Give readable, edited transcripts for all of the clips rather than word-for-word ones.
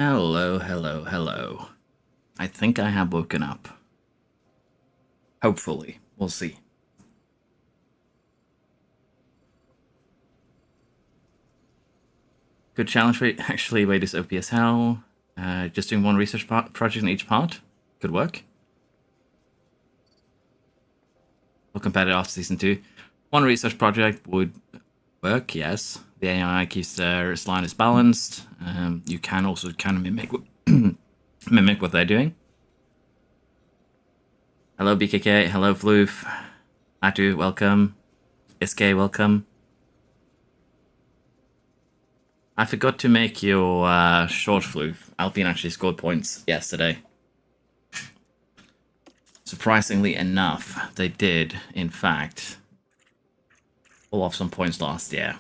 Hello, hello, hello. I think I have woken up. Hopefully. We'll see. Good challenge rate. Actually, wait, is OP as hell. Just doing one research project in each part. Could work. We'll compare it after season 2. One research project would work, yes. The AI keeps their line balanced. You can also kind of mimic what they're doing. Hello, BKK. Hello, Floof. Atu, welcome. SK, welcome. I forgot to make your short Floof. Alpine actually scored points yesterday. Surprisingly enough, they did, in fact, pull off some points last year.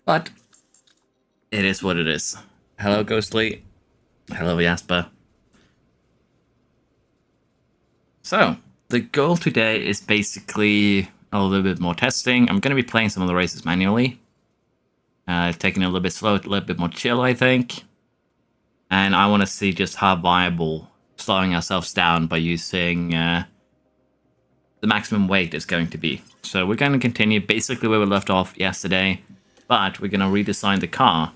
But it is what it is. Hello, Ghostly. Hello, Jasper. So, the goal today is basically a little bit more testing. I'm going to be playing some of the races manually. Taking it a little bit slow, a little bit more chill, I think. And I want to see just how viable slowing ourselves down by using the maximum weight is going to be. So we're going to continue basically where we left off yesterday, but we're going to redesign the car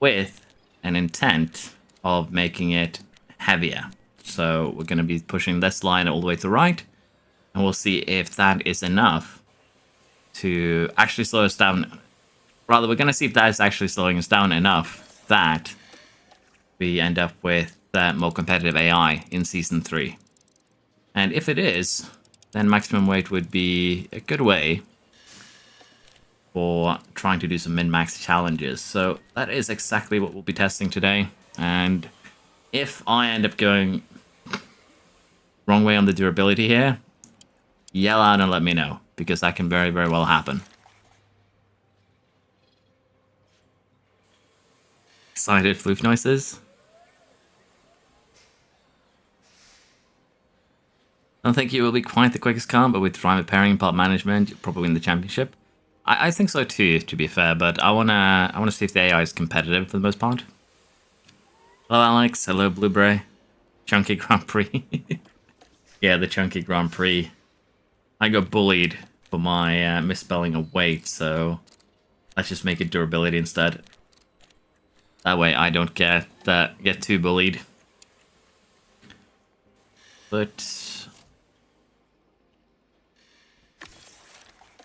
with an intent of making it heavier. So we're going to be pushing this line all the way to the right, and we'll see if that is enough to actually slow us down. Rather, we're going to see if that is actually slowing us down enough that we end up with more competitive AI in Season 3. And if it is, then maximum weight would be a good way for trying to do some min-max challenges. So that is exactly what we'll be testing today. And if I end up going wrong way on the durability here, yell out and let me know, because that can very, very well happen. Excited floof noises. I don't think you will be quite the quickest car, but with driver pairing and part management, you'll probably win the championship. I think so too, to be fair, but I wanna see if the AI is competitive for the most part. Hello, Alex. Hello, Blueberry. Chunky Grand Prix. Yeah, the Chunky Grand Prix. I got bullied for my misspelling of weight, so let's just make it durability instead. That way I don't get too bullied. But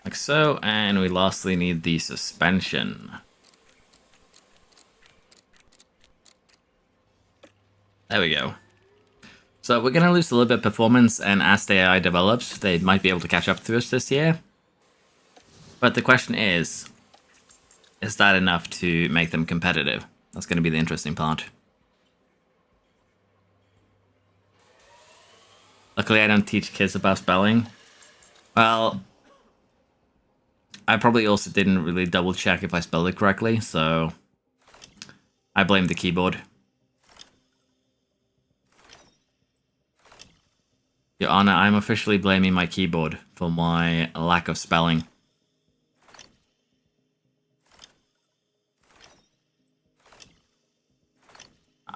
like so, and we lastly need the suspension. There we go. So we're going to lose a little bit of performance, and as the AI develops, they might be able to catch up to us this year. But the question is that enough to make them competitive? That's going to be the interesting part. Luckily, I don't teach kids about spelling. Well, I probably also didn't really double check if I spelled it correctly, so I blame the keyboard. Your Honor, I'm officially blaming my keyboard for my lack of spelling.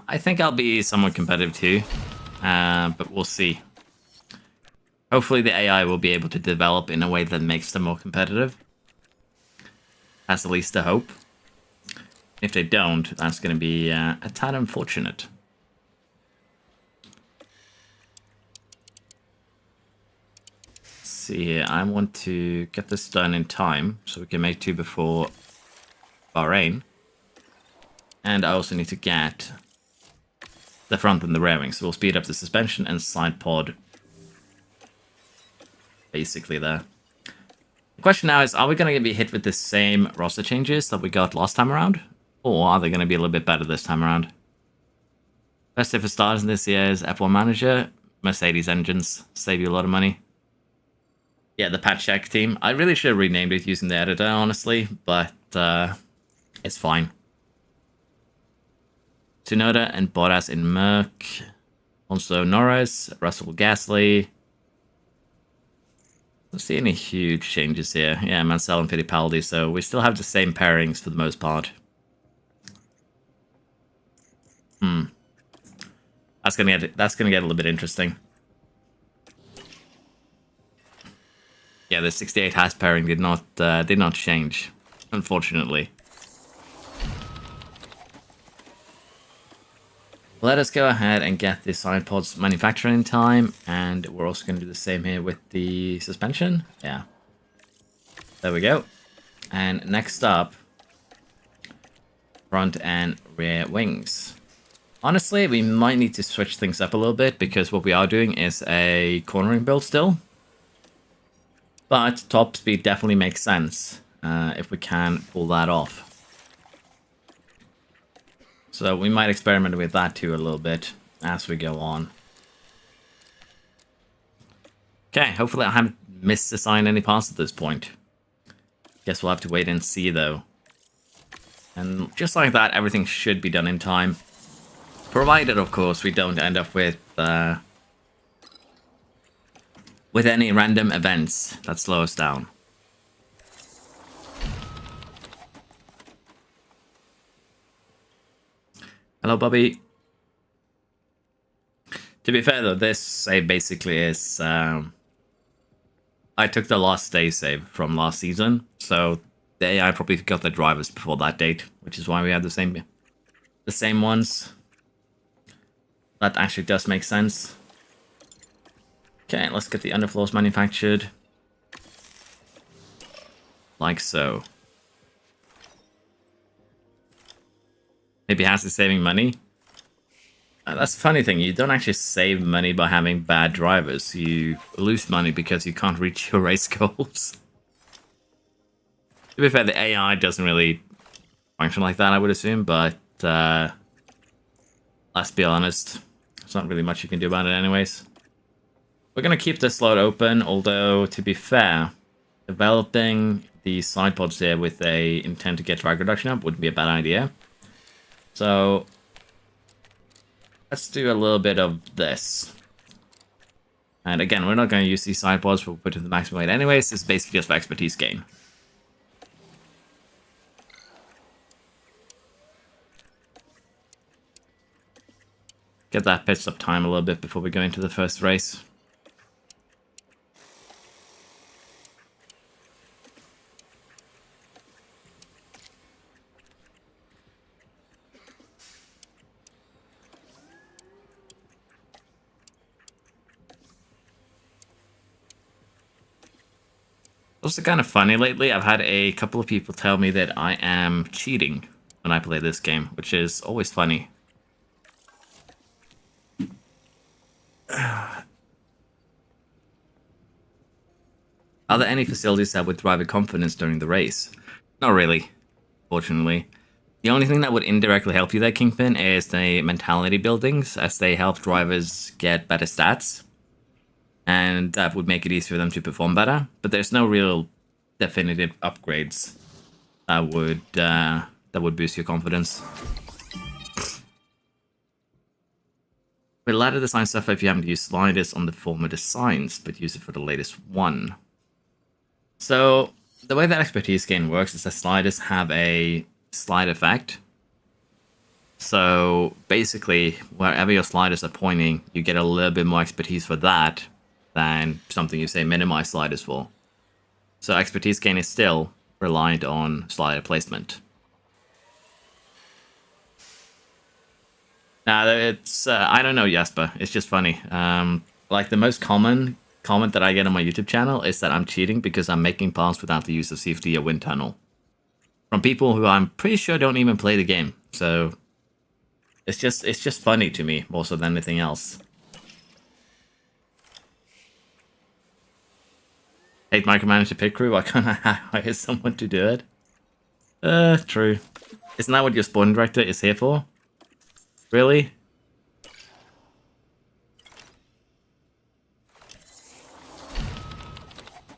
I think I'll be somewhat competitive too, but we'll see. Hopefully the AI will be able to develop in a way that makes them more competitive. That's at least the hope. If they don't, that's going to be a tad unfortunate. Let's see here, I want to get this done in time so we can make 2 before Bahrain. And I also need to get the front and the rear wing, so we'll speed up the suspension and side pod basically there. The question now is, are we going to be hit with the same roster changes that we got last time around? Or are they going to be a little bit better this time around? Best ever stars in this year's F1 Manager, Mercedes engines, save you a lot of money. Yeah, the patch check team. I really should have renamed it using the editor, honestly, but it's fine. Tsunoda and Bottas in Merc. Also Norris, Russell Gasly. Don't see any huge changes here. Yeah, Mansell and Fittipaldi, so we still have the same pairings for the most part. That's gonna get a little bit interesting. Yeah, the 68 hash pairing did not change, unfortunately. Let us go ahead and get the side pods manufactured in time, and we're also going to do the same here with the suspension. Yeah. There we go. And next up, front and rear wings. Honestly, we might need to switch things up a little bit, because what we are doing is a cornering build still. But top speed definitely makes sense if we can pull that off. So we might experiment with that too a little bit as we go on. Okay, hopefully I haven't misassigned any parts at this point. Guess we'll have to wait and see though. And just like that, everything should be done in time. Provided, of course, we don't end up with any random events that slow us down. Hello, Bobby. To be fair, though, this save basically is... I took the last day save from last season, so the AI probably got the drivers before that date, which is why we have the same ones. That actually does make sense. Okay, let's get the underfloors manufactured. Like so. Maybe Has is saving money. That's the funny thing, you don't actually save money by having bad drivers. You lose money because you can't reach your race goals. To be fair, the AI doesn't really function like that, I would assume, but let's be honest, there's not really much you can do about it anyways. We're going to keep this slot open, although, to be fair, developing the side pods here with a intent to get drag reduction up wouldn't be a bad idea. So let's do a little bit of this. And again, we're not going to use these side pods, we'll put it to the maximum weight anyways. This is basically just for expertise gain. Get that pit stop time a little bit before we go into the first race. Also kind of funny lately, I've had a couple of people tell me that I am cheating when I play this game, which is always funny. Are there any facilities that would drive with confidence during the race? Not really, fortunately. The only thing that would indirectly help you there, Kingpin, is the mentality buildings, as they help drivers get better stats. And that would make it easier for them to perform better. But there's no real definitive upgrades that would boost your confidence. With ladder design stuff, if you haven't used sliders on the former designs, but use it for the latest one. So the way that expertise gain works is that sliders have a slide effect. So basically, wherever your sliders are pointing, you get a little bit more expertise for that than something you say minimize sliders for. So expertise gain is still reliant on slider placement. Now it's I don't know, Jasper. It's just funny. Like the most common comment that I get on my YouTube channel is that I'm cheating because I'm making paths without the use of CFD or wind tunnel from people who I'm pretty sure don't even play the game. So it's just funny to me more so than anything else. Hate micromanage the pit crew. Why can't I hire someone to do it? True. Isn't that what your spawn director is here for? Really?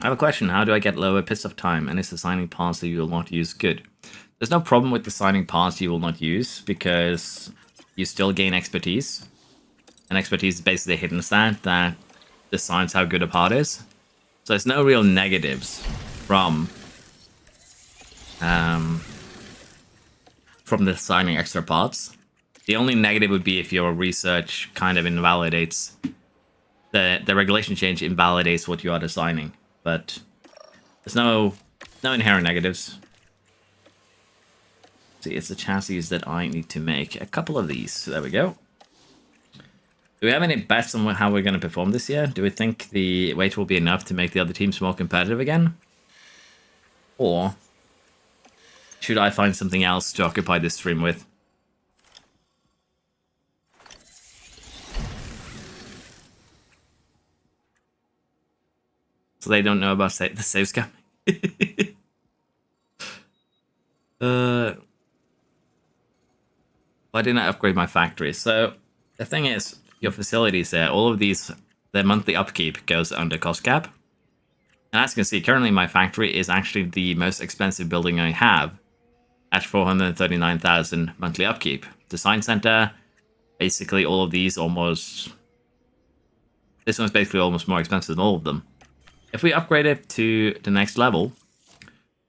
I have a question. How do I get lower pit stop time? And is assigning paths that you will not use good? There's no problem with assigning paths you will not use because you still gain expertise. And expertise is basically a hidden stat that decides how good a path is. So there's no real negatives from designing extra parts. The only negative would be if your research kind of invalidates the regulation change invalidates what you are designing. But there's no inherent negatives. See, it's the chassis that I need to make a couple of these. So there we go. Do we have any bets on how we're going to perform this year? Do we think the weight will be enough to make the other teams more competitive again? Or should I find something else to occupy this stream with? So they don't know about the save scam. Why didn't I upgrade my factory? So the thing is, your facilities there, all of these, their monthly upkeep goes under cost cap. And as you can see, currently my factory is actually the most expensive building I have at 439,000 monthly upkeep. Design center, basically all of these almost... This one's basically almost more expensive than all of them. If we upgrade it to the next level,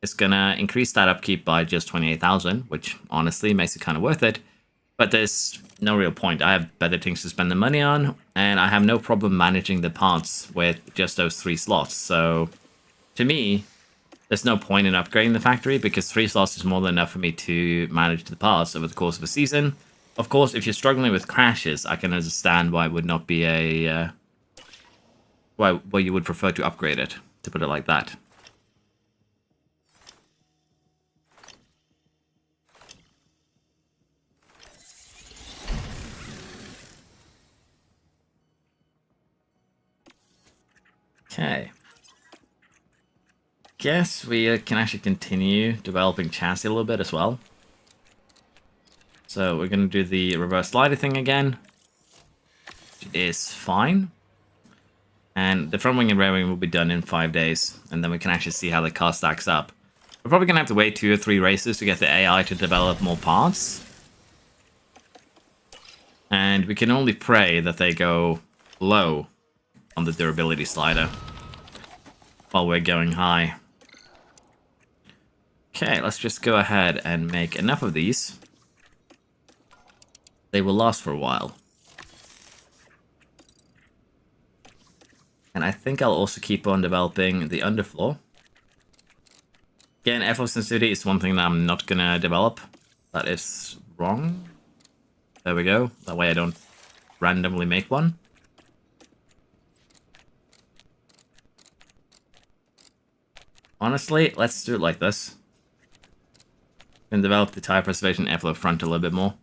it's gonna increase that upkeep by just 28,000, which honestly makes it kind of worth it. But there's no real point. I have better things to spend the money on, and I have no problem managing the parts with just those 3 slots. So, to me, there's no point in upgrading the factory, because 3 slots is more than enough for me to manage the parts over the course of a season. Of course, if you're struggling with crashes, I can understand why it would not be a... why you would prefer to upgrade it, to put it like that. Okay. Guess we can actually continue developing chassis a little bit as well. So we're going to do the reverse slider thing again, which is fine. And the front wing and rear wing will be done in 5 days, and then we can actually see how the car stacks up. We're probably going to have to wait 2 or 3 races to get the AI to develop more parts. And we can only pray that they go low on the durability slider while we're going high. Okay, let's just go ahead and make enough of these. They will last for a while. And I think I'll also keep on developing the underfloor. Again, airflow sensitivity is one thing that I'm not going to develop. That is wrong. There we go. That way I don't randomly make one. Honestly, let's do it like this. And develop the tire preservation airflow front a little bit more.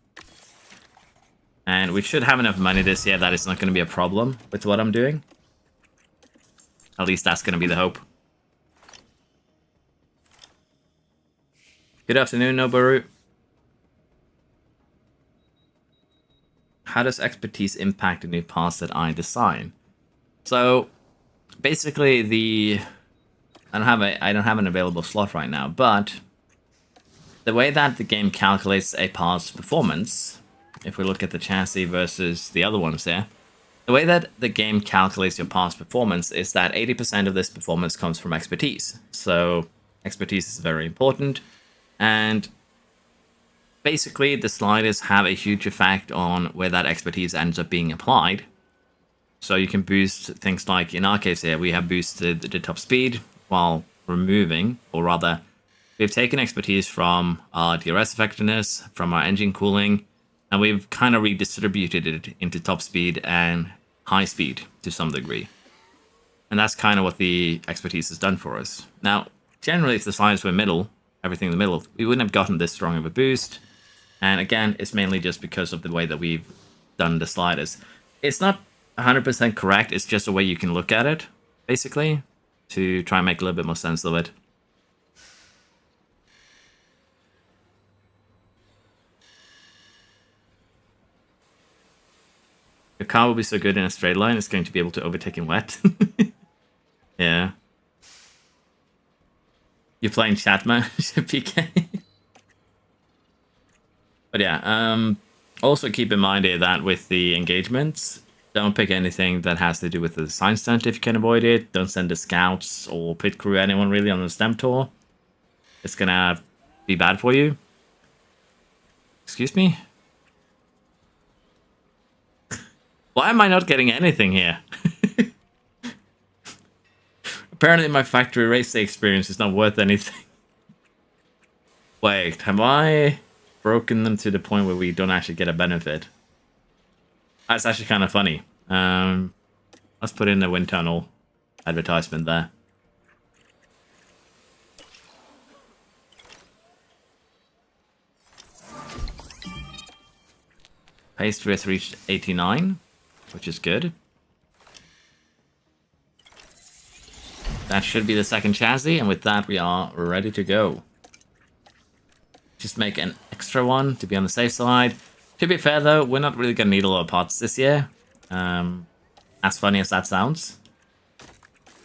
And we should have enough money this year that it's not going to be a problem with what I'm doing. At least that's going to be the hope. Good afternoon, Noboru. How does expertise impact the new parts that I design? So, basically, I don't have an available slot right now, but the way that the game calculates a part's performance, if we look at the chassis versus the other ones there, the way that the game calculates your part's performance is that 80% of this performance comes from expertise. So expertise is very important, and basically the sliders have a huge effect on where that expertise ends up being applied. So you can boost things like, in our case here, we have boosted the top speed while removing, or rather, we've taken expertise from our DRS effectiveness, from our engine cooling, and we've kind of redistributed it into top speed and high speed to some degree. And that's kind of what the expertise has done for us. Now, generally, if the sliders were middle, everything in the middle, we wouldn't have gotten this strong of a boost. And again, it's mainly just because of the way that we've done the sliders. It's not 100% correct, it's just a way you can look at it, basically, to try and make a little bit more sense of it. Your car will be so good in a straight line, it's going to be able to overtake in wet. Yeah. You're playing chat mode, PK? But yeah, also keep in mind here that with the engagements, Don't pick anything that has to do with the design stunt if you can avoid it. Don't send the scouts or pit crew, anyone really, on the STEM tour. It's gonna be bad for you. Excuse me? Why am I not getting anything here? Apparently my factory race day experience is not worth anything. Wait, have I broken them to the point where we don't actually get a benefit? That's actually kind of funny. Let's put in the wind tunnel advertisement there. Pastry has reached 89, which is good. That should be the second chassis, and with that we are ready to go. Just make an extra one to be on the safe side. To be fair though, we're not really going to need a lot of parts this year. As funny as that sounds.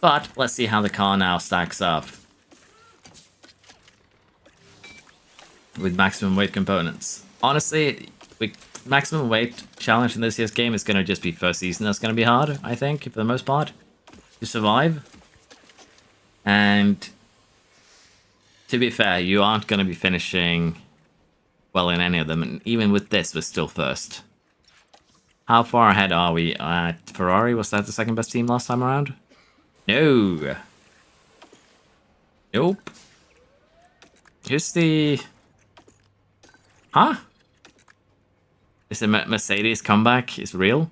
But let's see how the car now stacks up. With maximum weight components. Honestly, with maximum weight challenge in this year's game is going to just be first season. That's going to be hard, I think, for the most part, to survive. And to be fair, you aren't going to be finishing well in any of them. And even with this, we're still first. How far ahead are we at Ferrari? Was that the second best team last time around? No. Nope. Who's the... Huh? Is the Mercedes comeback is real?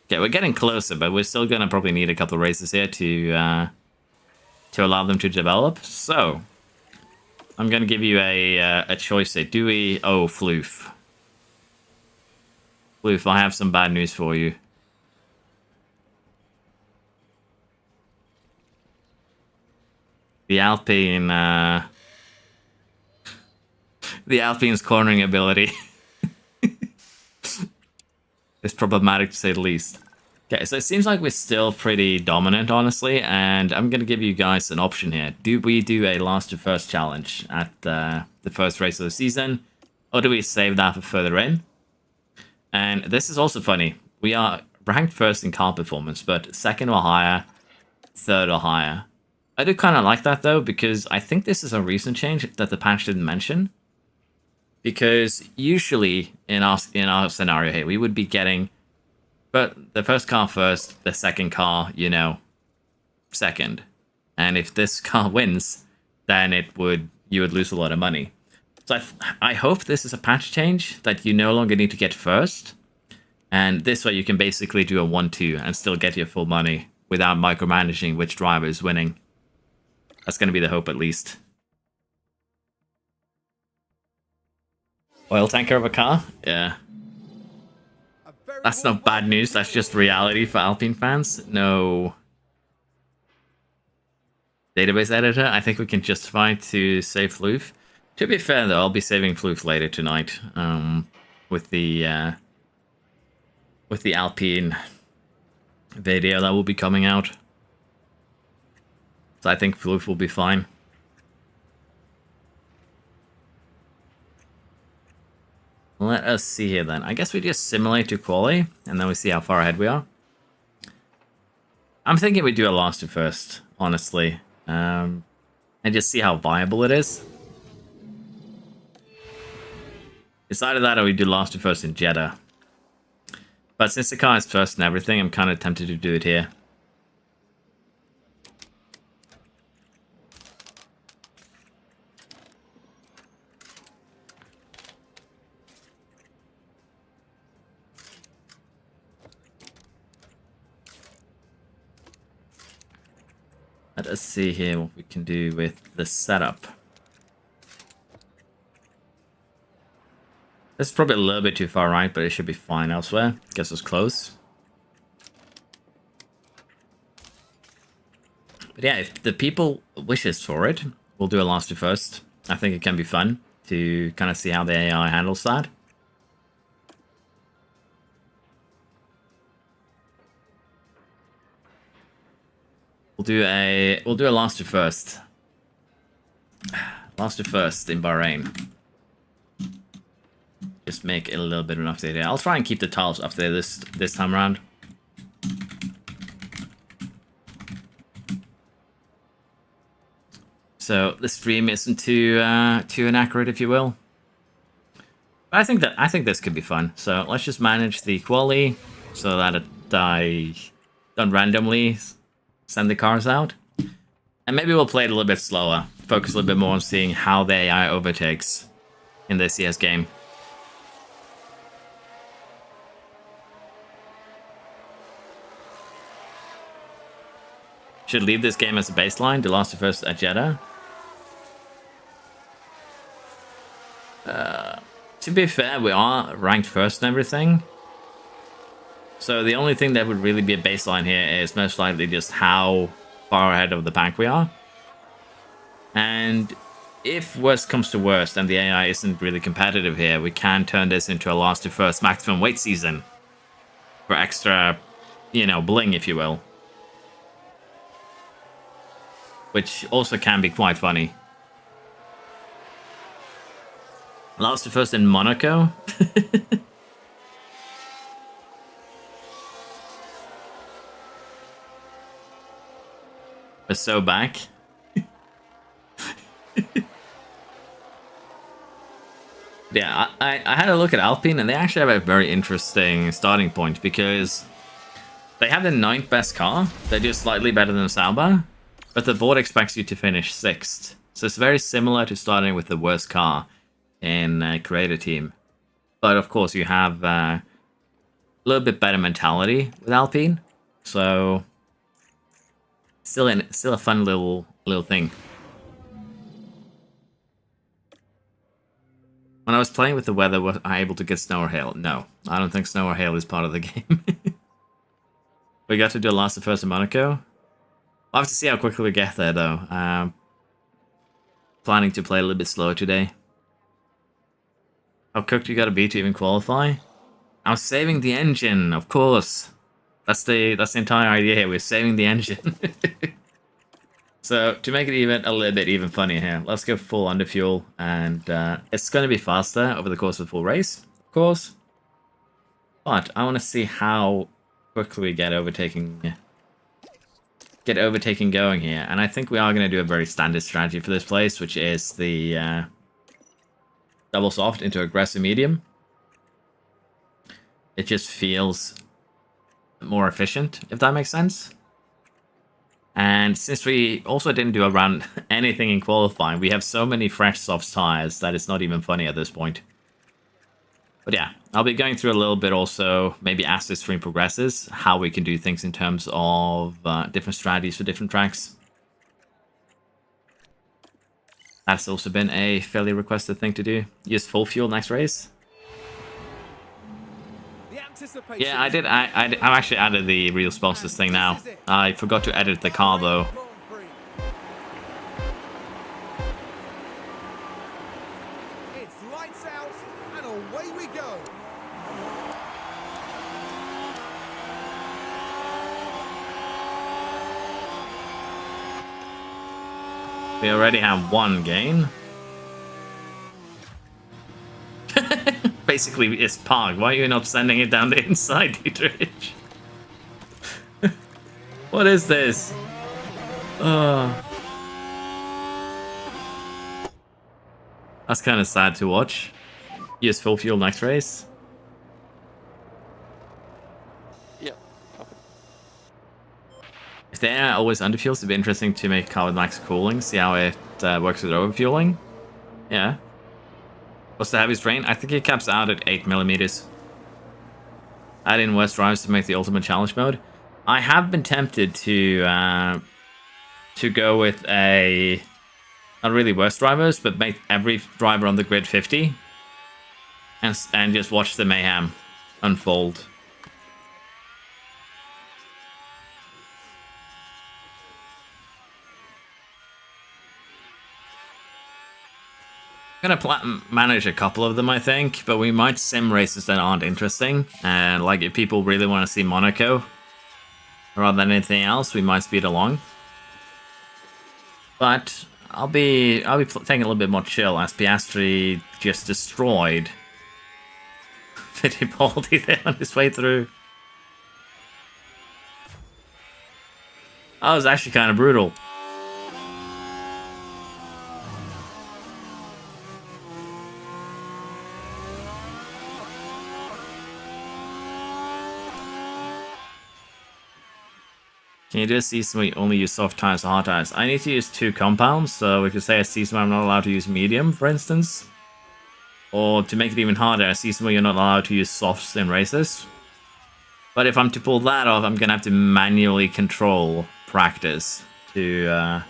Okay, we're getting closer, but we're still going to probably need a couple of races here to allow them to develop. So, I'm going to give you a choice here. Do we... Oh, Floof. Floof, I have some bad news for you. The Alpine... the Alpine's cornering ability is problematic to say the least. Okay, so it seems like we're still pretty dominant, honestly, and I'm going to give you guys an option here. Do we do a last to first challenge at the first race of the season, or do we save that for further in? And this is also funny. We are ranked first in car performance, but second or higher, third or higher. I do kind of like that, though, because I think this is a recent change that the patch didn't mention. Because usually in our scenario here, we would be getting... But the first car first, the second car, you know, second. And if this car wins, then you would lose a lot of money. So I hope this is a patch change that you no longer need to get first. And this way you can basically do a 1-2 and still get your full money without micromanaging which driver is winning. That's going to be the hope, at least. Oil tanker of a car? Yeah. That's not bad news, that's just reality for Alpine fans. No. Database editor? I think we can justify to save Floof. To be fair though, I'll be saving Floof later tonight. With the Alpine video that will be coming out. So I think Floof will be fine. Let us see here then. I guess we just simulate to quali, and then we see how far ahead we are. I'm thinking we do a last to first, honestly. And just see how viable it is. It's either that or we do last to first in Jeddah. But since the car is first and everything, I'm kind of tempted to do it here. Let us see here what we can do with the setup. This is probably a little bit too far right, but it should be fine elsewhere. Guess it's close. But yeah, if the people wishes for it, we'll do a last to first. I think it can be fun to kind of see how the AI handles that. We'll do a last to first. Last to first in Bahrain. Just make it a little bit of an update here. I'll try and keep the tiles up there this time around. So the stream isn't too inaccurate, if you will. But I think this could be fun. So let's just manage the quality so that I don't randomly send the cars out. And maybe we'll play it a little bit slower. Focus a little bit more on seeing how the AI overtakes in this CS game. Should leave this game as a baseline. The Last of Us at Jeddah. To be fair, we are ranked first and everything. So the only thing that would really be a baseline here is most likely just how far ahead of the pack we are. And if worst comes to worst and the AI isn't really competitive here, we can turn this into a Last to First maximum weight season. For extra, you know, bling, if you will. Which also can be quite funny. Last to First in Monaco. We're so back. Yeah, I had a look at Alpine, and they actually have a very interesting starting point because they have the 9th best car. They're just slightly better than Sauber, but the board expects you to finish 6th. So it's very similar to starting with the worst car in a creator team. But of course, you have a little bit better mentality with Alpine. So still a fun little thing. When I was playing with the weather, was I able to get snow or hail? No, I don't think snow or hail is part of the game. We got to do Last of Us in Monaco. I'll have to see how quickly we get there, though. Planning to play a little bit slower today. How cooked you gotta be to even qualify? I was saving the engine, of course. That's the entire idea here. We're saving the engine. So to make it even a little bit even funnier here, let's go full under fuel, and it's going to be faster over the course of the full race, of course. But I want to see how quickly we get overtaking going here, and I think we are going to do a very standard strategy for this place, which is the double soft into aggressive medium. It just feels more efficient, if that makes sense. And since we also didn't do around anything in qualifying, we have so many fresh soft tires that it's not even funny at this point. But yeah, I'll be going through a little bit also, maybe as the stream progresses, how we can do things in terms of different strategies for different tracks. That's also been a fairly requested thing to do. Use full fuel next race. Yeah, I did. I've actually added the real sponsors thing now. I forgot to edit the car though. It's lights out and away we go. We already have one gain. Basically, it's parked. Why are you not sending it down the inside, Dietrich? What is this? That's kind of sad to watch. Use full fuel next race. Yeah. If the air always underfuels, it'd be interesting to make a car with max cooling, see how it works with overfueling. Yeah. What's the heaviest drain? I think it caps out at 8mm. Add in worst drives to make the ultimate challenge mode. I have been tempted to go with a not really worst drivers, but make every driver on the grid 50, and just watch the mayhem unfold. I'm gonna manage a couple of them, I think, but we might sim races that aren't interesting. And like, if people really want to see Monaco rather than anything else, we might speed along. But I'll be taking a little bit more chill as Piastri just destroyed Fittipaldi there on his way through. That was actually kind of brutal. Can you do a season where you only use soft tires or hard tires? I need to use 2 compounds, so if you say a season where I'm not allowed to use medium, for instance, or to make it even harder, a season where you're not allowed to use softs in races. But if I'm to pull that off, I'm gonna have to manually control practice to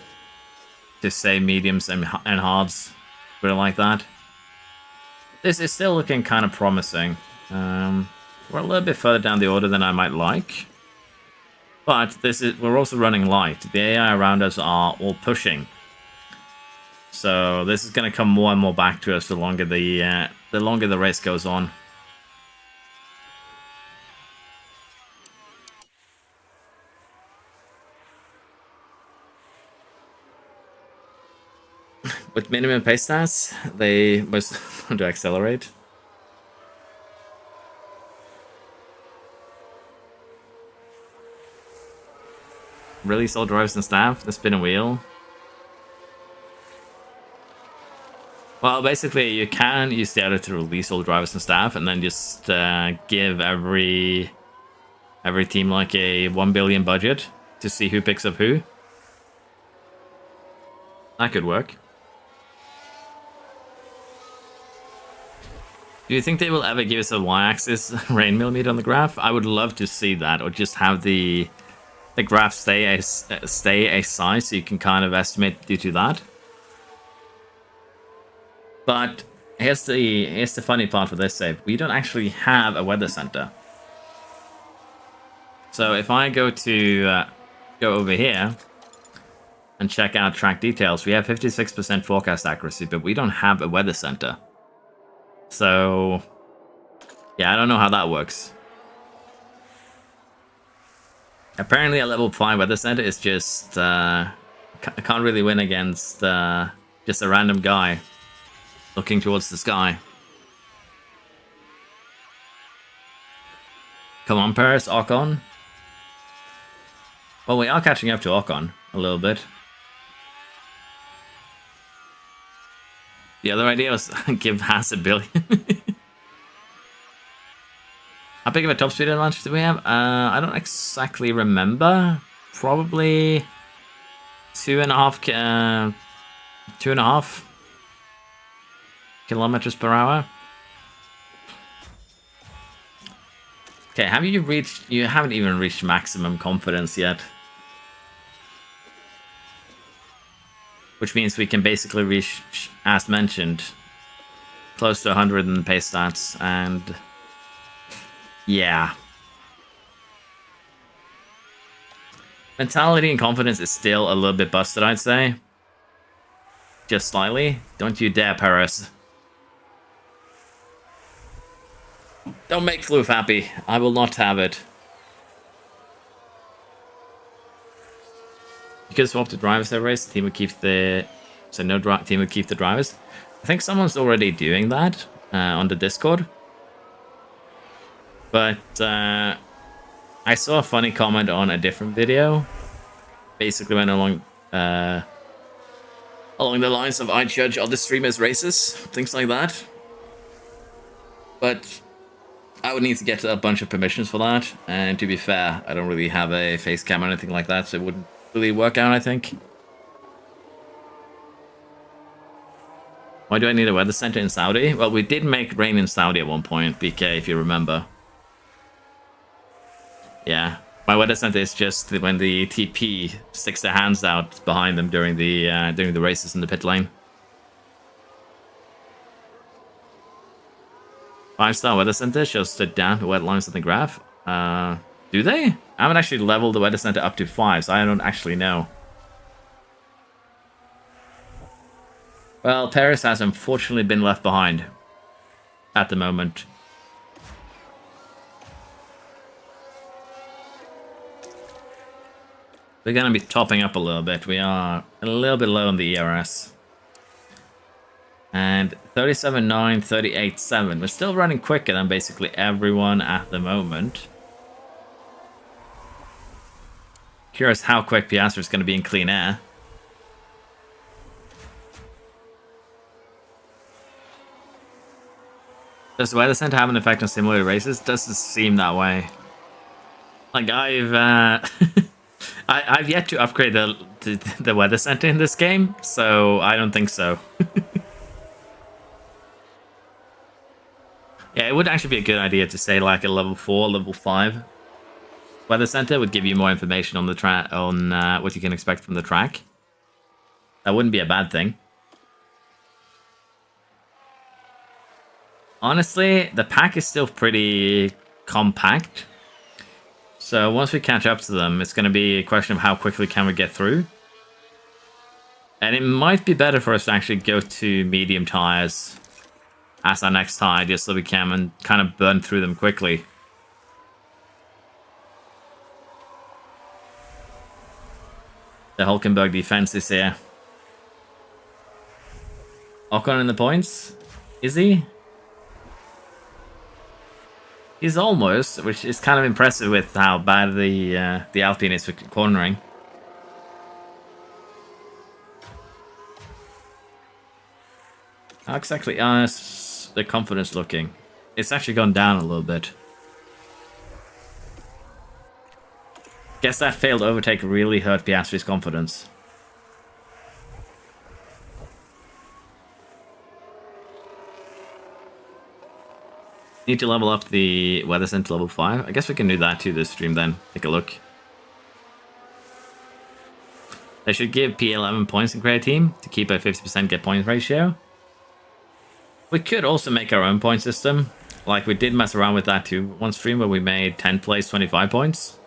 say mediums and hards, but like that. This is still looking kind of promising. We're a little bit further down the order than I might like. But we're also running light. The AI around us are all pushing. So this is going to come more and more back to us the longer the race goes on. With minimum pace stats, they must want to accelerate. Release all drivers and staff, the spin a wheel. Well, basically, you can use the editor to release all drivers and staff, and then just give every team like a 1 billion budget to see who picks up who. That could work. Do you think they will ever give us a y-axis rain millimeter on the graph? I would love to see that, or just have the graph stay a size so you can kind of estimate due to that. But here's the funny part for this save. We don't actually have a weather center. So if I go over here and check out track details, we have 56% forecast accuracy, but we don't have a weather center. So yeah, I don't know how that works. Apparently a level 5 weather center is just I can't really win against just a random guy looking towards the sky. Come on, Paris, Ocon. Well, we are catching up to Ocon a little bit. The other idea was give Haas $1 billion. How big of a top speed advantage do we have? I don't exactly remember. Probably 2.5 kilometers per hour. Okay, have you reached? You haven't even reached maximum confidence yet. Which means we can basically reach, as mentioned, close to 100 in the pace stats, and yeah. Mentality and confidence is still a little bit busted, I'd say. Just slightly. Don't you dare, Paris. Don't make Floof happy. I will not have it. You could swap the drivers every race. The team would keep the... So no team would keep the drivers. I think someone's already doing that on the Discord. But I saw a funny comment on a different video. Basically went along the lines of I judge other streamers' races, things like that. But I would need to get a bunch of permissions for that. And to be fair, I don't really have a face cam or anything like that, so it wouldn't really work out, I think. Why do I need a weather center in Saudi? Well, we did make rain in Saudi at one point, BK, if you remember. Yeah, my weather center is just when the TP sticks their hands out behind them during the races in the pit lane. 5-star weather center shows the damp wet lines on the graph. Do they? I haven't actually leveled the weather center up to 5, so I don't actually know. Well, Paris has unfortunately been left behind at the moment. We're going to be topping up a little bit. We are a little bit low on the ERS. And 37.9, 38.7. We're still running quicker than basically everyone at the moment. Curious how quick Piastri is going to be in clean air. Does the weather center have an effect on simulated races? Doesn't seem that way. Like, I've I've yet to upgrade the weather center in this game, so I don't think so. Yeah, it would actually be a good idea to say like a level 4, level 5 weather center would give you more information on the track, on what you can expect from the track. That wouldn't be a bad thing. Honestly, the pack is still pretty compact. So once we catch up to them, it's going to be a question of how quickly can we get through. And it might be better for us to actually go to medium tires as our next tire, just so we can kind of burn through them quickly. The Hulkenberg defense is here. Ocon in the points? Is he? He's almost, which is kind of impressive with how bad the Alpine is for cornering. How exactly is the confidence looking? It's actually gone down a little bit. Guess that failed overtake really hurt Piastri's confidence. Need to level up the weather center level 5. I guess we can do that too this stream then. Take a look. They should give P11 points in create team to keep a 50% get point ratio. We could also make our own point system. Like we did mess around with that too. One stream where we made 10 plays 25 points.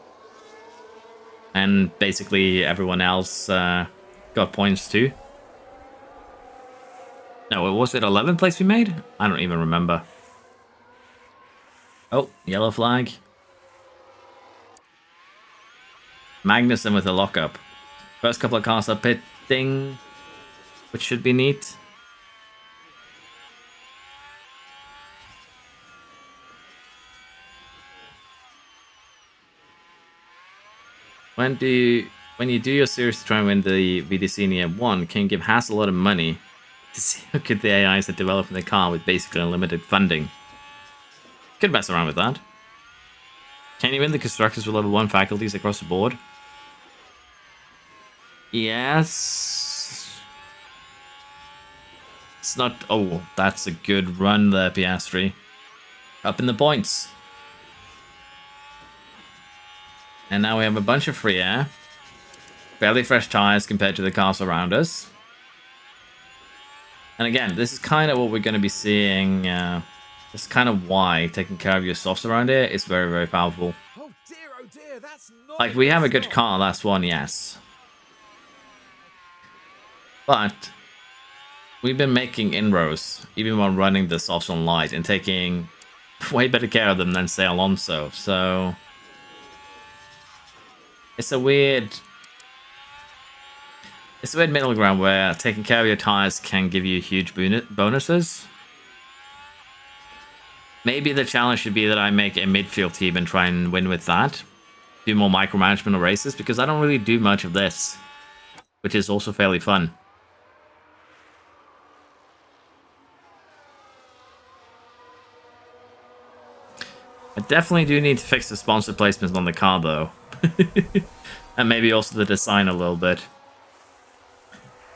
And basically everyone else got points too. No, was it 11 plays we made? I don't even remember. Oh, yellow flag. Magnussen with a lockup. First couple of cars are pitting, which should be neat. When you do your series to try and win the VDC in year 1, can you give Haas a lot of money to see how good the AIs are developing the car with basically unlimited funding? Could mess around with that. Can you win the constructors with level 1 faculties across the board? Yes. It's not... Oh, that's a good run there, Piastri. Up in the points. And now we have a bunch of free air. Fairly fresh tires compared to the cars around us. And again, this is kind of what we're going to be seeing... That's kind of why taking care of your softs around here is very, very powerful. Oh dear, that's not Like, we have a good car, that's one, yes. But we've been making inroads, even while running the softs on light, and taking way better care of them than, say, Alonso. So it's a weird middle ground where taking care of your tires can give you huge bonuses. Maybe the challenge should be that I make a midfield team and try and win with that. Do more micromanagement of races, because I don't really do much of this, which is also fairly fun. I definitely do need to fix the sponsor placements on the car, though. And maybe also the design a little bit.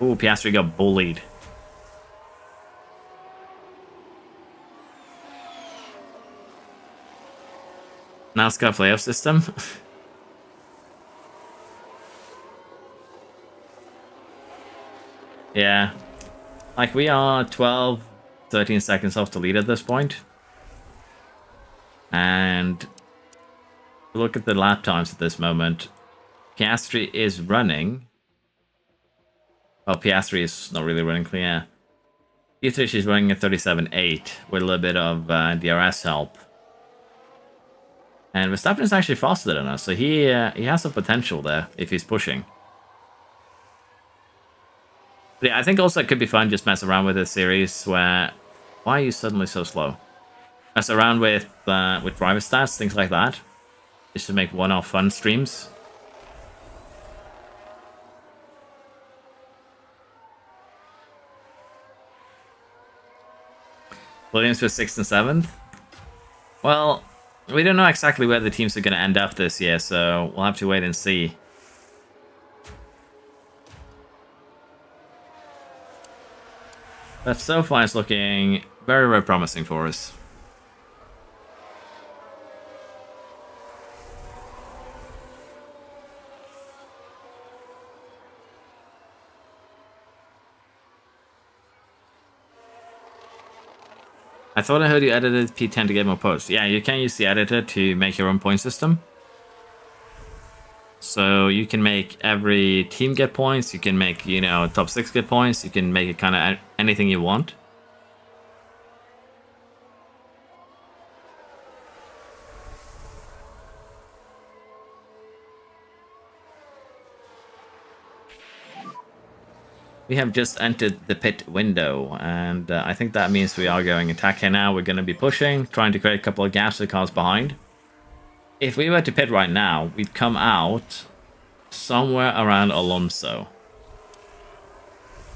Ooh, Piastri got bullied. NASCAR playoff system. Yeah. Like, we are 12, 13 seconds off the lead at this point. And look at the lap times at this moment. Piastri is running. Well, Piastri is not really running clear. Dietrich is running at 37.8 with a little bit of DRS help. And Verstappen is actually faster than us, so he has some potential there if he's pushing. But yeah, I think also it could be fun just mess around with this series where... Why are you suddenly so slow? Mess around with driver stats, things like that. Just to make one-off fun streams. Williams for 6th and 7th. Well... We don't know exactly where the teams are going to end up this year, so we'll have to wait and see. But so far it's looking very, very promising for us. I thought I heard you edited P10 to get more posts. Yeah, you can use the editor to make your own point system. So you can make every team get points. You can make, you know, top 6 get points. You can make it kind of anything you want. We have just entered the pit window, and I think that means we are going attack here now. We're going to be pushing, trying to create a couple of gaps for cars behind. If we were to pit right now, we'd come out somewhere around Alonso.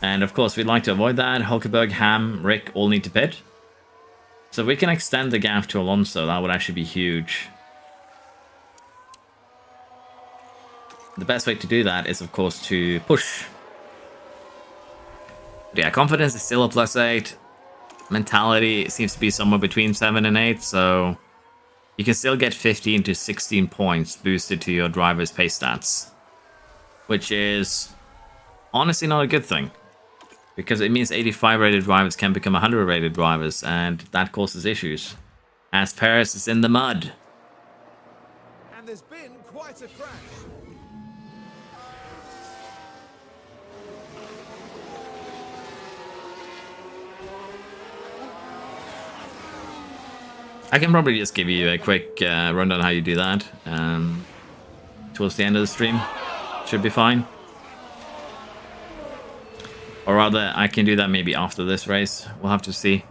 And of course, we'd like to avoid that. Hulkenberg, Ham, Rick all need to pit. So if we can extend the gap to Alonso, that would actually be huge. The best way to do that is, of course, to push. But yeah, confidence is still a +8. Mentality seems to be somewhere between 7 and 8, so you can still get 15 to 16 points boosted to your driver's pace stats, which is honestly not a good thing, because it means 85 rated drivers can become 100 rated drivers, and that causes issues, as Paris is in the mud. And there's been quite a crash. I can probably just give you a quick rundown on how you do that towards the end of the stream. Should be fine. Or rather, I can do that maybe after this race. We'll have to see.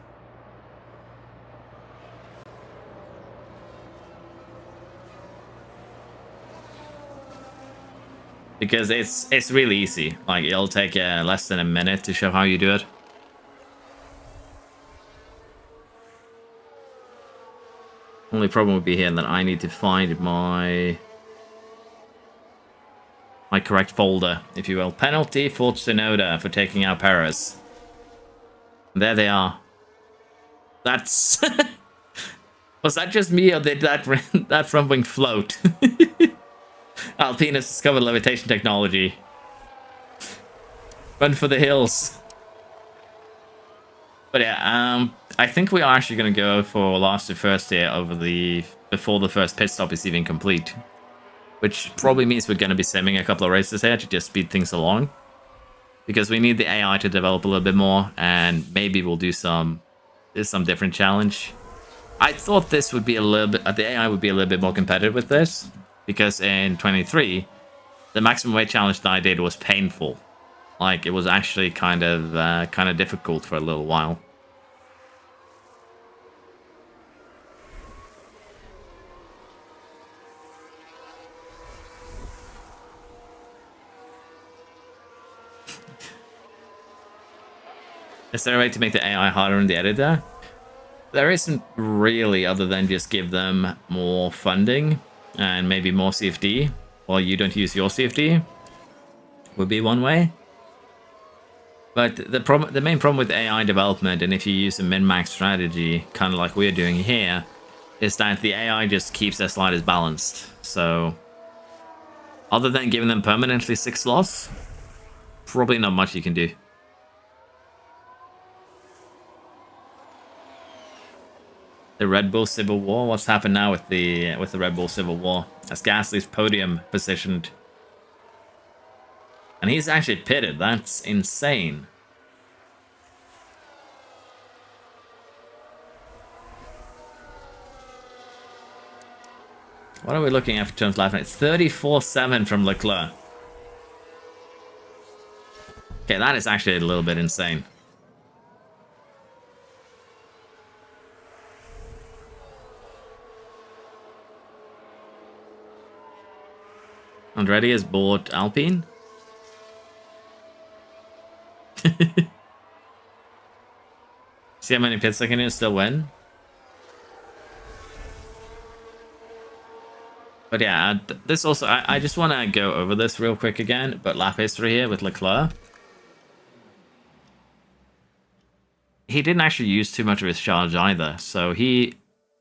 Because it's really easy. Like, it'll take less than a minute to show how you do it. Only problem would be here that I need to find my correct folder, if you will. Penalty for Tsunoda for taking out Paris. There they are. That's... Was that just me, or did that front wing float? Alpine has discovered levitation technology. Run for the hills. But yeah, I think we are actually going to go for last to first here before the first pit stop is even complete. Which probably means we're going to be simming a couple of races here to just speed things along. Because we need the AI to develop a little bit more, and maybe we'll do some different challenge. I thought this would be a little bit, the AI would be a little bit more competitive with this, because in 23, the maximum weight challenge that I did was painful. Like, it was actually kind of difficult for a little while. Is there a way to make the AI harder in the editor? There isn't really, other than just give them more funding and maybe more CFD, while you don't use your CFD, would be one way. But the main problem with AI development, and if you use a min-max strategy, kind of like we're doing here, is that the AI just keeps their sliders balanced. So, other than giving them permanently 6 slots, probably not much you can do. The Red Bull Civil War? What's happened now with the Red Bull Civil War? As Gasly's podium positioned. And he's actually pitted. That's insane. What are we looking at for turns left? It's 34-7 from Leclerc. Okay, that is actually a little bit insane. Andretti has bought Alpine. See how many pits I can do, still win. But yeah, this also, I just want to go over this real quick again, but lap history here with Leclerc. he didn't actually use too much of his charge either. So he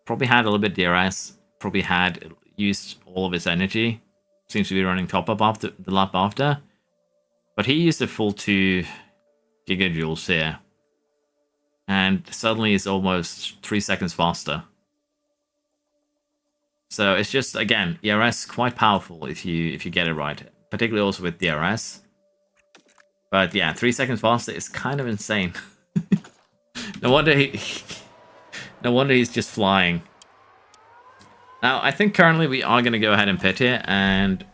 probably had a little bit DRS, probably had used all of his energy. Seems to be running top up after the lap after. But he used a full 2 gigajoules here. And suddenly it's almost 3 seconds faster. So it's just, again, ERS quite powerful if you get it right. Particularly also with DRS. But yeah, 3 seconds faster is kind of insane. No wonder he's just flying. Now, I think currently we are going to go ahead and pit here, and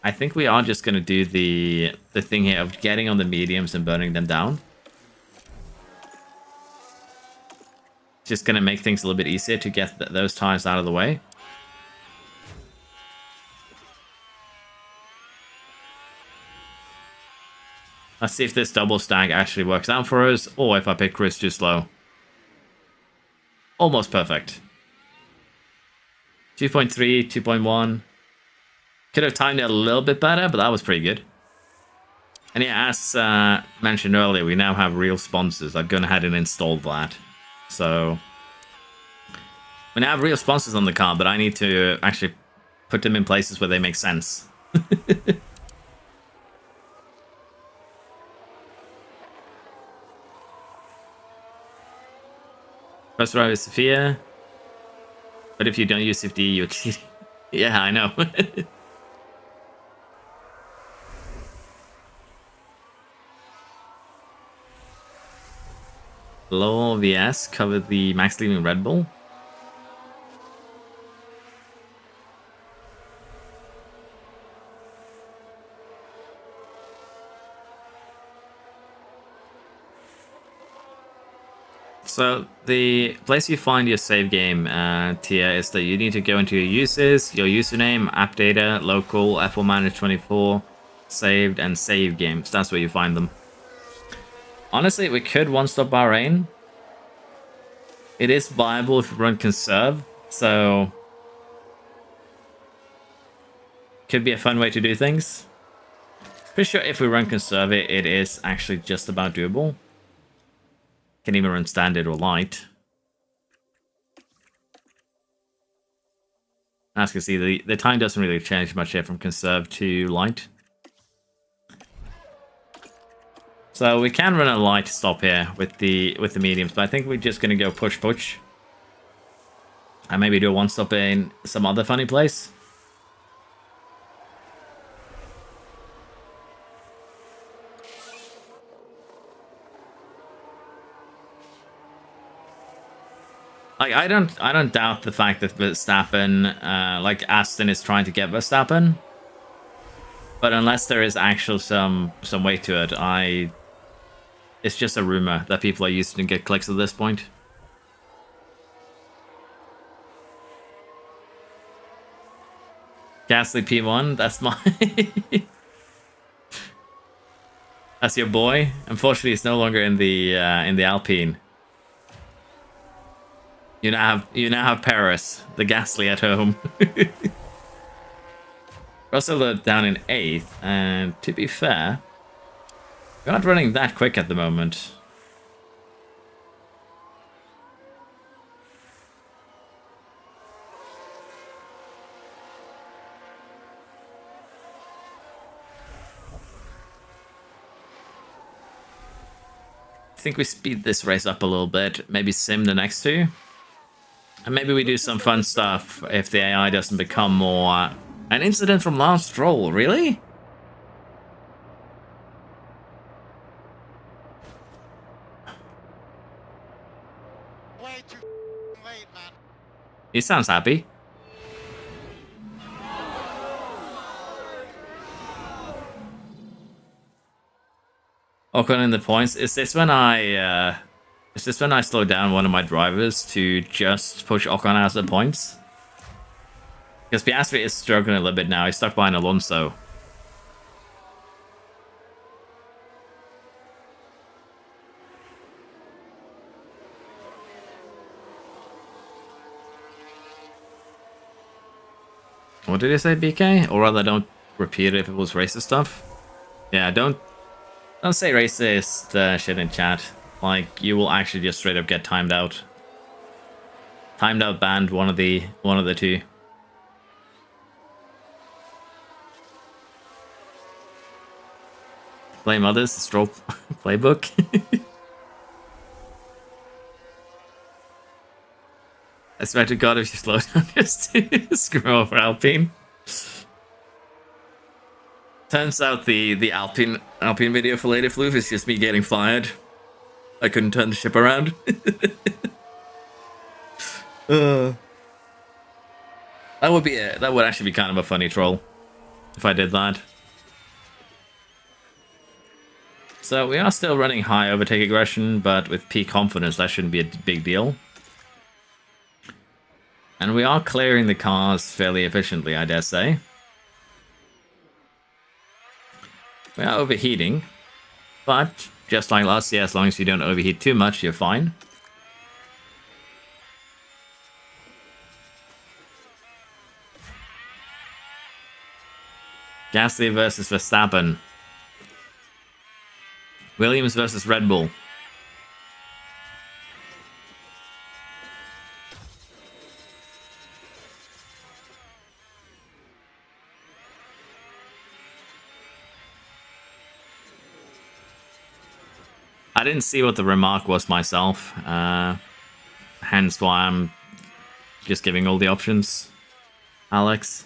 I think we are just going to do the thing here of getting on the mediums and burning them down. Just going to make things a little bit easier to get those tires out of the way. Let's see if this double stack actually works out for us, or if I pick Chris too slow. Almost perfect. 2.3, 2.1. Could have timed it a little bit better, but that was pretty good. And yeah, as mentioned earlier, we now have real sponsors. I've gone ahead and installed that. So we now have real sponsors on the car, but I need to actually put them in places where they make sense. First row is Sophia. But if you don't use CFD, you're cheating. Yeah, I know. Low VS covered the max leaving Red Bull. So the place you find your save game tier is that you need to go into your uses, your username, app data, local, F1 Manager 24, saved, and save games. That's where you find them. Honestly, we could one-stop Bahrain. It is viable if we run conserve, so could be a fun way to do things. Pretty sure if we run conserve it is actually just about doable. Can even run standard or light. As you can see, the time doesn't really change much here from conserve to light. So we can run a light stop here with the mediums, but I think we're just gonna go push, and maybe do a one stop in some other funny place. Like I don't doubt the fact that Verstappen, like Aston is trying to get Verstappen, but unless there is actual some weight to it, it's just a rumor that people are using to get clicks at this point. Gasly P1, that's my that's your boy. Unfortunately, it's no longer in the Alpine. You now have Paris, the Gasly at home. Russell down in 8th, and to be fair, we're not running that quick at the moment. I think we speed this race up a little bit, maybe sim the next two. And maybe we do some fun stuff if the AI doesn't become more... An incident from last roll, really? Way too late, man. He sounds happy. Ocon in the points. Is this when I slow down one of my drivers to just push Ocon out of the points? Because Piastri is struggling a little bit now. He's stuck behind Alonso. What did he say, BK? Or rather, don't repeat it if it was racist stuff. Yeah, don't say racist shit in chat. Like, you will actually just straight up get timed out. Timed out banned, one of the two. Blame others, the stroll playbook. I swear to God, if you slow down just to screw over Alpine. Turns out the Alpine video for Later Floof is just me getting fired. I couldn't turn the ship around. That would be it. That would actually be kind of a funny troll if I did that. So we are still running high overtake aggression, but with peak confidence, that shouldn't be a big deal. And we are clearing the cars fairly efficiently, I dare say. We are overheating, but just like last year, as long as you don't overheat too much, you're fine. Gasly versus Verstappen. Williams versus Red Bull. I didn't see what the remark was myself, hence why I'm just giving all the options. Alex?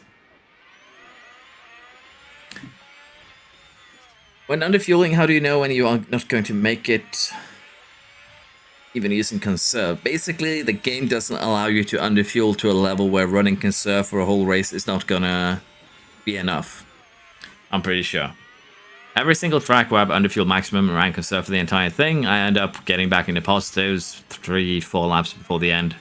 When underfueling, how do you know when you are not going to make it? Even using conserve. Basically, the game doesn't allow you to underfuel to a level where running conserve for a whole race is not gonna be enough. I'm pretty sure. Every single track where I've underfueled maximum and ran conserve for the entire thing, I end up getting back into positives 3-4 laps before the end.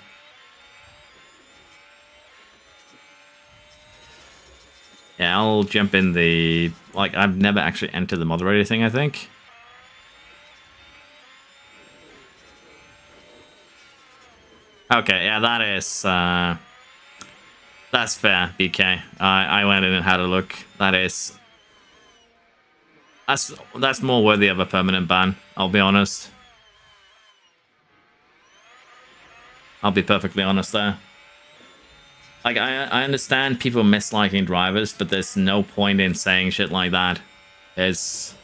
Yeah, I'll jump in the... Like, I've never actually entered the moderator thing, I think. Okay, yeah, that is... that's fair, BK. I went in and had a look. That is... That's more worthy of a permanent ban, I'll be honest. I'll be perfectly honest there. Like, I understand people misliking drivers, but there's no point in saying shit like that. It's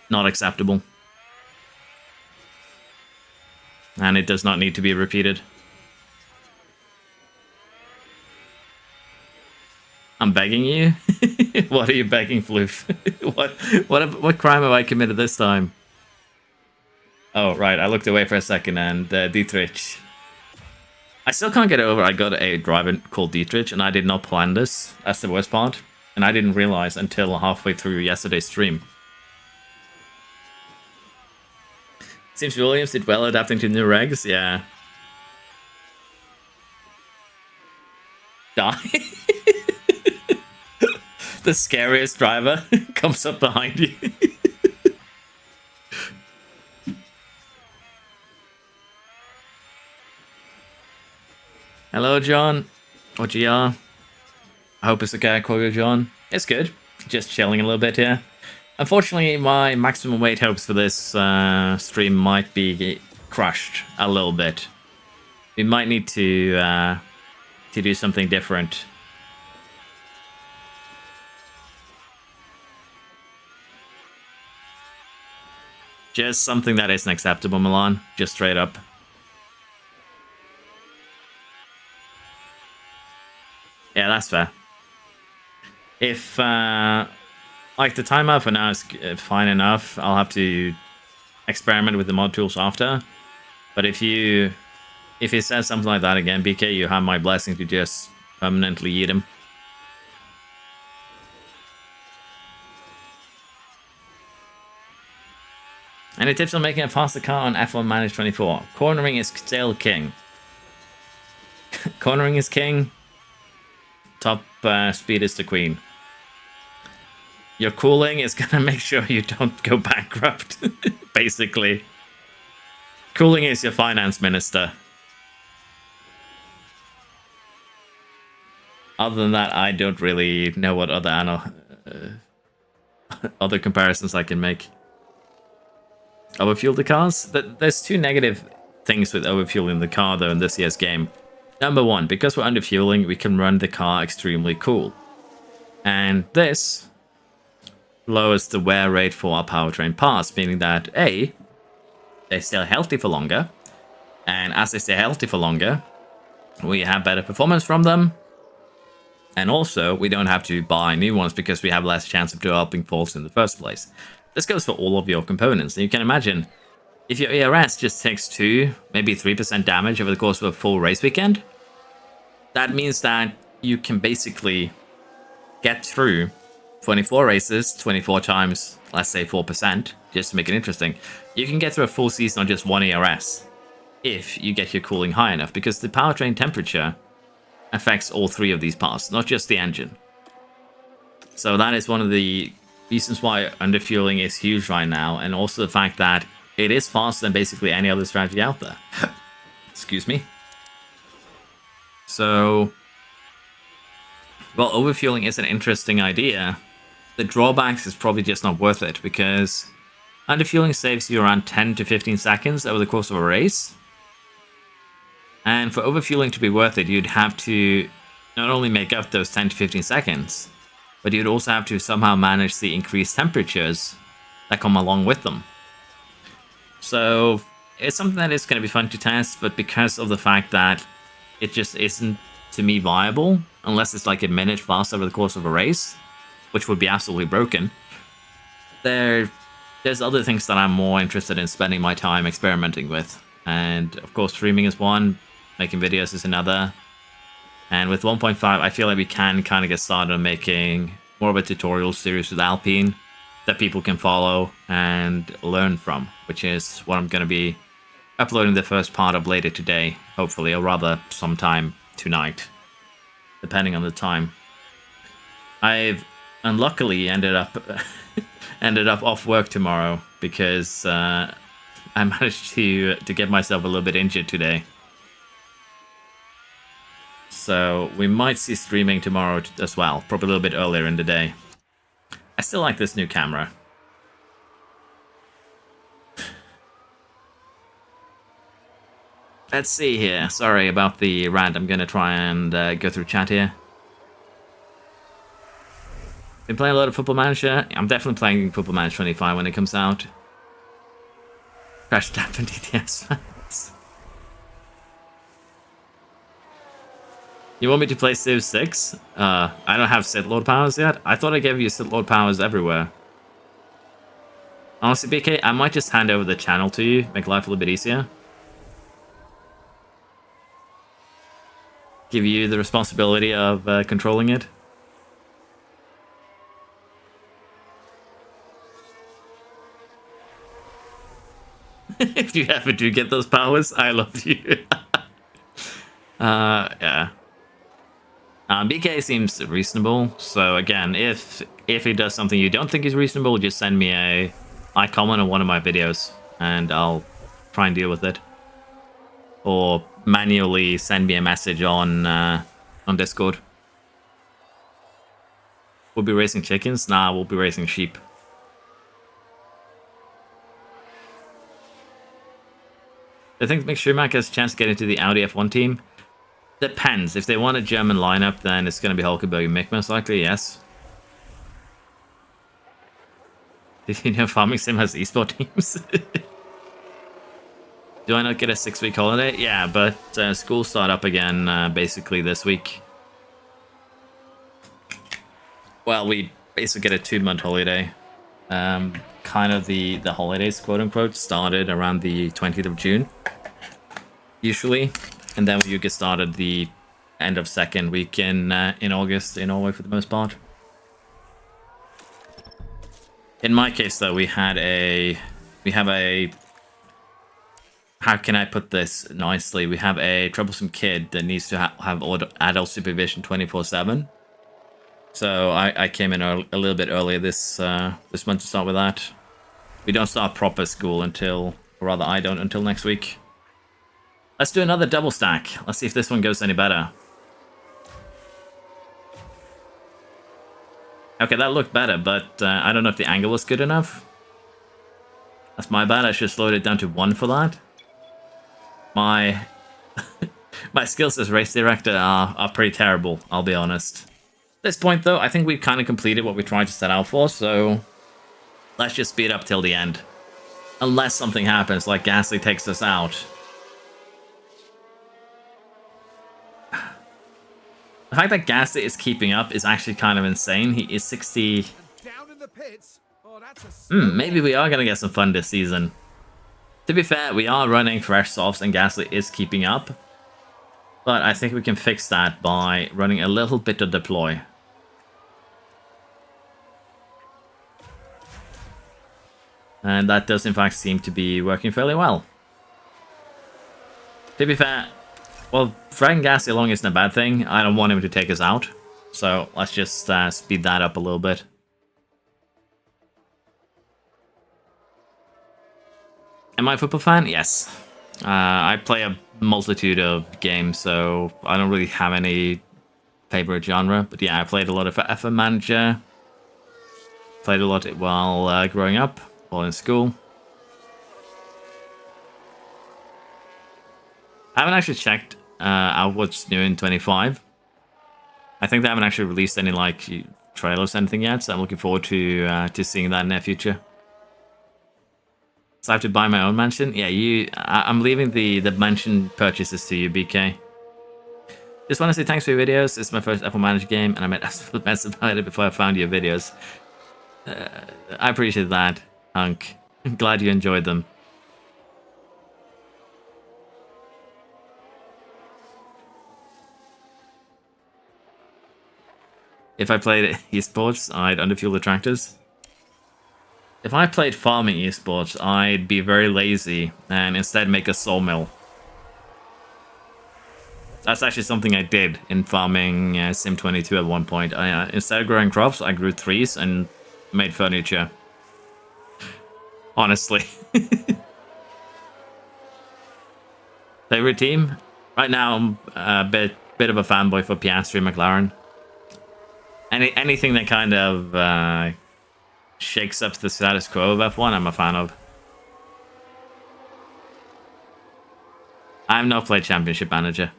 not acceptable. And it does not need to be repeated. I'm begging you? What are you begging, Floof? What crime have I committed this time? Oh, right, I looked away for a second and Dietrich. I still can't get over I got a driver called Dietrich and I did not plan this. That's the worst part. And I didn't realize until halfway through yesterday's stream. Seems Williams did well adapting to new regs, yeah. Die. The scariest driver comes up behind you. Hello, John. Or GR. I hope it's okay I call you John. It's good. Just chilling a little bit here. Unfortunately, my maximum weight hopes for this stream might be crushed a little bit. We might need to do something different. Just something that isn't acceptable, Milan. Just straight up. Yeah, that's fair. If, like, the timeout for now is fine enough, I'll have to experiment with the mod tools after. But if he says something like that again, BK, you have my blessing to just permanently eat him. Any tips on making a faster car on F1 Manage 24? Cornering is still king. Cornering is king. Top speed is the queen. Your cooling is gonna make sure you don't go bankrupt, basically. Cooling is your finance minister. Other than that, I don't really know what other other comparisons I can make. overfuel the cars. There's two negative things with overfueling the car though in this year's game. Number one, because we're underfueling, we can run the car extremely cool. And this lowers the wear rate for our powertrain parts, meaning that A, they stay healthy for longer, and as they stay healthy for longer, we have better performance from them, and also we don't have to buy new ones because we have less chance of developing faults in the first place. This goes for all of your components, and you can imagine if your ERS just takes 2, maybe 3% damage over the course of a full race weekend, that means that you can basically get through 24 races, 24 times, let's say 4%, just to make it interesting. You can get through a full season on just 1 ERS if you get your cooling high enough, because the powertrain temperature affects all 3 of these parts, not just the engine. So that is one of the reasons why underfueling is huge right now, and also the fact that it is faster than basically any other strategy out there. Excuse me. So, well, overfueling is an interesting idea. The drawbacks is probably just not worth it, because underfueling saves you around 10 to 15 seconds over the course of a race. And for overfueling to be worth it, you'd have to not only make up those 10 to 15 seconds, but you'd also have to somehow manage the increased temperatures that come along with them. So it's something that is going to be fun to test, but because of the fact that it just isn't, to me, viable, unless it's like a minute fast over the course of a race, which would be absolutely broken, there's other things that I'm more interested in spending my time experimenting with. And of course, streaming is one, making videos is another. And with 1.5, I feel like we can kind of get started on making more of a tutorial series with Alpine that people can follow and learn from, which is what I'm going to be uploading the first part of later today, hopefully, or rather sometime tonight, depending on the time. I've unluckily ended up off work tomorrow because I managed to get myself a little bit injured today. So we might see streaming tomorrow as well, probably a little bit earlier in the day. I still like this new camera. Let's see here. Sorry about the rant. I'm going to try and go through chat here. Been playing a lot of Football Manager. I'm definitely playing Football Manager 25 when it comes out. Crash Tap and DTS fans. You want me to play Civ 6? I don't have Sith Lord powers yet. I thought I gave you Sith Lord powers everywhere. Honestly, BK, I might just hand over the channel to you, make life a little bit easier. Give you the responsibility of controlling it. If you ever do get those powers, I love you. Yeah. BK seems reasonable, so again, if he does something you don't think is reasonable, just send me a comment on one of my videos, and I'll try and deal with it. Or manually send me a message on Discord. We'll be racing chickens? Nah, we'll be racing sheep. I think Mick Schumacher has a chance to get into the Audi F1 team. Depends. If they want a German lineup, then it's going to be Hulkenberg and Mick, most likely, yes. Did you know Farming Sim has esport teams? Do I not get a 6-week holiday? Yeah, but schools start up again basically this week. Well, we basically get a 2-month holiday. Kind of the holidays, quote-unquote, started around the 20th of June, usually. And then you get started the end of second week in August in Norway for the most part. In my case, though, we have a, how can I put this nicely? We have a troublesome kid that needs to have adult supervision 24/7. So I came in a little bit earlier this month to start with that. We don't start proper school until, or rather I don't, until next week. Let's do another double stack. Let's see if this one goes any better. Okay, that looked better, but I don't know if the angle was good enough. That's my bad. I should have slowed it down to 1 for that. My my skills as race director are pretty terrible, I'll be honest. At this point, though, I think we've kind of completed what we tried to set out for, so let's just speed up till the end. Unless something happens, like Gasly takes us out. The fact that Gasly is keeping up is actually kind of insane. He is 60... Down in the pits. Oh, that's a maybe we are going to get some fun this season. To be fair, we are running fresh softs and Gasly is keeping up. But I think we can fix that by running a little bit of deploy. And that does in fact seem to be working fairly well. To be fair, well, dragging Gasly along isn't a bad thing. I don't want him to take us out. So let's just speed that up a little bit. Am I a football fan? Yes. I play a multitude of games, so I don't really have any favorite genre. But yeah, I played a lot of F1 Manager. Played a lot while growing up, while in school. I haven't actually checked out what's new in 25. I think they haven't actually released any like trailers or anything yet, so I'm looking forward to seeing that in the near future. So I have to buy my own mansion? Yeah, I'm leaving the mansion purchases to you, BK. Just want to say thanks for your videos. This is my first Apple Manager game, and I made a mess about it before I found your videos. I appreciate that, Hunk. I'm glad you enjoyed them. If I played esports, I'd underfuel the tractors. If I played farming esports, I'd be very lazy and instead make a sawmill. That's actually something I did in farming Sim 22 at one point. Instead of growing crops, I grew trees and made furniture. Honestly. Favorite team? Right now, I'm a bit of a fanboy for Piastri McLaren. Anything that kind of shakes up the status quo of F1, I'm a fan of. I've not played Championship Manager.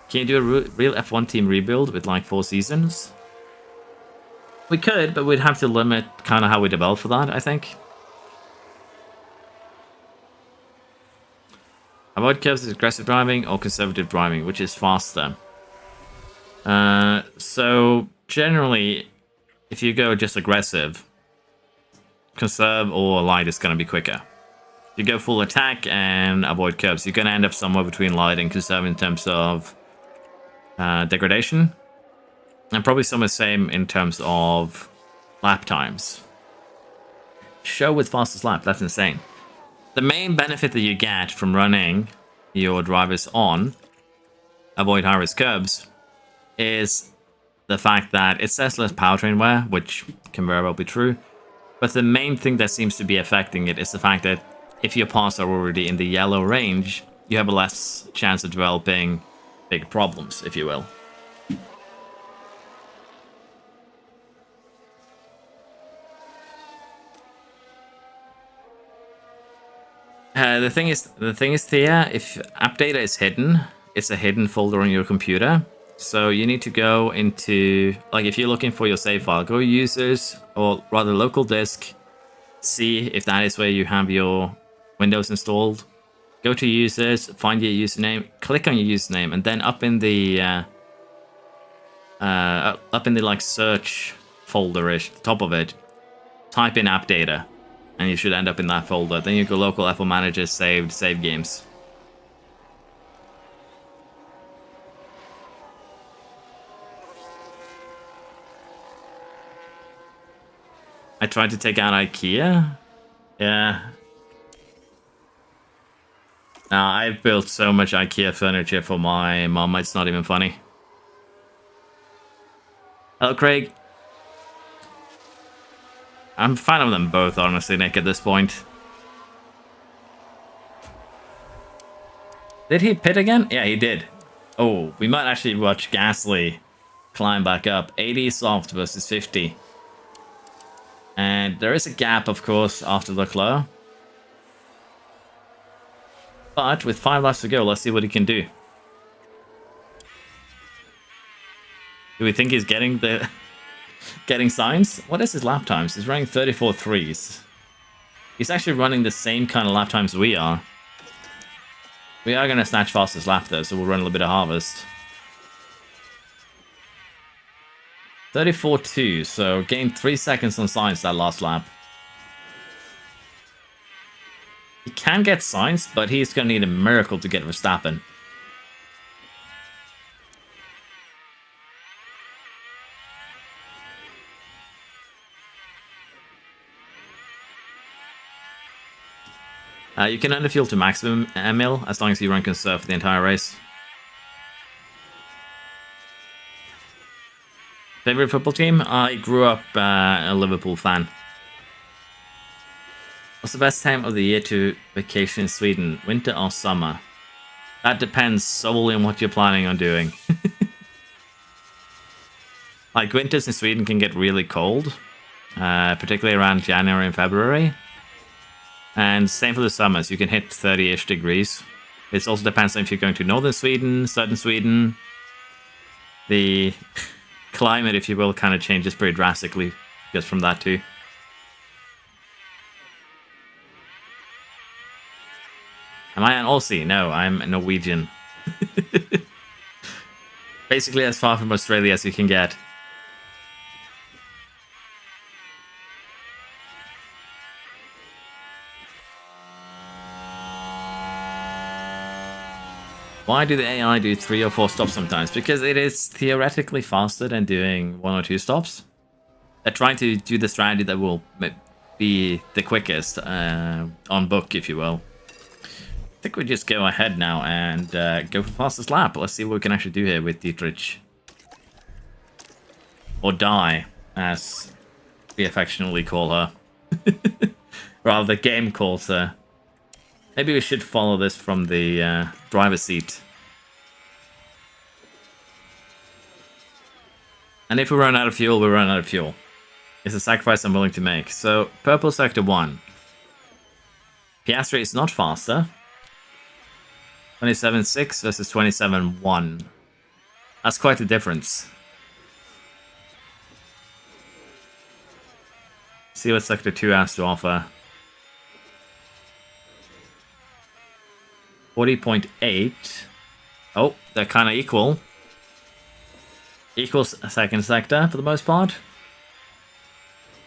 Can you do a real F1 team rebuild with like 4 seasons? We could, but we'd have to limit kind of how we develop for that, I think. Avoid curves is aggressive driving or conservative driving, which is faster. So generally, if you go just aggressive, conserve or light is going to be quicker. If you go full attack and avoid curves, you're going to end up somewhere between light and conserve in terms of degradation. And probably some of the same in terms of lap times. Show with fastest lap, that's insane. The main benefit that you get from running your drivers on avoid high-risk curbs is the fact that it says less powertrain wear, which can very well be true. But the main thing that seems to be affecting it is the fact that if your parts are already in the yellow range, you have a less chance of developing big problems, if you will. The thing is, Thea, if app data is hidden, it's a hidden folder on your computer. So you need to go into, like, if you're looking for your save file, go users, or rather local disk, see if that is where you have your Windows installed. Go to users, find your username, click on your username, and then up in the like search folder-ish, the top of it, type in app data, and you should end up in that folder. Then you go local F1 Manager, saved, save games. I tried to take out IKEA. Yeah. Now, I've built so much IKEA furniture for my mom, it's not even funny. Hello, Craig. I'm a fan of them both, honestly, Nick, at this point. Did he pit again? Yeah, he did. Oh, we might actually watch Gasly climb back up. 80 soft versus 50. And there is a gap, of course, after Leclerc. But with 5 laps to go, let's see what he can do. Do we think he's getting signs? What is his lap times? He's running 34.3s. He's actually running the same kind of lap times we are. We are going to snatch fastest lap though, so we'll run a little bit of harvest. 34.2, so gained 3 seconds on Sainz that last lap. He can get Sainz, but he's going to need a miracle to get Verstappen. You can underfuel to maximum, Emil, as long as you run conserve for the entire race. Favorite football team? I grew up a Liverpool fan. What's the best time of the year to vacation in Sweden? Winter or summer? That depends solely on what you're planning on doing. Like, winters in Sweden can get really cold, particularly around January and February. And same for the summers, you can hit 30-ish degrees. It also depends on if you're going to northern Sweden, southern Sweden. The climate, if you will, kind of changes pretty drastically just from that too. Am I an Aussie? No, I'm a Norwegian. Basically as far from Australia as you can get. Why do the AI do 3 or 4 stops sometimes? Because it is theoretically faster than doing 1 or 2 stops. They're trying to do the strategy that will be the quickest on book, if you will. I think we just go ahead now and go for fastest lap. Let's see what we can actually do here with Dietrich. Or die, as we affectionately call her. Rather, the game calls her. Maybe we should follow this from the driver's seat. And if we run out of fuel, we run out of fuel. It's a sacrifice I'm willing to make. So, purple sector 1. Piastri is not faster. 27.6 versus 27.1. That's quite a difference. See what sector 2 has to offer. 40.8. Oh, they're kind of equal. Equals second sector for the most part.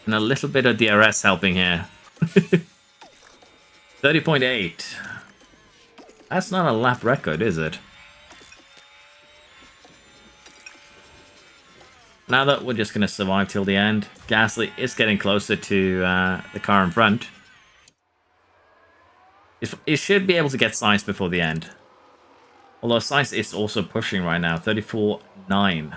And a little bit of DRS helping here. 30.8. That's not a lap record, is it? Now that we're just going to survive till the end. Gasly is getting closer to the car in front. It should be able to get Sainz before the end. Although Sainz is also pushing right now, 34.9.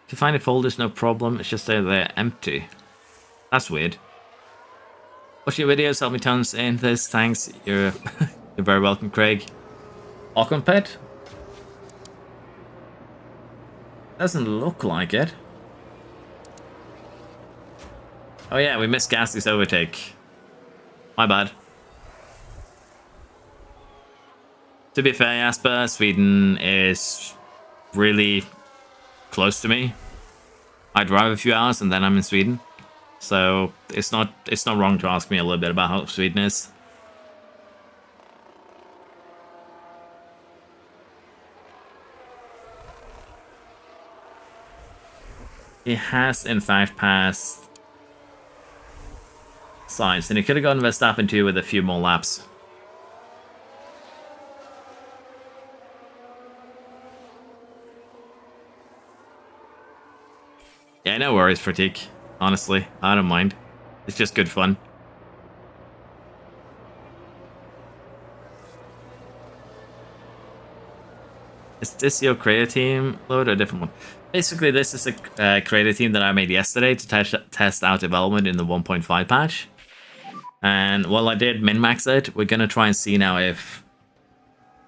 If you find the folders, no problem. It's just they're empty. That's weird. Watch your videos, help me tons in this. Thanks. You're very welcome, Craig. Occupet? Doesn't look like it. Oh yeah, we missed Gasly's overtake. My bad. To be fair, Jasper, Sweden is really close to me. I drive a few hours and then I'm in Sweden. So it's not wrong to ask me a little bit about how Sweden is. He has in fact passed Sainz, and he could have gotten Verstappen too with a few more laps. Yeah, no worries, Pratik. Honestly, I don't mind. It's just good fun. Is this your creator team load or a different one? Basically, this is a creator team that I made yesterday to test out development in the 1.5 patch. And while I did min-max it, we're going to try and see now if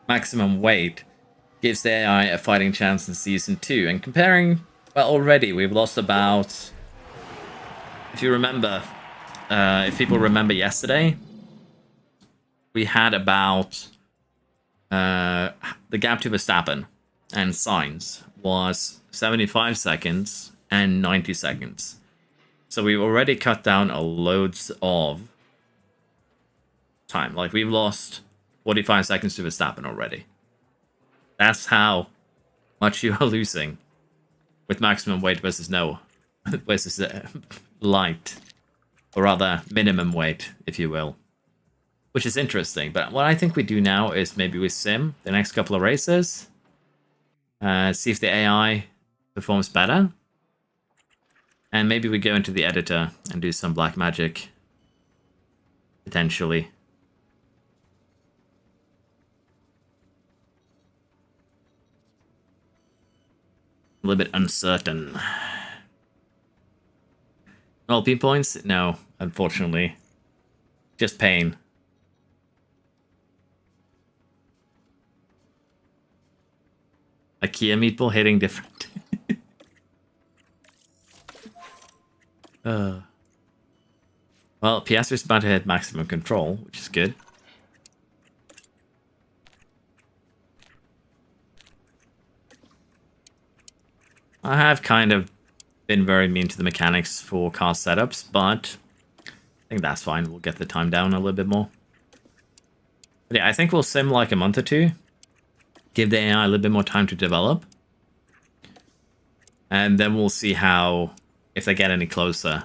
maximum weight gives the AI a fighting chance in Season 2. And comparing, well, already we've lost about... If you remember, if people remember yesterday, we had about... the gap to Verstappen and Sainz was 75 seconds and 90 seconds. So we've already cut down a loads of time. Like, we've lost 45 seconds to Verstappen already. That's how much you are losing with maximum weight versus versus light, or rather minimum weight, if you will, which is interesting. But what I think we do now is maybe we sim the next couple of races, see if the AI performs better, and maybe we go into the editor and do some black magic potentially. A little bit uncertain. LP points? No, unfortunately. Just pain. IKEA meatball hitting different. Well, Piastri's about to hit maximum control, which is good. I have kind of been very mean to the mechanics for car setups, but I think that's fine. We'll get the time down a little bit more. But yeah, I think we'll sim like a month or two. Give the AI a little bit more time to develop. And then we'll see how, if they get any closer.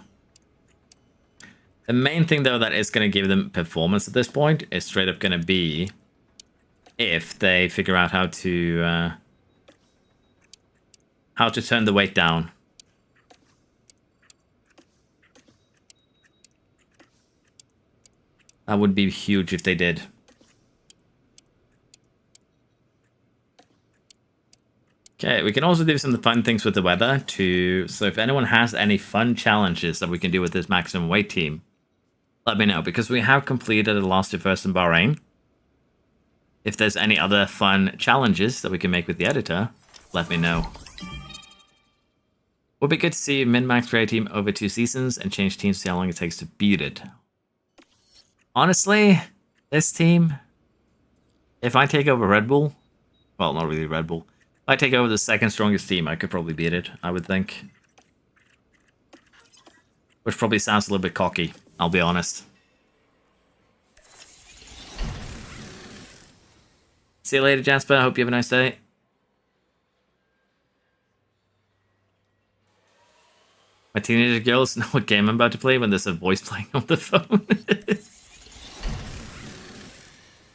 The main thing, though, that is going to give them performance at this point is straight up going to be if they figure out how to turn the weight down. That would be huge if they did. Okay, we can also do some fun things with the weather too. So if anyone has any fun challenges that we can do with this maximum weight team, let me know, because we have completed the last two first in Bahrain. If there's any other fun challenges that we can make with the editor, let me know. Would be good to see min-max create team over 2 seasons and change teams to see how long it takes to beat it. Honestly, this team, if I take over Red Bull, well, not really Red Bull, if I take over the second strongest team, I could probably beat it, I would think. Which probably sounds a little bit cocky, I'll be honest. See you later, Jasper. Hope you have a nice day. My teenager girls know what game I'm about to play when there's a voice playing on the phone.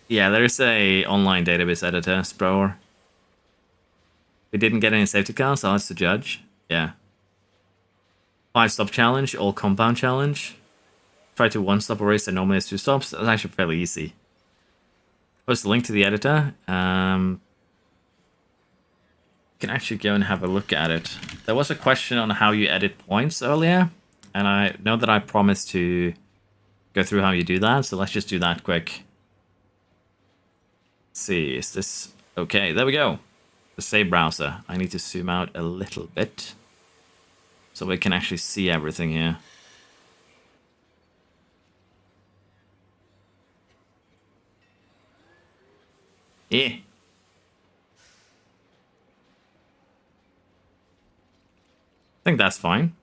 Yeah, there's a online database editor, Sprower. We didn't get any safety cars, so that's to judge. Yeah. 5-stop challenge, all compound challenge. Try to 1-stop a race that normally has 2 stops. That's actually fairly easy. Post a link to the editor. You can actually go and have a look at it. There was a question on how you edit points earlier, and I know that I promised to go through how you do that, so let's just do that quick. Let's see, is this okay? There we go. The save browser. I need to zoom out a little bit so we can actually see everything here. Yeah. I think that's fine.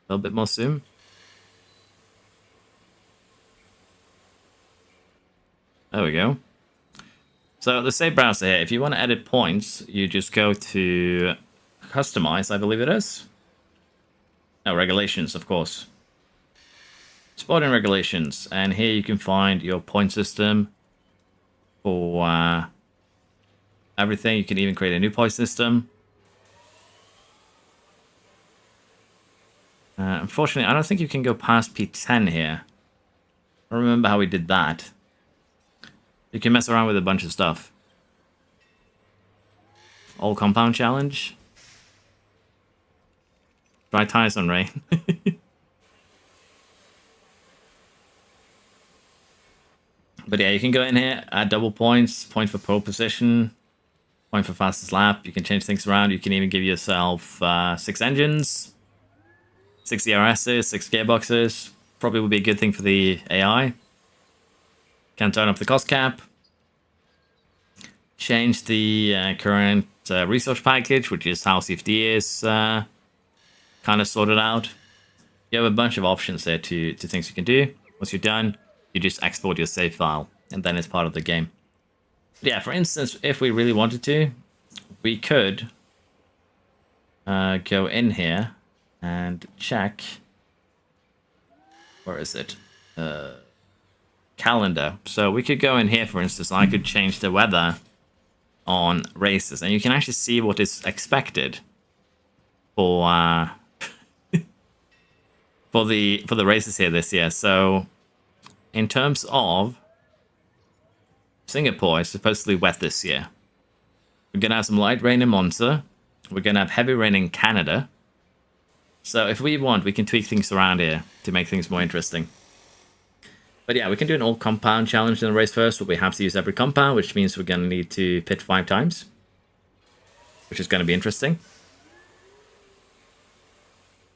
A little bit more zoom. There we go. So the save browser here, if you want to edit points, you just go to customize, I believe it is. No, regulations, of course. Sporting regulations, and here you can find your point system for everything. You can even create a new point system. Unfortunately, I don't think you can go past P10 here. I don't remember how we did that. You can mess around with a bunch of stuff. All compound challenge. Dry tires on rain. But yeah, you can go in here, add double points, point for pole position, point for fastest lap. You can change things around. You can even give yourself 6 engines, 6 ERSs, 6 gearboxes. Probably would be a good thing for the AI. Can turn up the cost cap. Change the current resource package, which is how CFD is kind of sorted out. You have a bunch of options there to things you can do. Once you're done, you just export your save file, and then it's part of the game. But yeah, for instance, if we really wanted to, we could go in here and check. Where is it? Calendar. So we could go in here, for instance, and I could change the weather on races, and you can actually see what is expected for for the races here this year. So in terms of Singapore, it's supposedly wet this year. We're gonna have some light rain in Monza. We're gonna have heavy rain in Canada. So if we want, we can tweak things around here to make things more interesting. But yeah, we can do an all compound challenge in the race first, but we have to use every compound, which means we're going to need to pit 5 times, which is going to be interesting.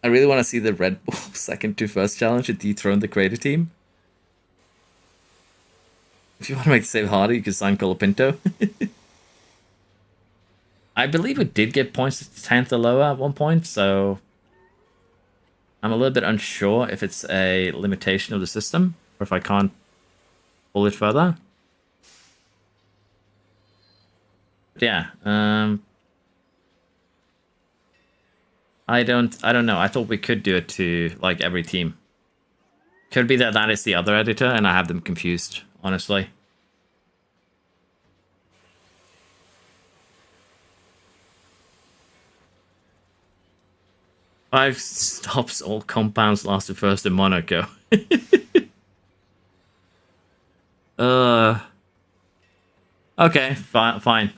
I really want to see the Red Bull second to first challenge to dethrone the creator team. If you want to make the save harder, you can sign Colapinto. I believe it did get points to 10th or lower at one point, so I'm a little bit unsure if it's a limitation of the system, or if I can't pull it further. But yeah, I don't know. I thought we could do it to like every team. Could be that that is the other editor, and I have them confused, honestly. Five stops all compounds lasted first in Monaco. Okay, fine.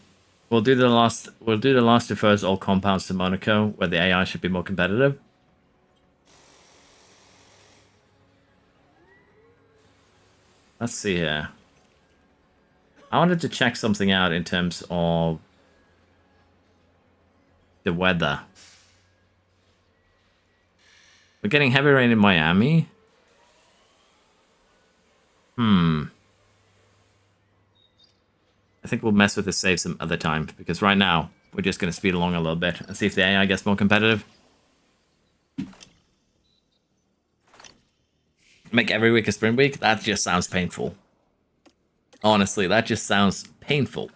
We'll do the last to first all compounds to Monaco, where the AI should be more competitive. Let's see here. I wanted to check something out in terms of the weather. We're getting heavy rain in Miami. I think we'll mess with the save some other time, because right now we're just going to speed along a little bit and see if the AI gets more competitive. Make every week a sprint week? That just sounds painful. Honestly, that just sounds painful.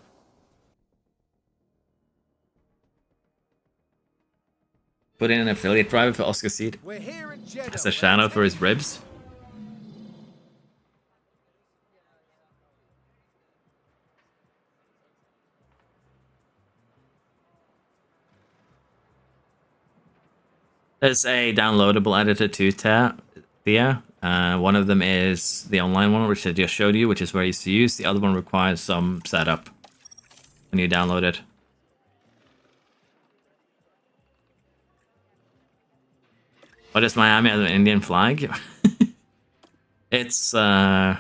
Put in an affiliate driver for Oscar Seed. As a shadow for his ribs. There's a downloadable editor too, Thea. One of them is the online one, which I just showed you, which is very easy to use. The other one requires some setup when you download it. What is Miami as an Indian flag? It's clearly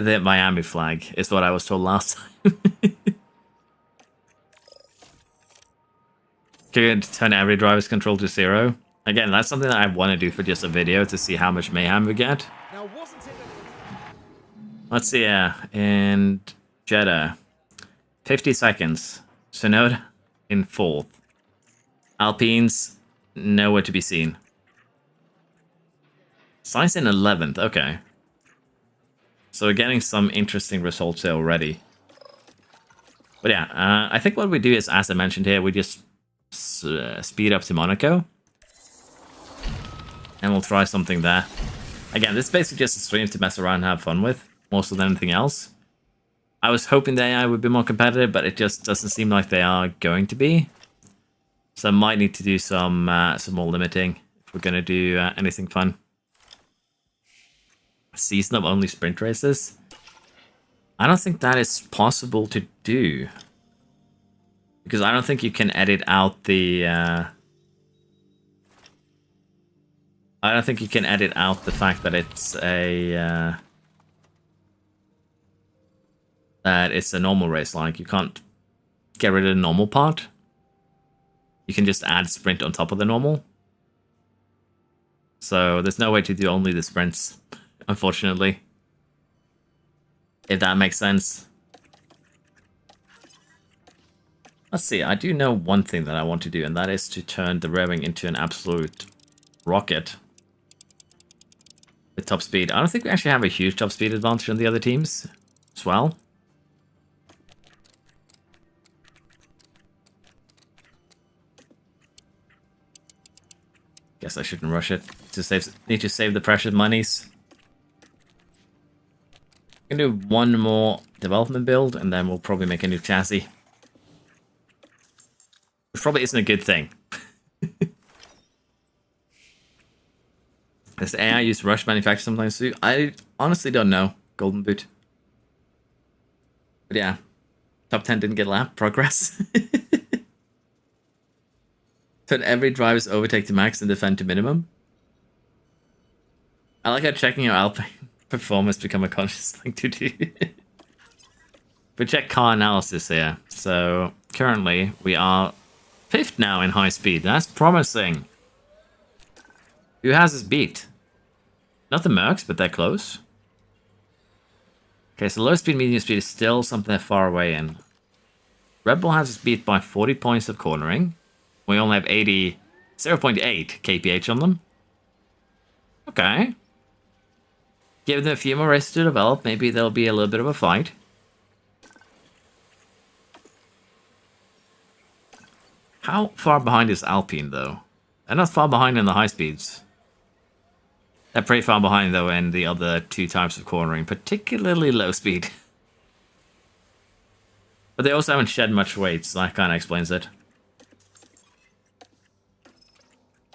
the Miami flag, is what I was told last time. Can turn every driver's control to 0? Again, that's something that I want to do for just a video to see how much mayhem we get. Let's see, in Jeddah, 50 seconds. Sonoda in 4th. Alpines, nowhere to be seen. Science in 11th, okay. So we're getting some interesting results here already. But yeah, I think what we do is, as I mentioned here, we just speed up to Monaco. And we'll try something there. Again, this is basically just a stream to mess around and have fun with, more so than anything else. I was hoping the AI would be more competitive, but it just doesn't seem like they are going to be. So I might need to do some more limiting if we're going to do anything fun. Season of only sprint races? I don't think that is possible to do. Because I don't think you can edit out the... I don't think you can edit out the fact that it's a... that it's a normal race. Like, you can't get rid of the normal part. You can just add sprint on top of the normal. So there's no way to do only the sprints, unfortunately. If that makes sense. Let's see, I do know one thing that I want to do, and that is to turn the revving into an absolute rocket. With top speed. I don't think we actually have a huge top speed advantage on the other teams as well. Guess I shouldn't rush it. Need to save the precious monies. I'm gonna do one more development build, and then we'll probably make a new chassis. Which probably isn't a good thing. Does the AI use rush manufacture sometimes too? I honestly don't know. Golden boot. But yeah. Top 10 didn't get lap. Progress. Turn every driver's overtake to max and defend to minimum. I like how checking your Alpine performance become a conscious thing to do. But check car analysis here. So currently we are 5th now in high speed. That's promising. Who has us beat? Not the Mercs, but they're close. Okay, so low speed, medium speed is still something they're far away in. Red Bull has us beat by 40 points of cornering. We only have 0.8 kph on them. Okay. Give them a few more races to develop. Maybe there'll be a little bit of a fight. How far behind is Alpine, though? They're not far behind in the high speeds. They're pretty far behind, though, in the other two types of cornering, particularly low speed. But they also haven't shed much weight, so that kind of explains it.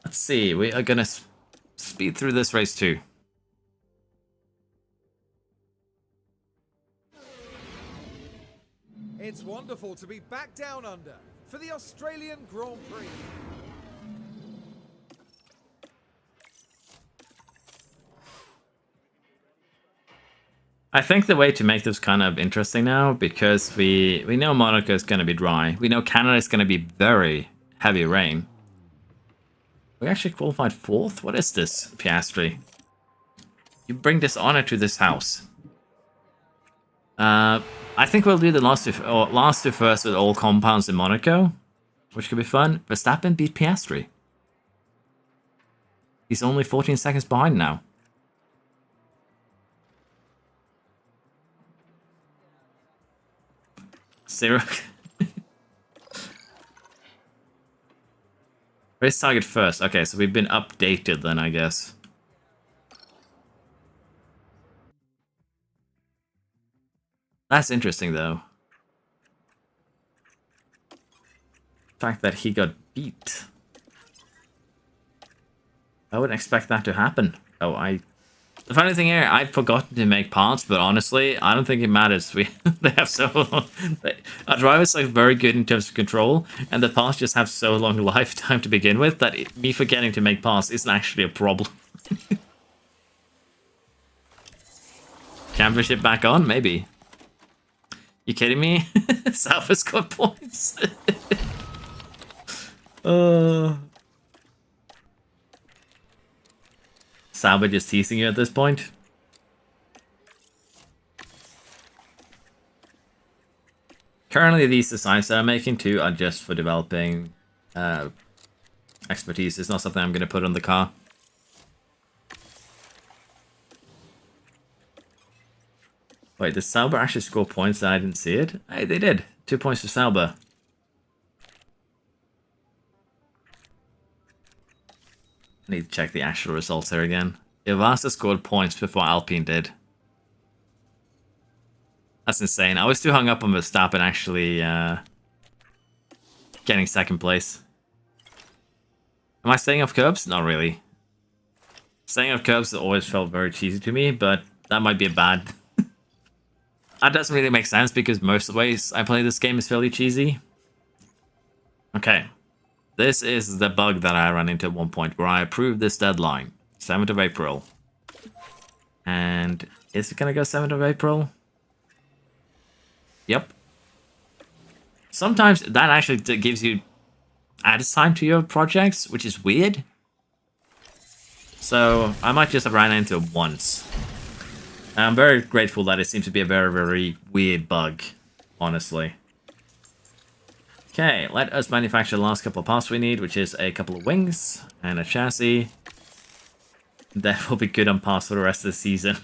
Let's see, we are going to speed through this race too. It's wonderful to be back down under for the Australian Grand Prix. I think the way to make this kind of interesting now, because we know Monaco is going to be dry. We know Canada is going to be very heavy rain. We actually qualified 4th? What is this, Piastri? You bring dishonor to this house. I think we'll do the last two first with all compounds in Monaco, which could be fun. Verstappen beat Piastri. He's only 14 seconds behind now. Zero. Race target first. Okay, so we've been updated then, I guess. That's interesting, though. The fact that he got beat. I wouldn't expect that to happen. Oh, the funny thing here, I've forgotten to make parts, but honestly, I don't think it matters. They have so long. Our drivers are very good in terms of control, and the parts just have so long lifetime to begin with that me forgetting to make parts isn't actually a problem. Championship back on? Maybe. You kidding me? South has got points. Sauber just teasing you at this point. Currently, these designs that I'm making too are just for developing expertise. It's not something I'm going to put on the car. Wait, did Sauber actually score points that I didn't see it? Hey, they did. 2 points for Sauber. I need to check the actual results here again. Ivasa scored points before Alpine did. That's insane. I was too hung up on Verstappen actually getting second place. Am I staying off curbs? Not really. Staying off curbs always felt very cheesy to me, but that might be a bad... That doesn't really make sense because most of the ways I play this game is fairly cheesy. Okay. This is the bug that I ran into at one point where I approved this deadline. 7th of April. And is it going to go 7th of April? Yep. Sometimes that actually gives you added time to your projects, which is weird. So I might just have ran into it once. I'm very grateful that it seems to be a very, very weird bug, honestly. Okay, let us manufacture the last couple of parts we need, which is a couple of wings and a chassis. That will be good on parts for the rest of the season.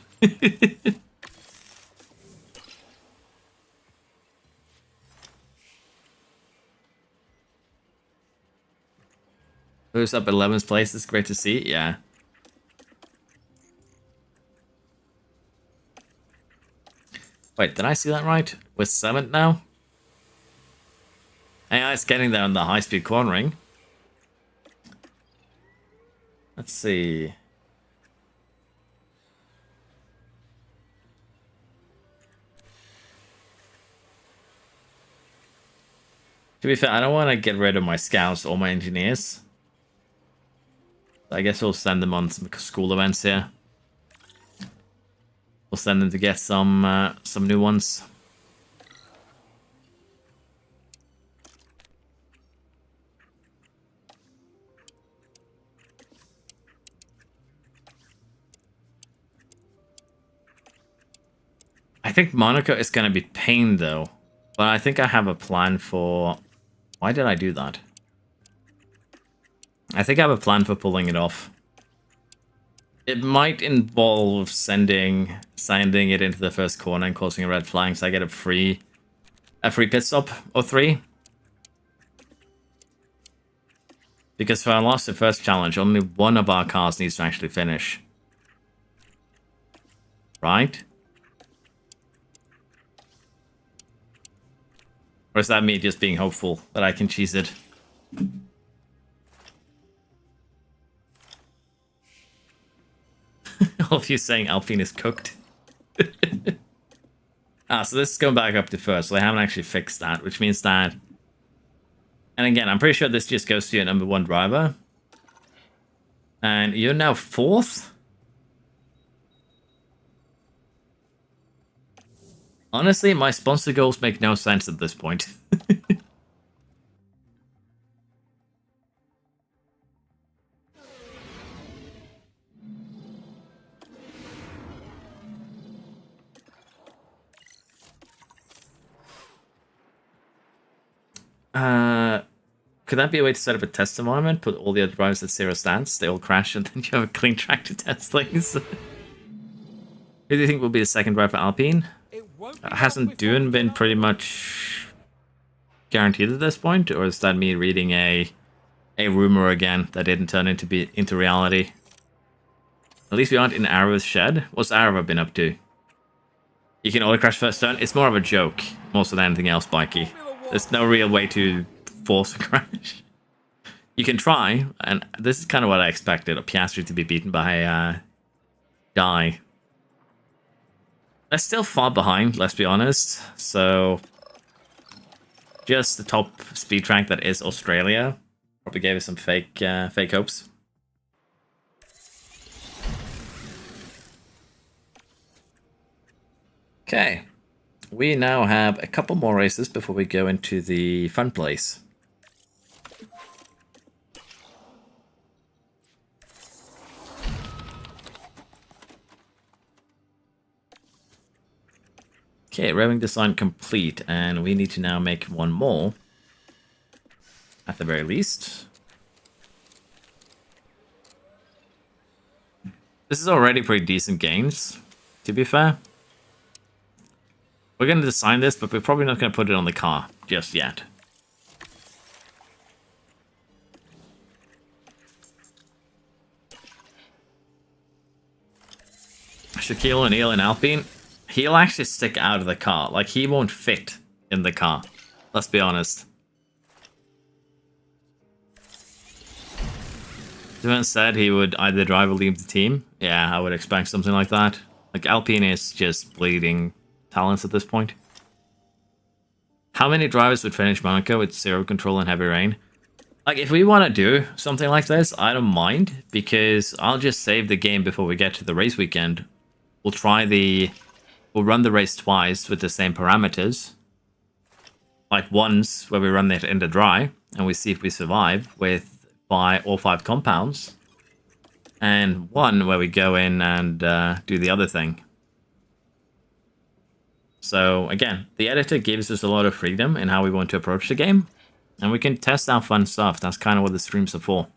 Who's up 11th place? It's great to see. Yeah. Wait, did I see that right? We're 7th now? AI is getting there on the high-speed cornering. Let's see. To be fair, I don't want to get rid of my scouts or my engineers. I guess we'll send them on some school events here. We'll send them to get some new ones. I think Monaco is going to be pain though, but I think I have a plan for... Why did I do that? I think I have a plan for pulling it off. It might involve sending it into the first corner and causing a red flag, so I get a free pit stop or 3. Because for I lost the first challenge, only one of our cars needs to actually finish. Right? Or is that me just being hopeful that I can cheese it? All of you saying Alpine is cooked. So this is going back up to first, so they haven't actually fixed that, which means that... And again, I'm pretty sure this just goes to your number 1 driver. And you're now 4th? Honestly, my sponsor goals make no sense at this point. Could that be a way to set up a test environment? Put all the other drivers at 0 stance, they all crash, and then you have a clean track to test things. Who do you think will be the second driver for Alpine? Hasn't Dune been pretty much guaranteed at this point, or is that me reading a rumor again that didn't turn into reality? At least we aren't in Ara's shed. What's Ara been up to? You can auto crash first turn. It's more of a joke, more so than anything else, Bikey. There's no real way to force a crash. You can try, and this is kind of what I expected, a Piastri to be beaten by Dye. They're still far behind, let's be honest. So, just the top speed track that is Australia probably gave us some fake hopes. Okay, we now have a couple more races before we go into the fun place. Okay, revving design complete, and we need to now make one more, at the very least. This is already pretty decent games, to be fair. We're going to design this, but we're probably not going to put it on the car just yet. Shaquille O'Neal and Alpine. He'll actually stick out of the car. Like, he won't fit in the car. Let's be honest. Steven said he would either drive or leave the team. Yeah, I would expect something like that. Like, Alpine is just bleeding talents at this point. how many drivers would finish Monaco with 0 control and heavy rain? Like, if we want to do something like this, I don't mind, because I'll just save the game before we get to the race weekend. We'll run the race twice with the same parameters. Like once where we run it in the dry, and we see if we survive with all 5 compounds. And one where we go in and do the other thing. So again, the editor gives us a lot of freedom in how we want to approach the game. And we can test out fun stuff. That's kind of what the streams are for.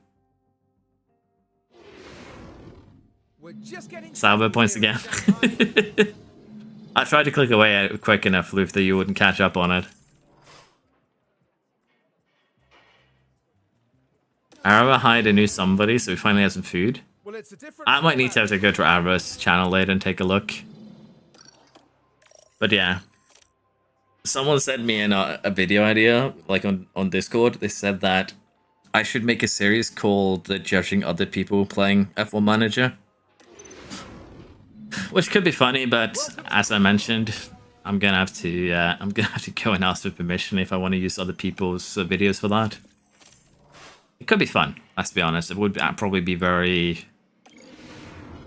We're just getting Salvo points again. I tried to click away quick enough, Loof, that you wouldn't catch up on it. Araba hired a new somebody, so we finally have some food. Well, it's a different I might need to have to go to Araba's channel later and take a look. But yeah. Someone sent me a video idea, like on Discord. They said that I should make a series called Judging Other People Playing F1 Manager. Which could be funny, but as I mentioned, I'm gonna have to go and ask for permission if I want to use other people's videos for that. It could be fun, let's be honest. It would probably be very...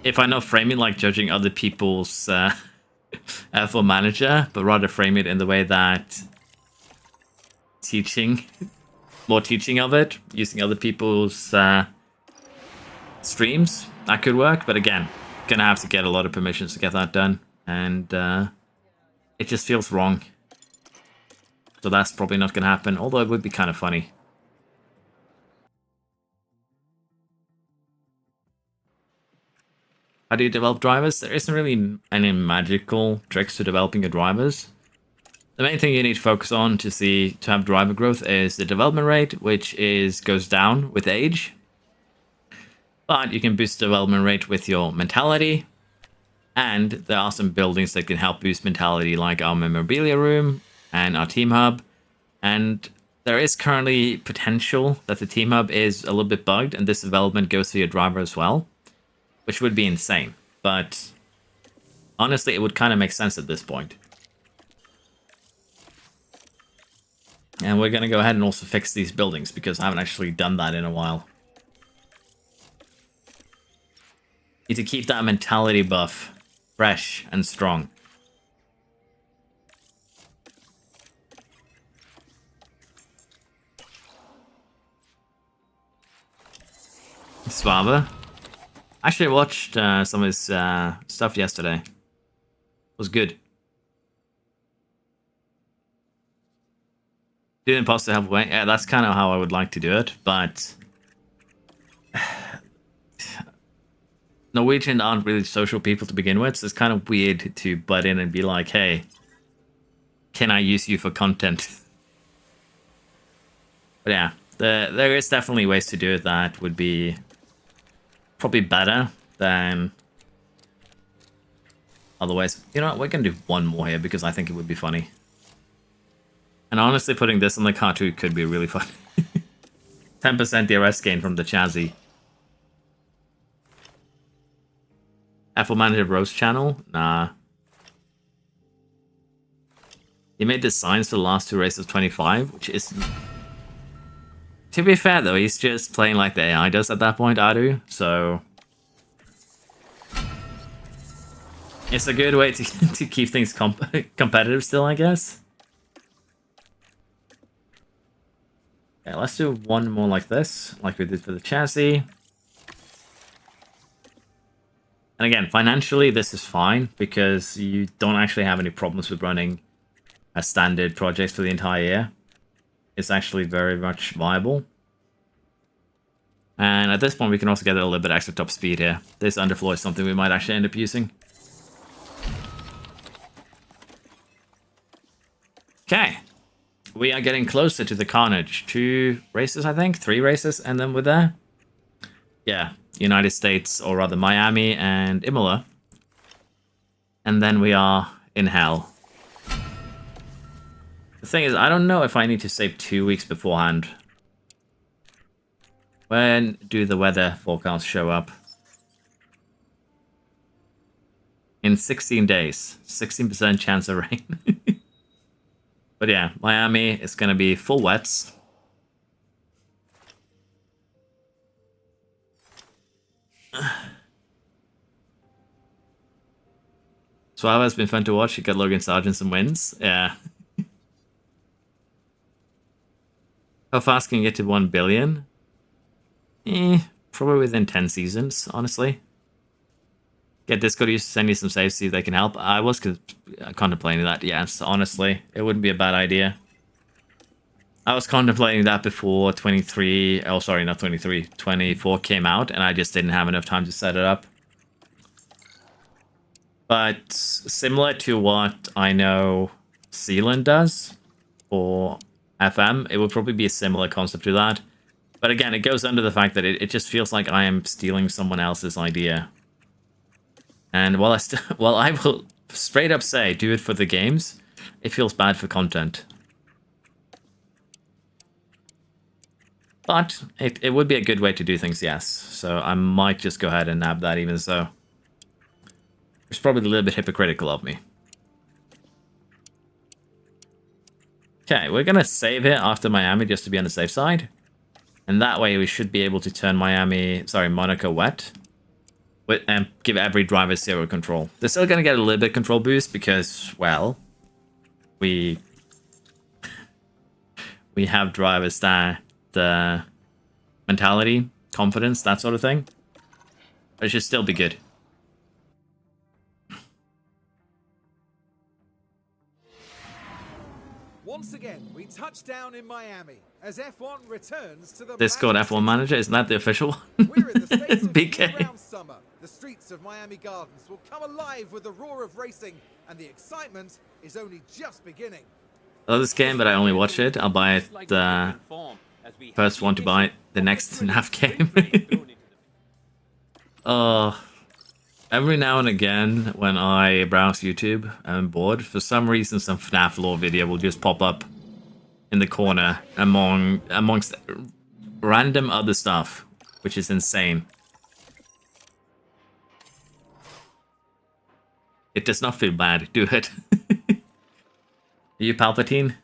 If I not frame it like judging other people's F1 Manager, but rather frame it in the way that more teaching of it, using other people's streams, that could work. But again, gonna have to get a lot of permissions to get that done, and it just feels wrong. So that's probably not gonna happen, although it would be kind of funny. How do you develop drivers? There isn't really any magical tricks to developing your drivers. The main thing you need to focus on to have driver growth is the development rate, which goes down with age. But you can boost development rate with your mentality. And there are some buildings that can help boost mentality, like our memorabilia room and our team hub. And there is currently potential that the team hub is a little bit bugged, and this development goes to your driver as well. Which would be insane, but honestly, it would kind of make sense at this point. And we're going to go ahead and also fix these buildings, because I haven't actually done that in a while. Need to keep that mentality buff fresh and strong. Swava. Actually, I watched some of his stuff yesterday. It was good. Do the imposter help away? Yeah, that's kind of how I would like to do it, but Norwegians aren't really social people to begin with, so it's kind of weird to butt in and be like, hey, can I use you for content? But yeah, there is definitely ways to do it that would be probably better than otherwise. You know what, we're going to do one more here because I think it would be funny. And honestly, putting this on the car too could be really fun. 10% DRS gain from the chassis. F1 Manager Rose channel? Nah. He made designs for the last 2 races of 25, which is... To be fair though, he's just playing like the AI does at that point, Adu, so... It's a good way to keep things competitive still, I guess. Yeah, let's do one more like this, like we did for the chassis. And again, financially, this is fine, because you don't actually have any problems with running a standard project for the entire year. It's actually very much viable. And at this point, we can also get a little bit extra top speed here. This underfloor is something we might actually end up using. Okay. We are getting closer to the carnage. 2 races, I think? 3 races, and then we're there. Yeah, United States, or rather Miami and Imola. And then we are in hell. The thing is, I don't know if I need to save 2 weeks beforehand. When do the weather forecasts show up? In 16 days. 16% chance of rain. But yeah, Miami is going to be full wets. Suave has been fun to watch. You got Logan Sargent some wins. Yeah. How fast can you get to 1 billion? Probably within 10 seasons, honestly. Get Discord used to send you some saves, see if they can help. I was contemplating that, yes, honestly. It wouldn't be a bad idea. I was contemplating that before 23... Oh, sorry, not 23. 24 came out, and I just didn't have enough time to set it up. But similar to what I know Sealand does for FM, it would probably be a similar concept to that. But again, it goes under the fact that it just feels like I am stealing someone else's idea. And while I will straight up say, do it for the games, it feels bad for content. But it would be a good way to do things, yes. So I might just go ahead and nab that even so. It's probably a little bit hypocritical of me. Okay, we're going to save it after Miami just to be on the safe side. And that way we should be able to turn Monaco wet. And give every driver 0 control. They're still going to get a little bit control boost because, well, we have drivers that mentality, confidence, that sort of thing. But it should still be good. Once again, we touch down in Miami as F1 returns to the Discord F1 Manager, isn't that the official one? We're in the state of BK. year-round summer. The streets of Miami Gardens will come alive with the roar of racing, and the excitement is only just beginning. I love this game, but I only watch it. I'll buy it the first one to buy it, the next NAF game. Every now and again, when I browse YouTube and I'm bored, for some reason some FNAF lore video will just pop up in the corner amongst random other stuff, which is insane. It does not feel bad, do it. Are you Palpatine?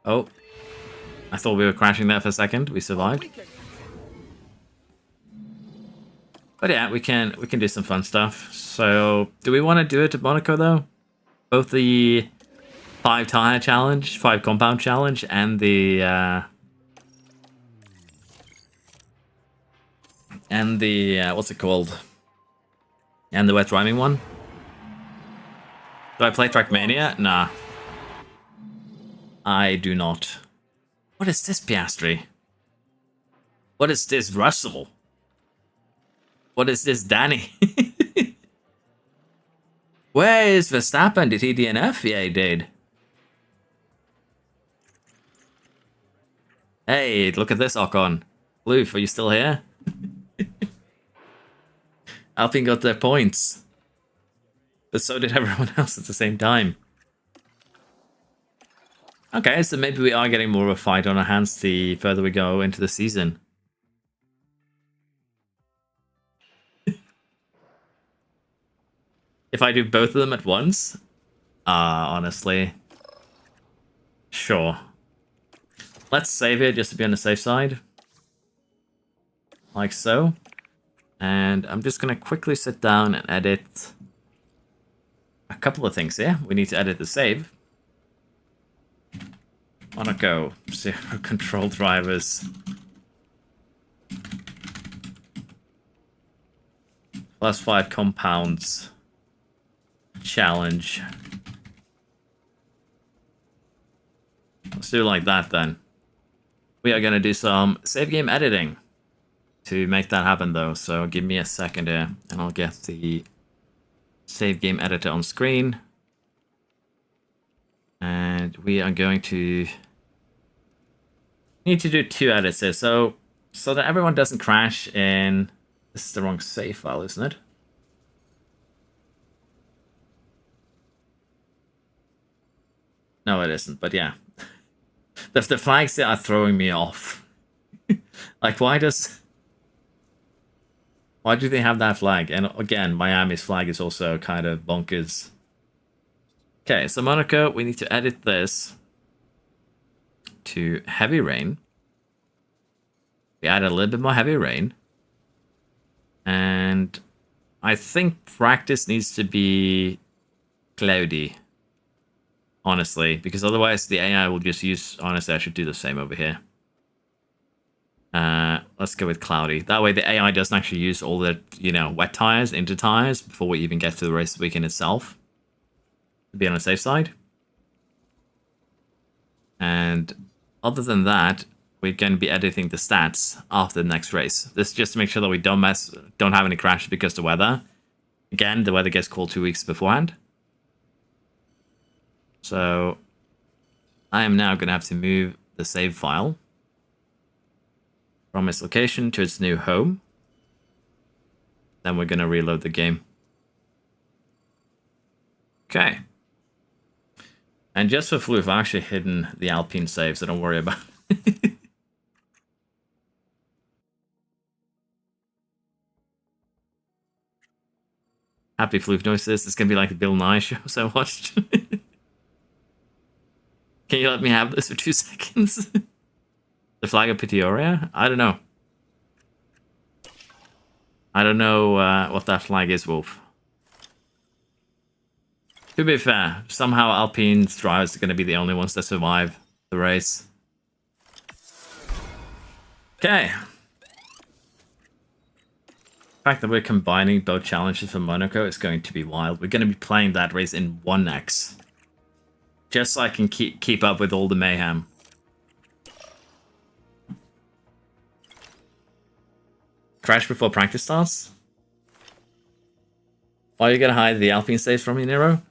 Oh, I thought we were crashing there for a second. We survived. But yeah, we can do some fun stuff. So, do we want to do it at Monaco though? Both the 5 tire challenge, 5 compound challenge, and the what's it called? And the wet rhyming one. Do I play Trackmania? Nah. I do not. What is this, Piastri? What is this, Russell? What is this, Danny? Where is Verstappen? Did he DNF? Yeah, he did. Hey, look at this, Ocon. Loof, are you still here? Alpine got their points. But so did everyone else at the same time. Okay, so maybe we are getting more of a fight on our hands the further we go into the season. If I do both of them at once? Honestly. Sure. Let's save it just to be on the safe side. Like so. And I'm just going to quickly sit down and edit a couple of things here. We need to edit the save. Monaco, 0 control drivers. +5 compounds. Challenge. Let's do it like that then. We are going to do some save game editing to make that happen though. So give me a second here and I'll get the save game editor on screen. And we are going to need to do 2 edits here. So that everyone doesn't crash in... This is the wrong save file, isn't it? No, it isn't, but yeah. The flags here are throwing me off. Like, why does... Why do they have that flag? And again, Miami's flag is also kind of bonkers. Okay, so Monaco, we need to edit this to heavy rain. We add a little bit more heavy rain. And I think practice needs to be cloudy. Honestly, because otherwise the AI will just use... Honestly, I should do the same over here. Let's go with cloudy. That way the AI doesn't actually use all the, wet tires into tires before we even get to the race weekend itself. To be on the safe side. And other than that, we're going to be editing the stats after the next race. This is just to make sure that we don't have any crashes because of the weather. Again, the weather gets cold 2 weeks beforehand. So I am now going to have to move the save file from its location to its new home. Then we're going to reload the game. Okay. And just for fluke, I've actually hidden the Alpine save, so don't worry about it. Happy fluke noises. It's going to be like the Bill Nye shows I watched. Can you let me have this for 2 seconds? The flag of Pitioria? I don't know. I don't know what that flag is, Wolf. To be fair, somehow Alpine's drivers are going to be the only ones that survive the race. Okay. The fact that we're combining both challenges for Monaco is going to be wild. We're going to be playing that race in 1x. Just so I can keep up with all the mayhem. Crash before practice starts? Why are you going to hide the Alpine saves from me, Nero?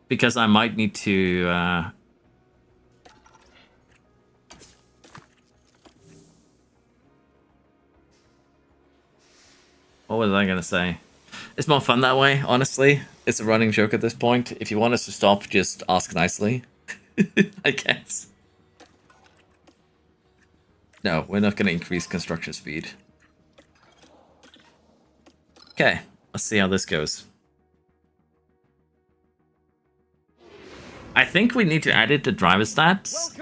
Because I might need to... What was I going to say? It's more fun that way, honestly. It's a running joke at this point. If you want us to stop, just ask nicely. I guess. No, we're not going to increase construction speed. Okay, let's see how this goes. I think we need to edit the driver stats.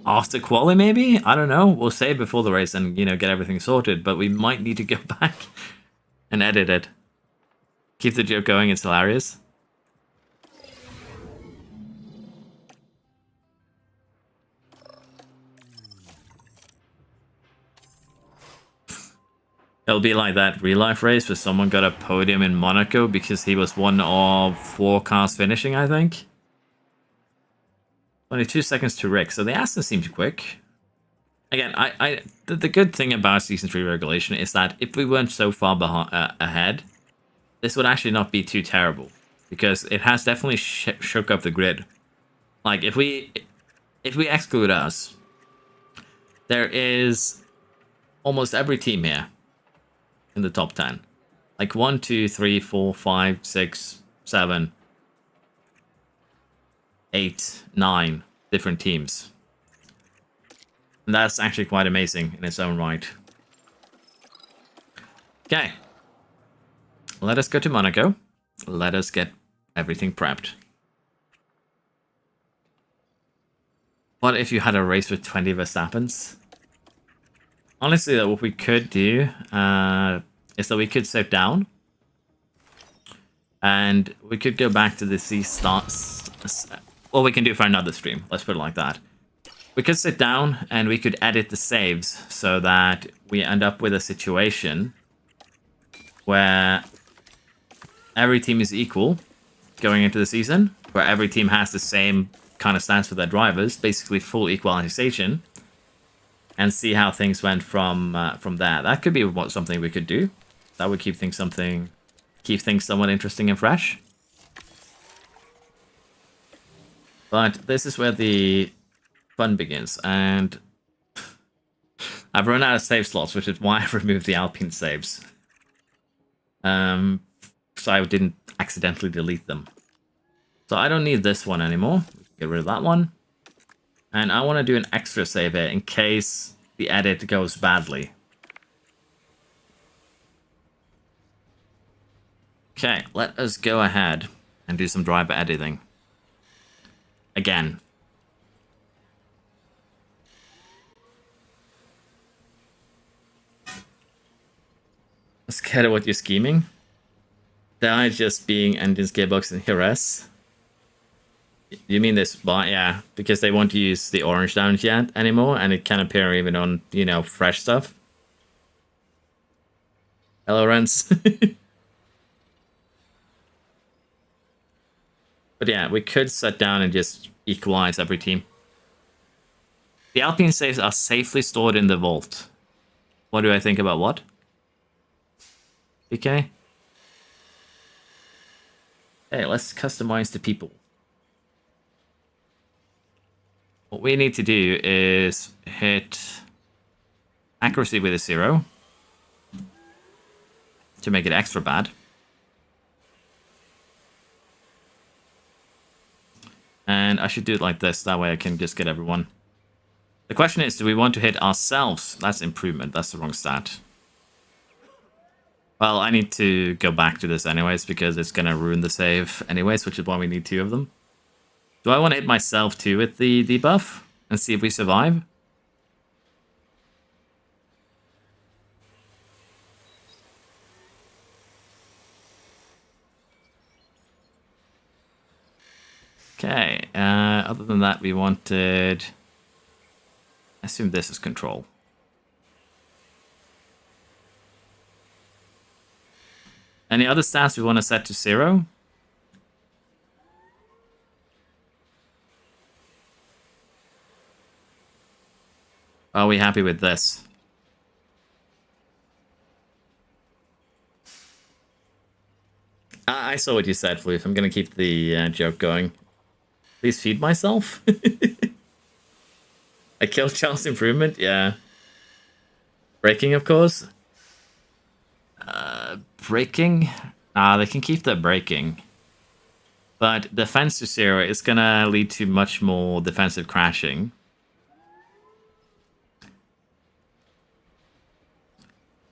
After quali, maybe? I don't know. We'll save before the race and, get everything sorted. But we might need to go back and edit it. Keep the joke going, it's hilarious. It'll be like that real life race where someone got a podium in Monaco because he was one of 4 cars finishing, I think. 22 seconds to Rick, so the Aston seems quick. Again, the good thing about Season 3 regulation is that if we weren't so far ahead, this would actually not be too terrible. Because it has definitely shook up the grid. Like, if we exclude us, there is almost every team here in the top 10. Like 1, 2, 3, 4, 5, 6, 7, 8, 9 different teams. And that's actually quite amazing in its own right. Okay. Let us go to Monaco. Let us get everything prepped. What if you had a race with 20 Verstappens? Honestly, what we could do is that we could sit down. And we could go back to the C starts. Well, we can do it for another stream. Let's put it like that. We could sit down and we could edit the saves so that we end up with a situation where every team is equal going into the season, where every team has the same kind of stats for their drivers, basically full equalization, and see how things went from there. That could be something we could do. That would keep things somewhat interesting and fresh. But this is where the fun begins, and I've run out of save slots, which is why I've removed the Alpine saves. So I didn't accidentally delete them. So I don't need this one anymore. Get rid of that one. And I want to do an extra save here in case the edit goes badly. Okay, let us go ahead and do some driver editing. Again. Scared of what you're scheming? They're just being engines, gearbox, and heres. You mean this? Yeah, because they won't use the orange damage yet anymore, and it can appear even on, you know, fresh stuff. Hello, Rens. But yeah, we could sit down and just equalize every team. The Alpine saves are safely stored in the vault. What do I think about what? Okay. Hey, let's customize the people. What we need to do is hit accuracy with a 0 to make it extra bad. And I should do it like this, that way I can just get everyone. The question is, do we want to hit ourselves? That's improvement, that's the wrong stat. Well, I need to go back to this anyways, because it's going to ruin the save anyways, which is why we need 2 of them. Do I want to hit myself too with the debuff and see if we survive? Okay, other than that, we wanted... I assume this is control. Any other stats we want to set to 0? Are we happy with this? I saw what you said, Floof. I'm going to keep the joke going. Please feed myself? I killed Charles Improvement? Yeah. Breaking, of course. Breaking? They can keep their breaking. But defense to 0 is going to lead to much more defensive crashing.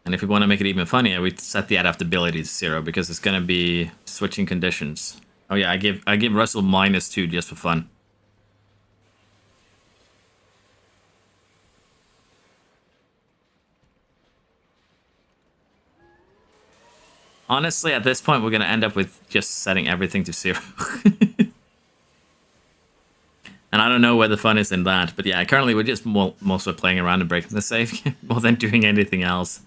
And if we want to make it even funnier, we set the adaptability to 0 because it's going to be switching conditions. Oh yeah, I give Russell -2 just for fun. Honestly, at this point, we're going to end up with just setting everything to 0. And I don't know where the fun is in that. But yeah, currently we're just mostly playing around and breaking the save more than doing anything else.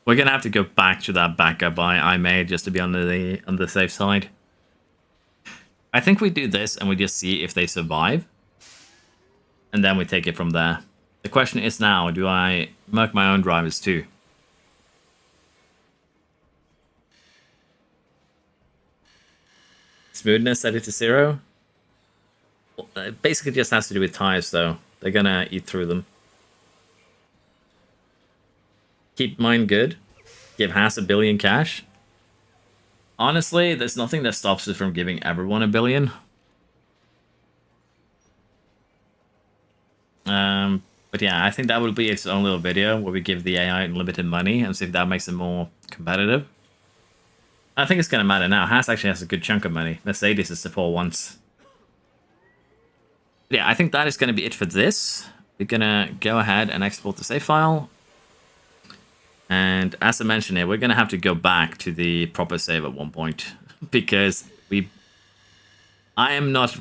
We're going to have to go back to that backup I made just to be on the safe side. I think we do this and we just see if they survive. And then we take it from there. The question is now, do I mark my own drivers too? Smoothness, set it to 0. It basically just has to do with tires, though. They're gonna eat through them. Keep mine good. Give Haas $1 billion cash. Honestly, there's nothing that stops us from giving everyone $1 billion. But yeah, I think that would be its own little video where we give the AI unlimited money and see if that makes it more competitive. I think it's going to matter now. Haas actually has a good chunk of money. Mercedes is the poor ones. Yeah, I think that is going to be it for this. We're going to go ahead and export the save file. And as I mentioned here, we're going to have to go back to the proper save at one point. Because I am not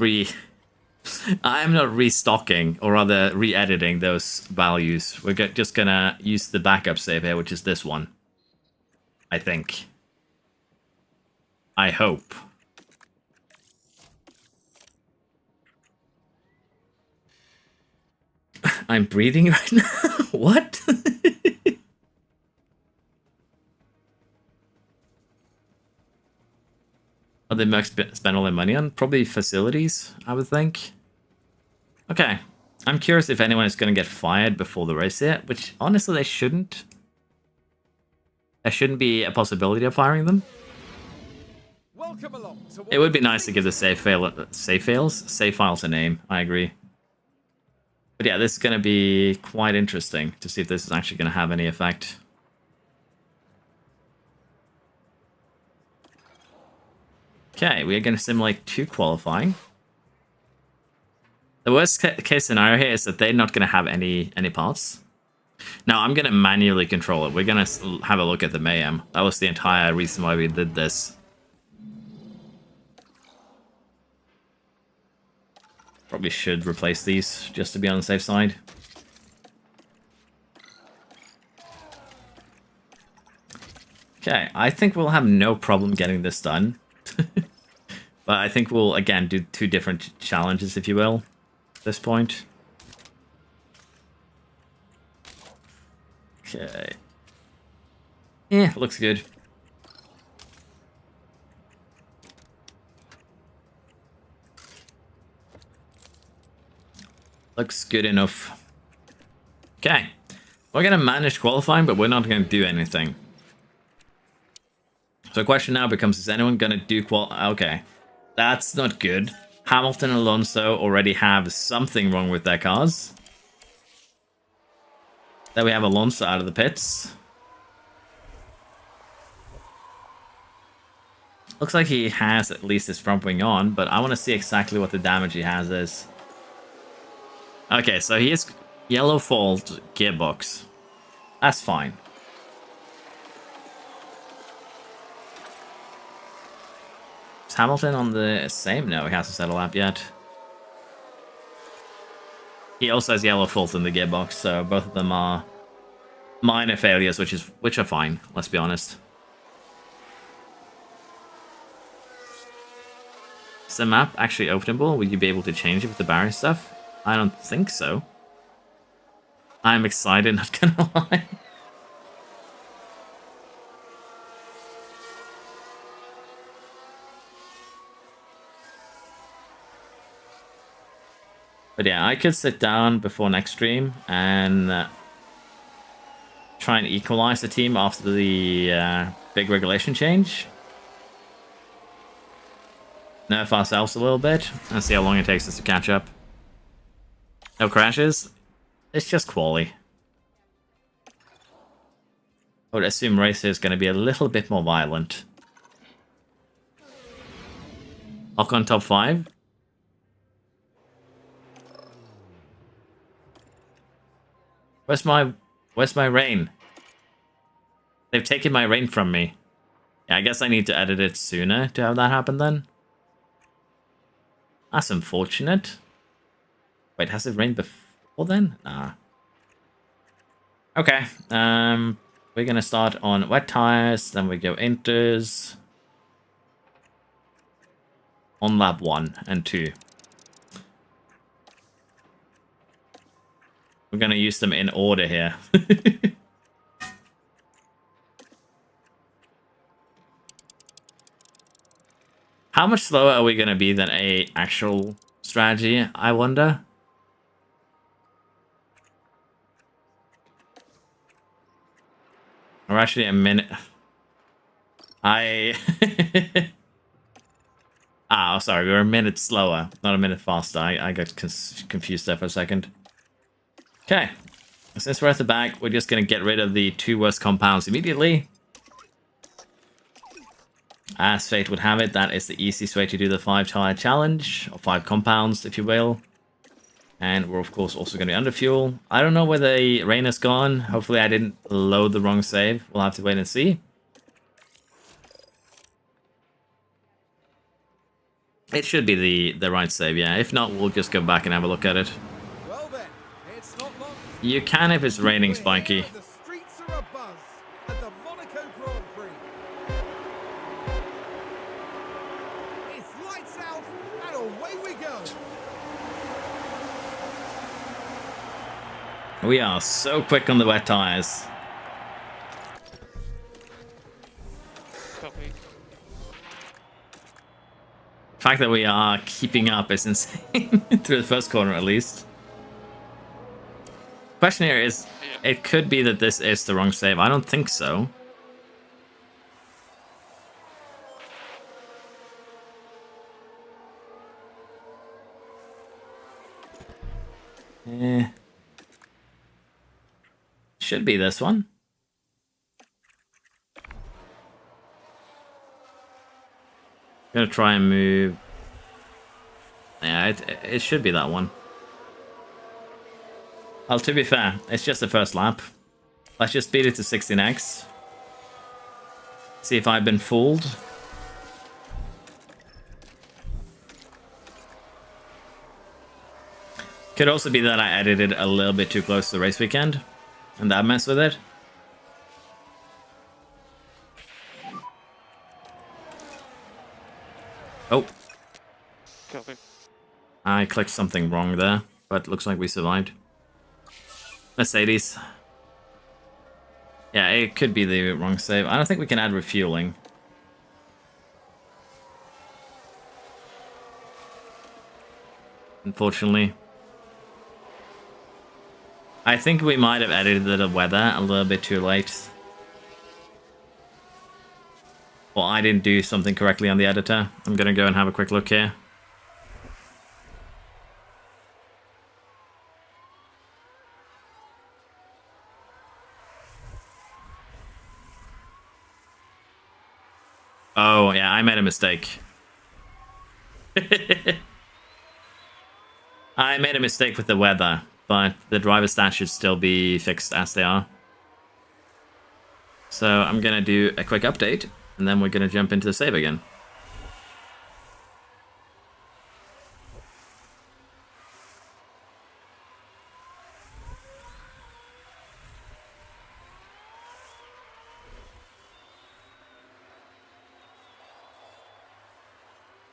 restocking, or rather re-editing those values. We're just going to use the backup save here, which is this one. I think. I hope. I'm breathing right now? What? What they might spend all their money on? Probably facilities, I would think. Okay. I'm curious if anyone is going to get fired before the race yet, which honestly they shouldn't. There shouldn't be a possibility of firing them. Welcome along to It would be nice to give the save files a name. I agree. But yeah, this is going to be quite interesting to see if this is actually going to have any effect. Okay, we are going to simulate 2 qualifying. The worst case scenario here is that they're not going to have any parts. Now, I'm going to manually control it. We're going to have a look at the mayhem. That was the entire reason why we did this. Probably should replace these just to be on the safe side. Okay, I think we'll have no problem getting this done. But I think we'll, again, do 2 different challenges, if you will, at this point. Okay. Yeah, looks good. Looks good enough. Okay. We're going to manage qualifying, but we're not going to do anything. So the question now becomes, is anyone going to do Okay. That's not good. Hamilton and Alonso already have something wrong with their cars. Then we have Alonso out of the pits. Looks like he has at least his front wing on, but I want to see exactly what the damage he has is. Okay, so he is yellow fault gearbox. That's fine. Is Hamilton on the same? No, he hasn't set a lap yet. He also has yellow fault in the gearbox, so both of them are minor failures, which are fine, let's be honest. Is the map actually openable? Will you be able to change it with the Bahrain stuff? I don't think so. I'm excited, not gonna lie. But yeah, I could sit down before next stream and try and equalize the team after the big regulation change. Nerf ourselves a little bit and see how long it takes us to catch up. No crashes. It's just quali. I would assume Racer is going to be a little bit more violent. Ocon top 5. Where's my rain? They've taken my rain from me. Yeah, I guess I need to edit it sooner to have that happen then. That's unfortunate. Wait, has it rained before then? Nah. Okay. We're gonna start on wet tires, then we go inters. On lap 1 and 2. We're gonna use them in order here. How much slower are we gonna be than a actual strategy, I wonder? We're actually a minute. Oh, sorry, we were a minute slower, not a minute faster. I got confused there for a second. Okay, since we're at the back, we're just going to get rid of the 2 worst compounds immediately. As fate would have it, that is the easiest way to do the 5-tire challenge, or 5 compounds, if you will. And we're, of course, also going to be under fuel. I don't know where the rain has gone. Hopefully I didn't load the wrong save. We'll have to wait and see. It should be the right save, yeah. If not, we'll just go back and have a look at it. Well then, it's not long. You can if it's raining, Spiky. The streets are abuzz at the Monaco Grand Prix. It's lights out and away we go. We are so quick on the wet tires. Copy. The fact that we are keeping up is insane. Through the first corner, at least. Question here is, it could be that this is the wrong save. I don't think so. Eh. Should be this one. Gonna try and move. Yeah, it should be that one. Well, to be fair, it's just the first lap. Let's just speed it to 16x. See if I've been fooled. Could also be that I edited a little bit too close to the race weekend, and that messed with it. Oh. Copy. I clicked something wrong there, but looks like we survived. Mercedes. Yeah, it could be the wrong save. I don't think we can add refueling. Unfortunately. I think we might have edited the weather a little bit too late. Well, I didn't do something correctly on the editor. I'm gonna go and have a quick look here. Oh, yeah, I made a mistake. I made a mistake with the weather, but the driver stats should still be fixed as they are. So I'm gonna do a quick update, and then we're gonna jump into the save again.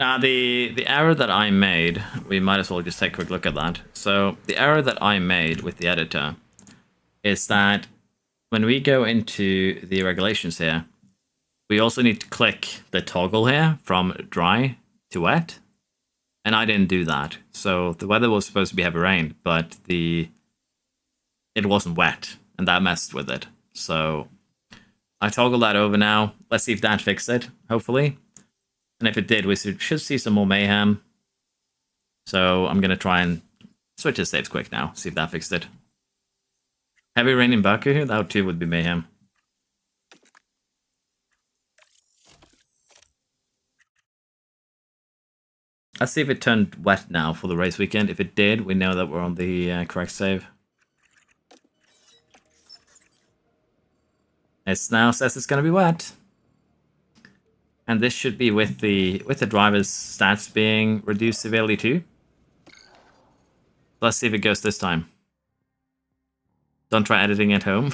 Now, the error that I made, we might as well just take a quick look at that. So the error that I made with the editor is that when we go into the regulations here, we also need to click the toggle here from dry to wet. And I didn't do that. So the weather was supposed to be heavy rain, but it wasn't wet, and that messed with it. So I toggled that over now. Let's see if that fixed it, hopefully. And if it did, we should see some more mayhem. So I'm going to try and switch the saves quick now, see if that fixed it. Heavy rain in Baku, that too would be mayhem. Let's see if it turned wet now for the race weekend. If it did, we know that we're on the correct save. It now says it's going to be wet. And this should be with the driver's stats being reduced severely too. Let's see if it goes this time. Don't try editing at home.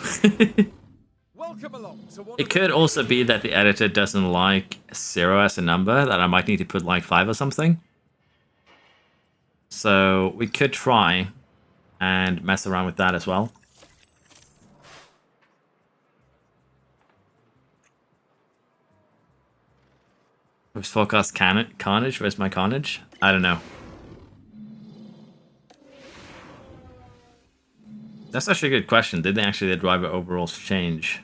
Welcome along to one It could also be that the editor doesn't like 0 as a number, that I might need to put like 5 or something. So we could try and mess around with that as well. Was forecast carnage? Where's my carnage? I don't know. That's actually a good question. Did the driver overalls change?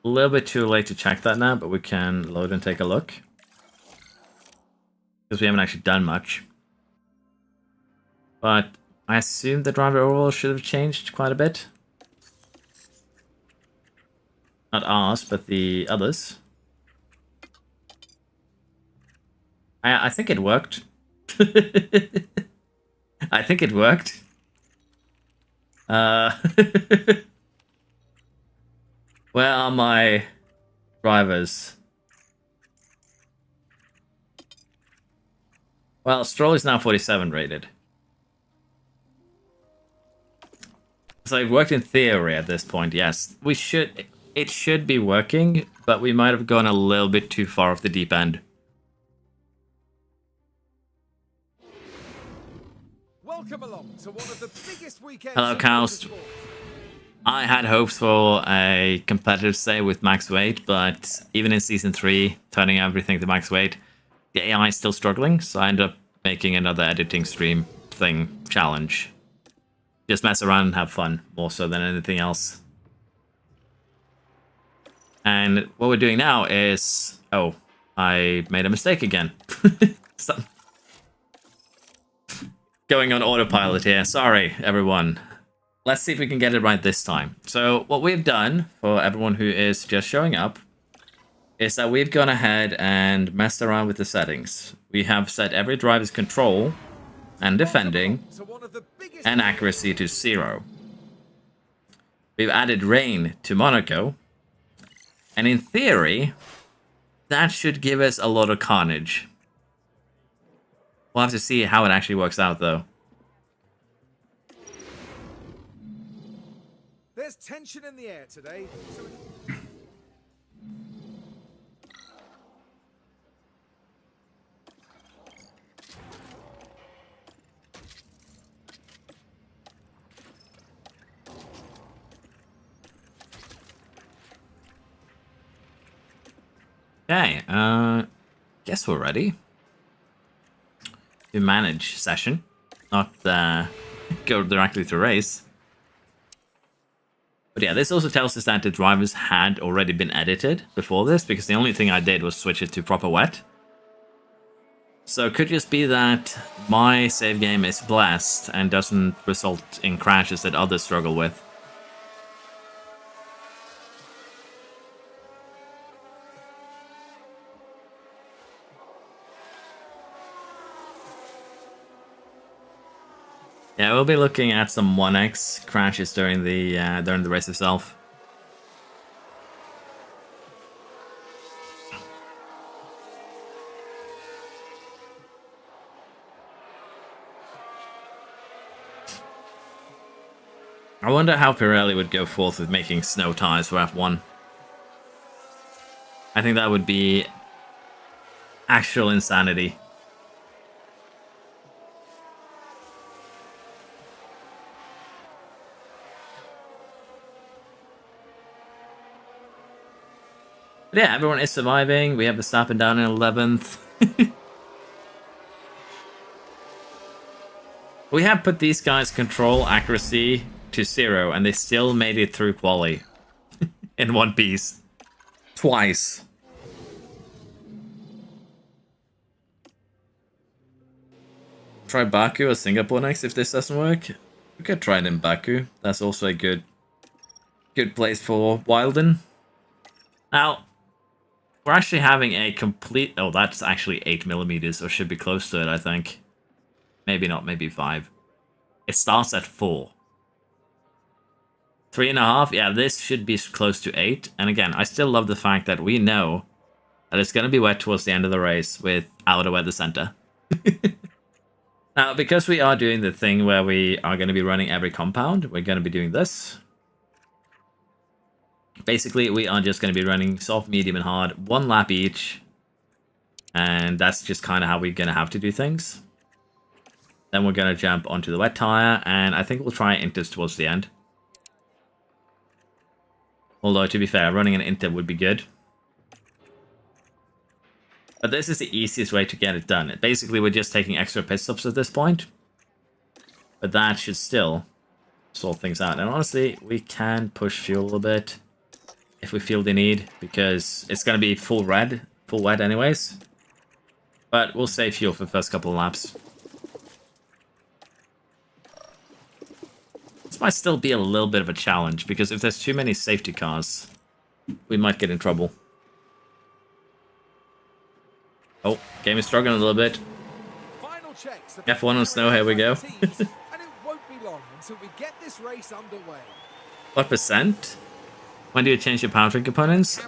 A little bit too late to check that now, but we can load and take a look. Because we haven't actually done much. But I assume the driver overalls should have changed quite a bit. Not ours, but the others. I think it worked. I think it worked. Where are my drivers? Well, Stroll is now 47 rated. So it worked in theory at this point, yes. It should be working, but we might have gone a little bit too far off the deep end. Welcome along to one of the biggest weekends. Hello, Coust. I had hopes for a competitive save with max weight, but even in Season 3, turning everything to max weight, the AI is still struggling, so I ended up making another editing stream challenge. Just mess around and have fun, more so than anything else. And what we're doing now is... Oh, I made a mistake again. Going on autopilot here. Sorry, everyone. Let's see if we can get it right this time. So what we've done, for everyone who is just showing up, is that we've gone ahead and messed around with the settings. We have set every driver's control and defending and accuracy to 0. We've added rain to Monaco. And in theory, that should give us a lot of carnage. We'll have to see how it actually works out, though. There's tension in the air today, so Okay, guess we're ready to manage session, not go directly to race. But yeah, this also tells us that the drivers had already been edited before this, because the only thing I did was switch it to proper wet. So it could just be that my save game is blessed and doesn't result in crashes that others struggle with. Yeah, we'll be looking at some 1x crashes during the race itself. I wonder how Pirelli would go forth with making snow tires for F1. I think that would be actual insanity. But yeah, everyone is surviving. We have Verstappen down in 11th. We have put these guys' control accuracy to 0, and they still made it through quali in one piece. Twice. Try Baku or Singapore next if this doesn't work. We could try it in Baku. That's also a good place for Wilden. Now, we're actually having a complete... Oh, that's actually 8mm, or should be close to it, I think. Maybe not, maybe 5. It starts at 4. 3.5? Yeah, this should be close to 8. And again, I still love the fact that we know that it's going to be wet towards the end of the race without a weather center. Now, because we are doing the thing where we are going to be running every compound, we're going to be doing this. Basically, we are just going to be running soft, medium, and hard, 1 lap each. And that's just kind of how we're going to have to do things. Then we're going to jump onto the wet tire, and I think we'll try inters towards the end. Although, to be fair, running an inter would be good. But this is the easiest way to get it done. Basically, we're just taking extra pit stops at this point. But that should still sort things out. And honestly, we can push fuel a little bit if we feel the need, because it's going to be full wet anyways. But we'll save fuel for the first couple of laps. This might still be a little bit of a challenge, because if there's too many safety cars, we might get in trouble. Oh, game is struggling a little bit. F1 on snow, here we go. and it won't be long until we get this race underway. What percent? When do you change your powertrain components?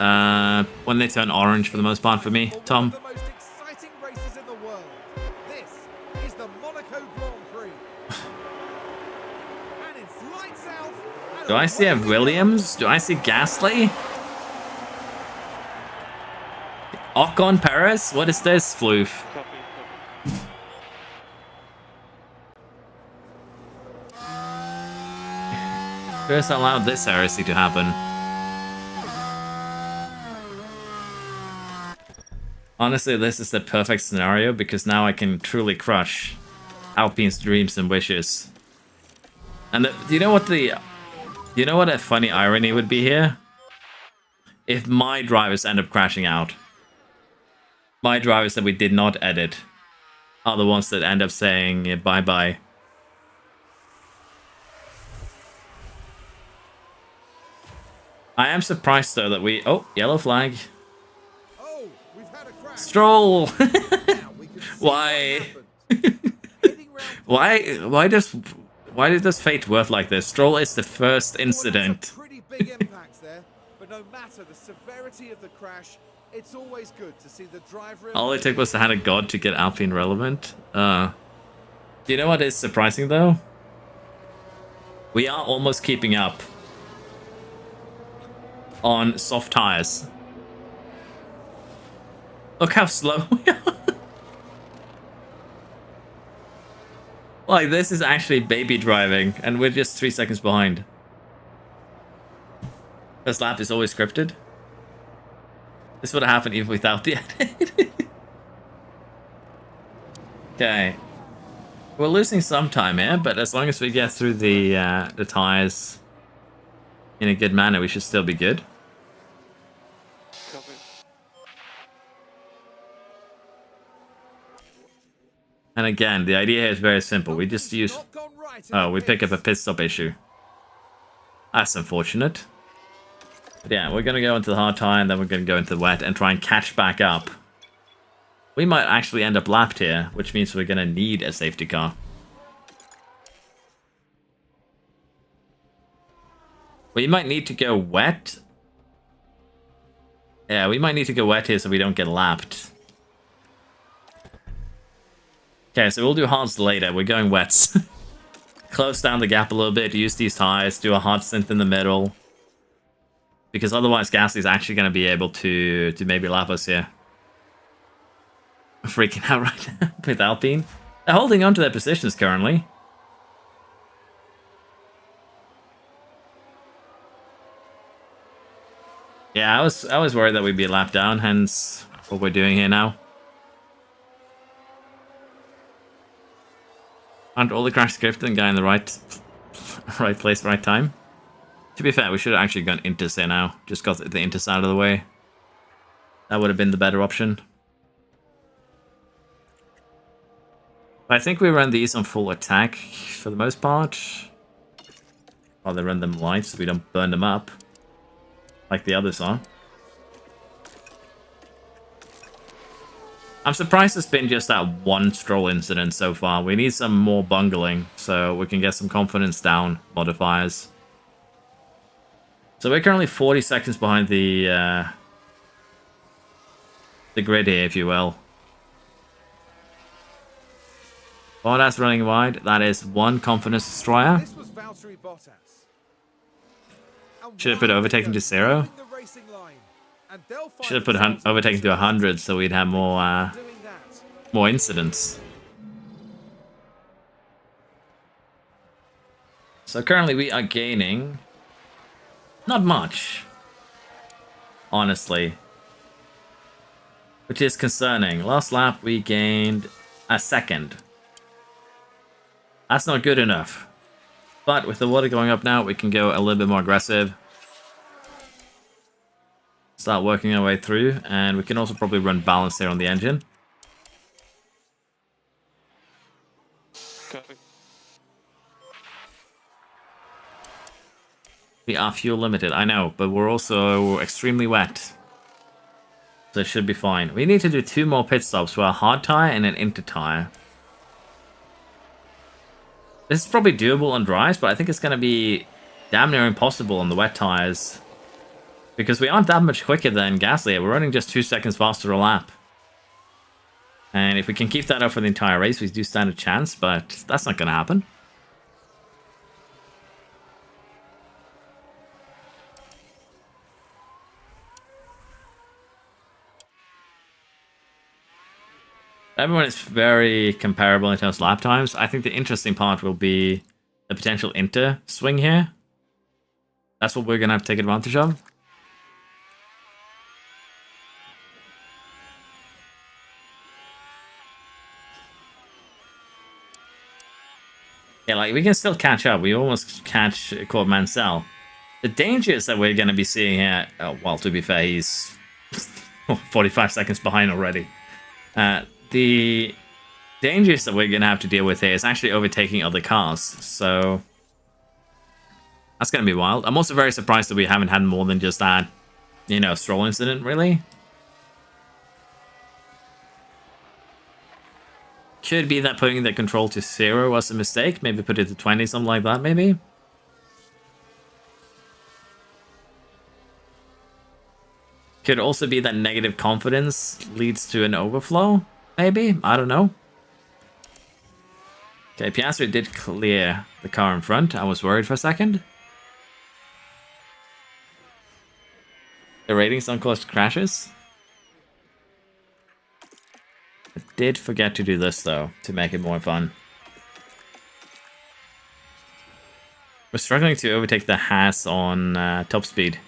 When they turn orange for the most part for me, Tom. One of the most exciting races in the world. This is the Monaco Grand Prix. And it's lights out. Do I see a Williams? Do I see Gasly? Ocon Perez? What is this, Floof? Copy. Who's allowed this heresy to happen? Honestly, this is the perfect scenario, because now I can truly crush Alpine's dreams and wishes. And you know what a funny irony would be here? If my drivers end up crashing out. My drivers that we did not edit are the ones that end up saying bye-bye. I am surprised though that we... Oh, yellow flag. Oh, we've had a crash. Stroll! Now we can see Why? what happened. Heading round Why does fate work like this? Stroll is the first Well, that's incident. a pretty big impact there, but no matter the severity of the crash, it's always good to see the driver. All it took was to have a god to get Alpine relevant. Do you know what is surprising though? We are almost keeping up on soft tires. Look how slow we are. Like, this is actually baby driving, and we're just 3 seconds behind. This lap is always scripted. This would have happened even without the edit. Okay. We're losing some time here, but as long as we get through the tires in a good manner, we should still be good. Copy. And again, the idea here is very simple. We just use... Not gone right in Oh, the we pick up a pits. pit stop issue. That's unfortunate. But yeah, we're going to go into the hard tire, and then we're going to go into the wet and try and catch back up. We might actually end up lapped here, which means we're going to need a safety car. We might need to go wet. Yeah, we might need to go wet here so we don't get lapped. Okay, so we'll do hards later. We're going wets. Close down the gap a little bit, use these tires, do a hard synth in the middle. Because otherwise Gasly's actually going to be able to maybe lap us here. I'm freaking out right now with Alpine. They're holding on to their positions currently. Yeah, I was worried that we'd be lapped down, hence what we're doing here now. Aren't all the crash script and guy in the right place, right time? To be fair, we should have actually gone Inters here now. Just got the Inters out of the way. That would have been the better option. But I think we run these on full attack for the most part. Or they run them light so we don't burn them up. Like the others are. I'm surprised it's been just that one Stroll incident so far. We need some more bungling so we can get some confidence down modifiers. So we're currently 40 seconds behind the grid here, if you will. Oh, that's running wide. That is one confidence destroyer. This was Valtteri Bottas. And Should have put overtaking to 0. the racing line. And they'll find Should have put themselves overtaking to 100 so we'd have more doing that. more incidents. So currently we are gaining not much, honestly, which is concerning. Last lap we gained a second. That's not good enough. But with the water going up now, we can go a little bit more aggressive. Start working our way through, and we can also probably run balance here on the engine. Copy. We are fuel limited, I know, but we're also extremely wet. So it should be fine. We need to do 2 more pit stops for a hard tire and an inter tire. This is probably doable on dries, but I think it's going to be damn near impossible on the wet tires. Because we aren't that much quicker than Gasly. We're running just 2 seconds faster a lap. And if we can keep that up for the entire race, we do stand a chance, but that's not going to happen. Everyone is very comparable in terms of lap times. I think the interesting part will be the potential inter swing here. That's what we're going to have to take advantage of. Yeah, like, we can still catch up. We almost catch Court Mansell. The danger is that we're going to be seeing here... Oh, well, to be fair, he's 45 seconds behind already. The dangers that we're going to have to deal with here is actually overtaking other cars. So That's going to be wild. I'm also very surprised that we haven't had more than just that, you know, stroll incident, really. Could be that putting the control to 0 was a mistake. Maybe put it to 20, something like that, maybe. Could also be that negative confidence leads to an overflow, maybe? I don't know. Okay, Piastri did clear the car in front. I was worried for a second. The ratings don't cause crashes. I did forget to do this, though, to make it more fun. We're struggling to overtake the Haas on top speed.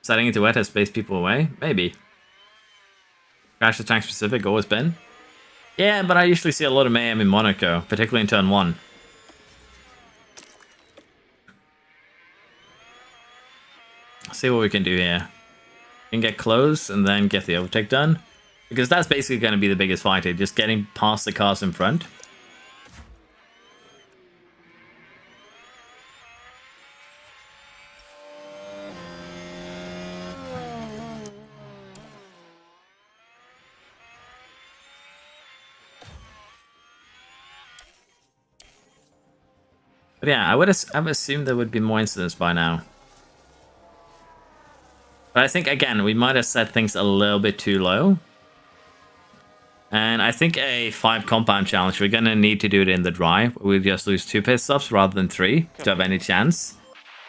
Setting into wet has spaced people away? Maybe. Crash the tank specific, always been. Yeah, but I usually see a lot of mayhem in Monaco, particularly in turn 1. See what we can do here. We can get close and then get the overtake done. Because that's basically going to be the biggest fight here, just getting past the cars in front. But yeah, I've assumed there would be more incidents by now. But I think, again, we might have set things a little bit too low. And I think a 5 compound challenge, we're going to need to do it in the dry. We'll just lose 2 pit stops rather than 3 to have any chance.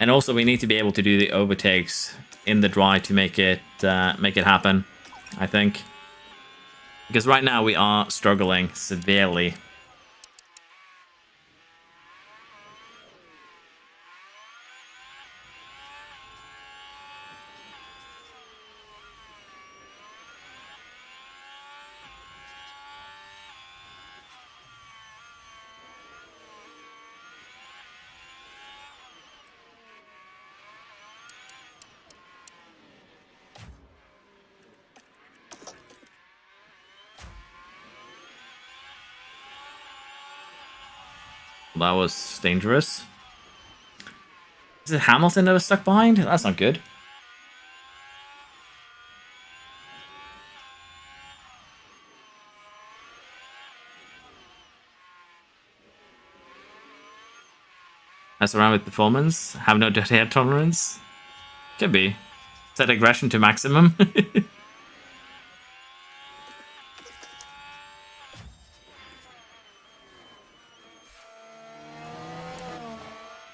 And also we need to be able to do the overtakes in the dry to make it happen, I think. Because right now we are struggling severely. That was dangerous. Is it Hamilton that was stuck behind? That's not good. Mess around with performance. Have no dirty air tolerance. Could be. Set aggression to maximum.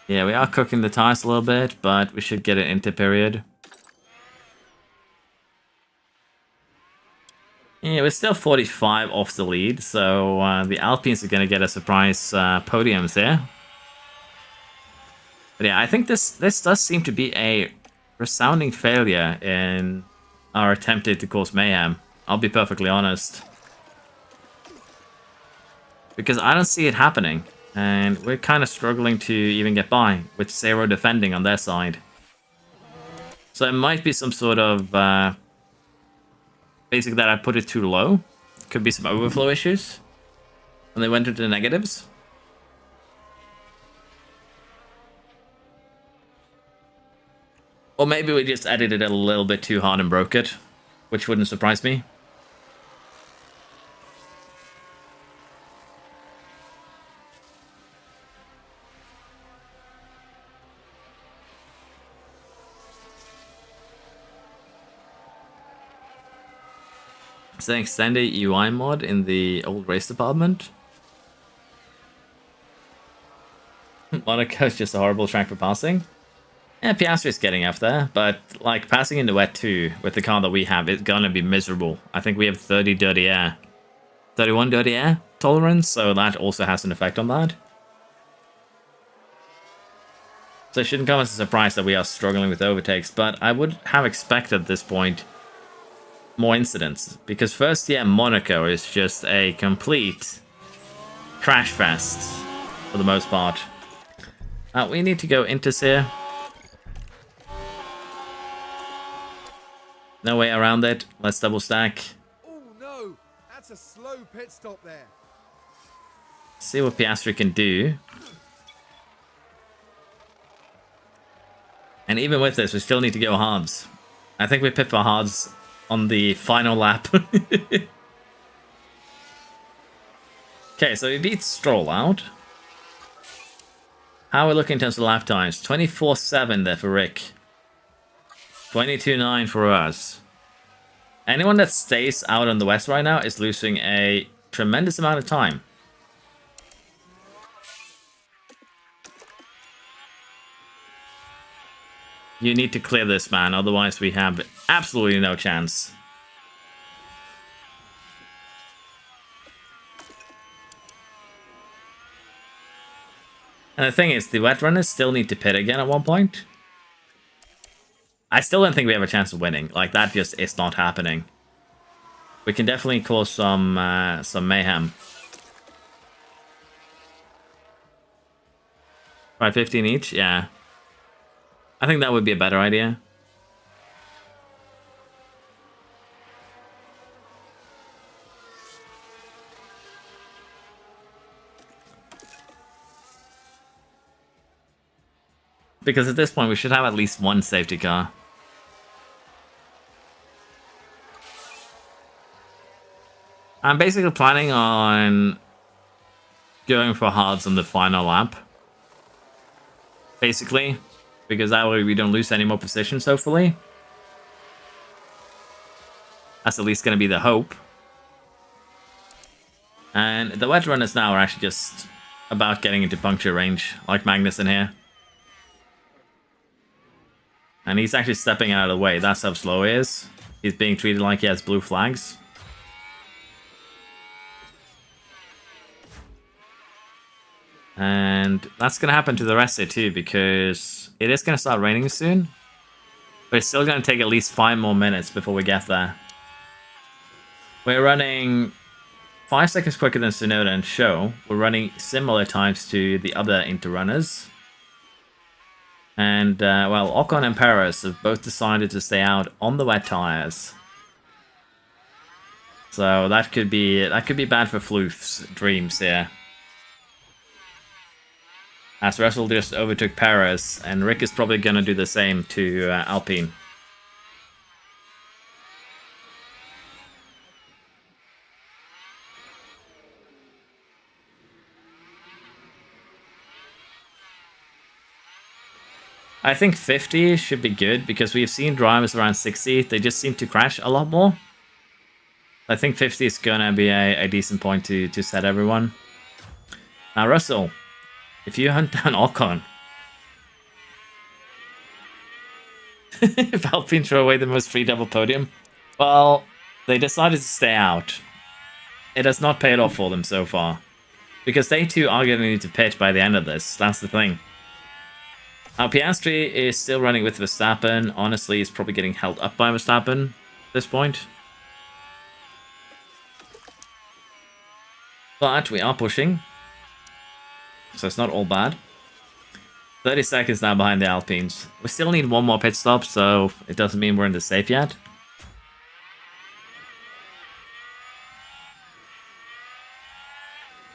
Yeah, we are cooking the tires a little bit, but we should get it into period. Yeah, we're still 45 off the lead, so the Alpines are going to get a surprise podiums here. But yeah, I think this does seem to be a resounding failure in our attempt to cause mayhem. I'll be perfectly honest. Because I don't see it happening. And we're kind of struggling to even get by, with 0 defending on their side. So it might be some sort of... basically that I put it too low. Could be some overflow issues. And they went into the negatives. Or maybe we just edited it a little bit too hard and broke it. Which wouldn't surprise me. It's an extended UI mod in the old race department. Monaco is just a horrible track for passing. Yeah, Piastri's getting up there, but like passing into wet 2 with the car that we have is gonna be miserable. I think we have 30 dirty air. 31 dirty air tolerance, so that also has an effect on that. So it shouldn't come as a surprise that we are struggling with overtakes, but I would have expected at this point more incidents. Because first, yeah, Monaco is just a complete crash fest for the most part. We need to go Inters here. No way around it. Let's double stack. Oh no, that's a slow pit stop there. See what Piastri can do. And even with this, we still need to go hards. I think we pit for hards on the final lap. Okay, so we beat Stroll out. How are we looking in terms of lap times? 24-7 there for Rick. 22-9 for us. Anyone that stays out on the West right now is losing a tremendous amount of time. You need to clear this, man, otherwise we have absolutely no chance. And the thing is, the wet runners still need to pit again at one point. I still don't think we have a chance of winning. Like, that just is not happening. We can definitely cause some mayhem. Right, 15 each? Yeah. I think that would be a better idea. Because at this point, we should have at least one safety car. I'm basically planning on going for hards on the final lap. Basically. Because that way we don't lose any more positions, hopefully. That's at least going to be the hope. And the wet runners now are actually just about getting into puncture range, like Magnus in here. And he's actually stepping out of the way. That's how slow he is. He's being treated like he has blue flags. And that's going to happen to the rest of it too, because it is going to start raining soon. But it's still going to take at least 5 more minutes before we get there. We're running 5 seconds quicker than Tsunoda and Show. We're running similar times to the other Interrunners. And, well, Ocon and Perez have both decided to stay out on the wet tires. So that could be bad for Floof's dreams here. As Russell just overtook Perez, and Rick is probably going to do the same to Alpine. I think 50 should be good, because we've seen drivers around 60. They just seem to crash a lot more. I think 50 is going to be a decent point to set everyone. Now, Russell, if you hunt down Ocon, if Alpine throw away the most free double podium, well, they decided to stay out. It has not paid off for them so far. Because they too are going to need to pit by the end of this. That's the thing. Now, Piastri is still running with Verstappen. Honestly, he's probably getting held up by Verstappen at this point. But we are pushing. So it's not all bad. 30 seconds now behind the Alpines. We still need one more pit stop, so it doesn't mean we're in the safe yet.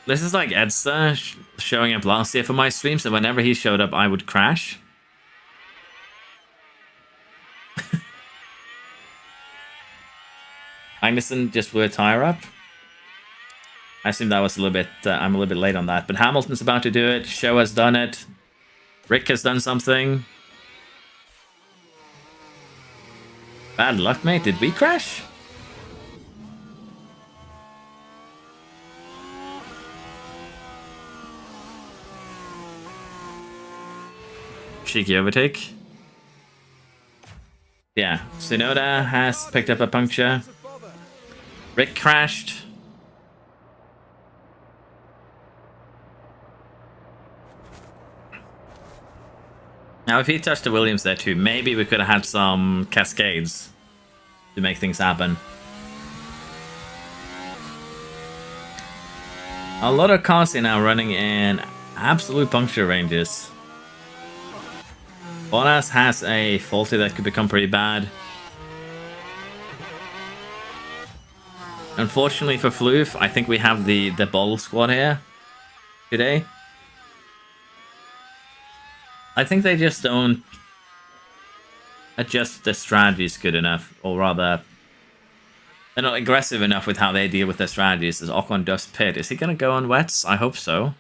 This is like Edster showing up last year for my streams, and whenever he showed up, I would crash. Magnussen just blew a tire up. I assume that was a little bit, I'm a little bit late on that, but Hamilton's about to do it. Show has done it. Rick has done something. Bad luck, mate. Did we crash? Cheeky overtake. Yeah, Tsunoda has picked up a puncture. Rick crashed. Now, if he touched the Williams there too, maybe we could have had some cascades to make things happen. A lot of cars are now running in absolute puncture ranges. Bottas has a faulty that could become pretty bad. Unfortunately for Floof, I think we have the bottle squad here today. I think they just don't adjust their strategies good enough, or rather, they're not aggressive enough with how they deal with their strategies. As Ocon does pit, is he going to go on wets? I hope so.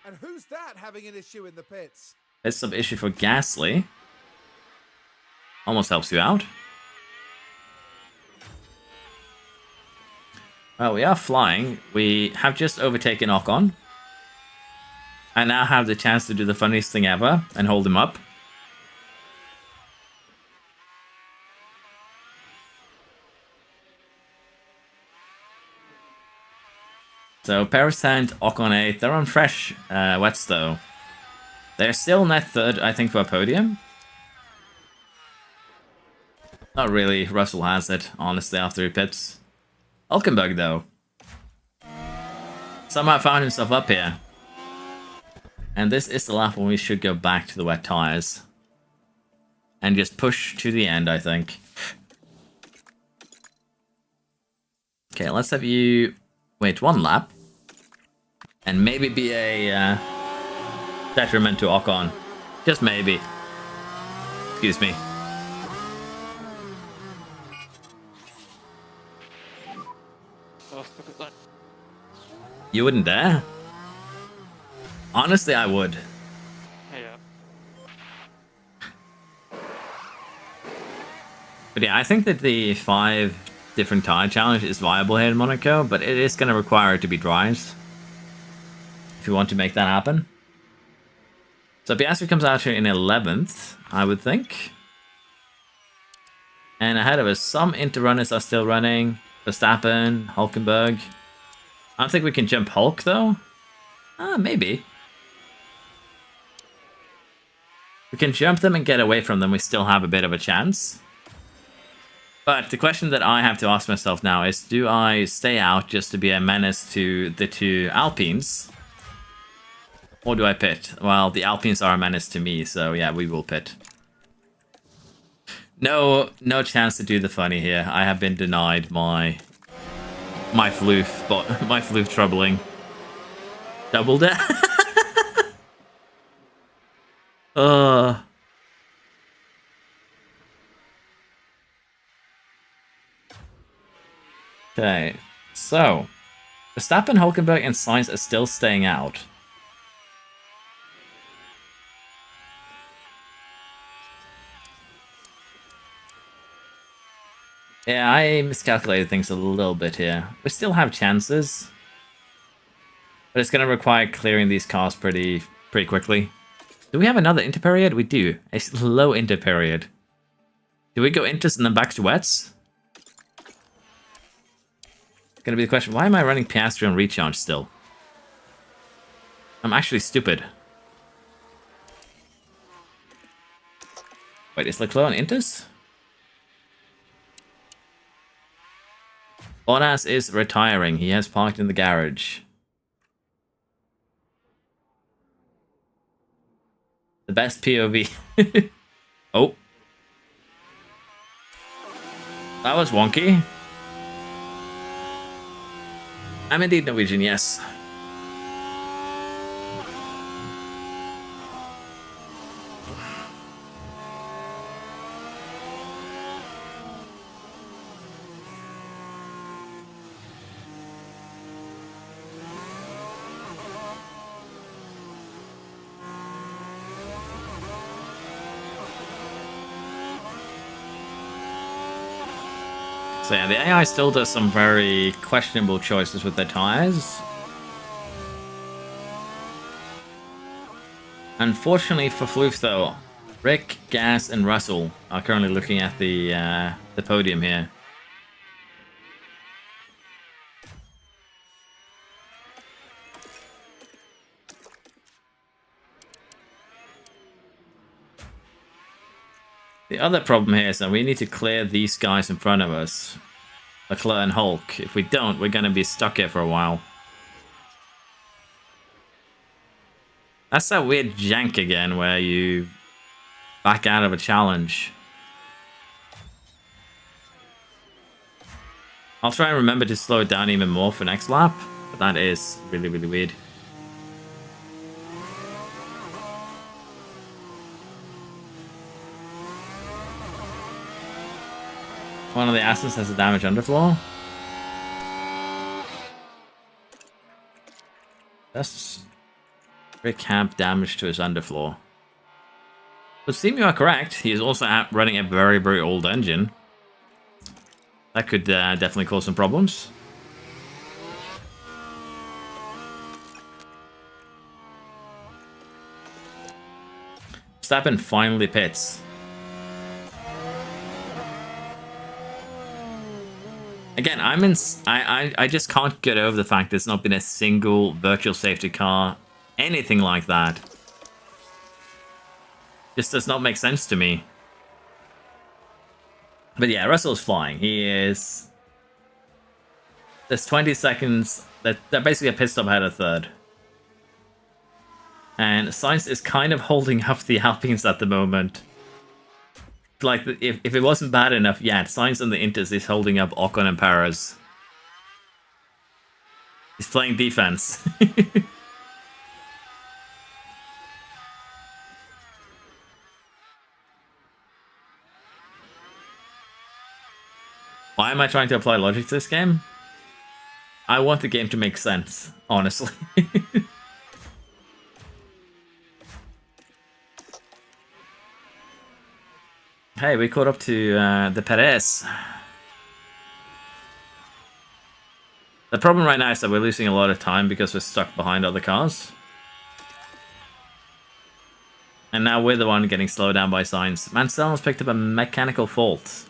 And who's that having an issue in the pits? It's some issue for Gasly. Almost helps you out. Well, we are flying. We have just overtaken Ocon. I now have the chance to do the funniest thing ever and hold him up. So, Paris 10th, Ocon 8th. They're on fresh wets, though. They're still net third, I think, for a podium. Not really. Russell has it, honestly, after he pits. Hulkenberg, though, somehow found himself up here. And this is the lap when we should go back to the wet tires. And just push to the end, I think. Okay, let's have you wait one lap. And maybe be a detriment to Ocon. Just maybe. Excuse me. Oh, look at that. You wouldn't dare? Honestly, I would. Yeah. But yeah, I think that the 5 different tire challenge is viable here in Monaco, but it is going to require it to be dries if you want to make that happen. So Piastri comes out here in 11th, I would think. And ahead of us, some inter-runners are still running. Verstappen, Hulkenberg. I don't think we can jump Hulk, though. Maybe. We can jump them and get away from them. We still have a bit of a chance. But the question that I have to ask myself now is, do I stay out just to be a menace to the 2 Alpines? Or do I pit? Well, the Alpines are a menace to me, so yeah, we will pit. No chance to do the funny here. I have been denied my floof, but my floof troubling. Doubled it. Okay, so Verstappen, Hulkenberg, and Sainz are still staying out. Yeah, I miscalculated things a little bit here. We still have chances, but it's going to require clearing these cars pretty quickly. Do we have another interperiod? We do. A slow interperiod. Do we go inters and then back to wets? Gonna be the question. Why am I running Piastri on recharge still? I'm actually stupid. Wait, is Leclerc on inters? Bottas is retiring. He has parked in the garage. The best POV. Oh. That was wonky. I'm indeed Norwegian, yes. So yeah, the AI still does some very questionable choices with their tires. Unfortunately for Floof though, Rick, Gas, and Russell are currently looking at the podium here. The other problem here is that we need to clear these guys in front of us. Leclerc and Hulk. If we don't, we're going to be stuck here for a while. That's that weird jank again where you back out of a challenge. I'll try and remember to slow it down even more for next lap, but that is really, really weird. One of the assets has a damaged underfloor. That's recap damage to his underfloor. But seem you are correct. He is also running a very, very old engine. That could definitely cause some problems. Verstappen finally pits. Again, I just can't get over the fact there's not been a single virtual safety car, anything like that. Just does not make sense to me. But yeah, Russell's flying. He is... There's 20 seconds. They're basically a pit stop ahead of third. And Sainz is kind of holding up the Alpines at the moment. Like, if it wasn't bad enough yet, Sainz on the Inters is holding up Ocon and Perez. He's playing defense. Why am I trying to apply logic to this game? I want the game to make sense, honestly. Hey, we caught up to the Perez. The problem right now is that we're losing a lot of time because we're stuck behind other cars. And now we're the one getting slowed down by Sainz. Mansell has picked up a mechanical fault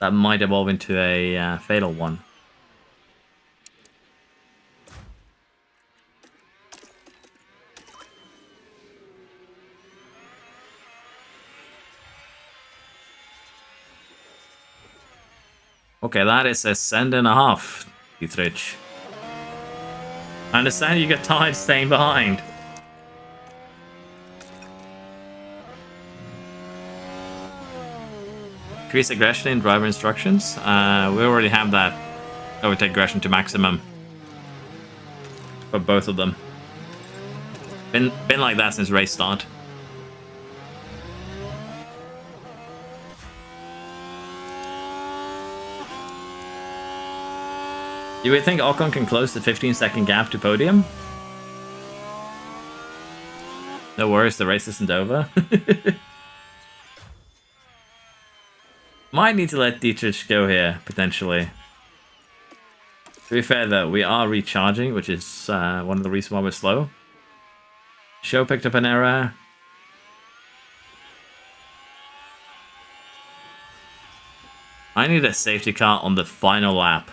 that might evolve into a fatal one. Okay, that is a send and a half, Dietrich. I understand you get tired staying behind. Increase aggression in driver instructions. We already have that overtake aggression to maximum for both of them. Been like that since race start. You would think Ocon can close the 15-second gap to podium? No worries, the race isn't over. Might need to let Dietrich go here, potentially. To be fair though, we are recharging, which is one of the reasons why we're slow. Show picked up an error. I need a safety car on the final lap.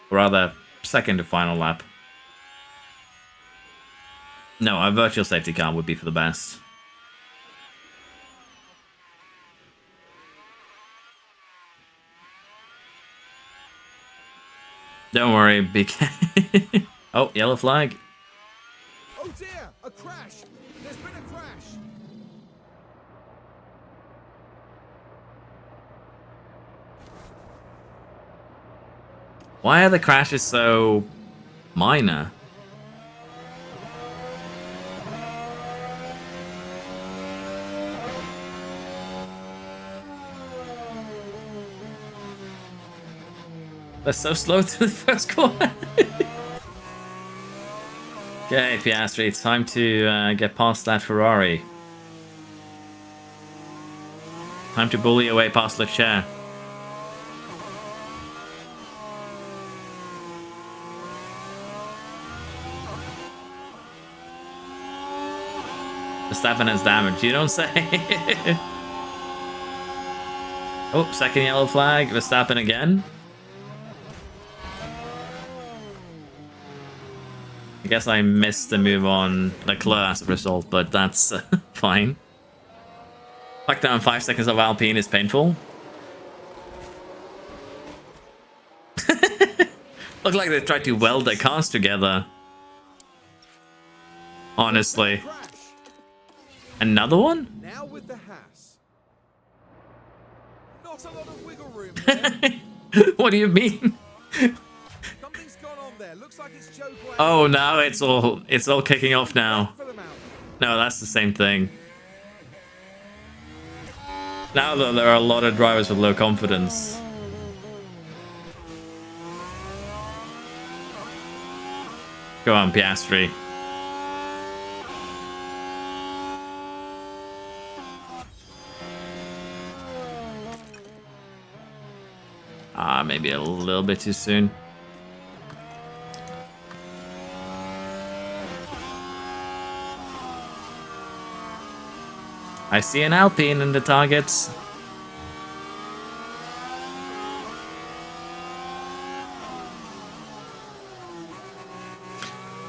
Or rather, second to final lap. No, a virtual safety car would be for the best. Don't worry, BK. Oh, yellow flag. Oh dear, a crash! There's been a crash! Why are the crashes so minor? They're so slow through the first corner. Okay, Piastri, it's time to get past that Ferrari. Time to bully away past Leclerc. Verstappen has damage, you don't say. Oh, second yellow flag, Verstappen again. I guess I missed the move on Leclerc as a result, but that's fine. Back down 5 seconds of Alpine is painful. Look like they tried to weld their cars together. Honestly. Another one? Now with the Haas. Not a lot of wiggle room there. What do you mean? Something's gone on there. Looks like it's Joe Brown. Oh, now it's all kicking off now. For them out. No, that's the same thing. Now though, there are a lot of drivers with low confidence. Go on, Piastri. Maybe a little bit too soon. I see an Alpine in the targets.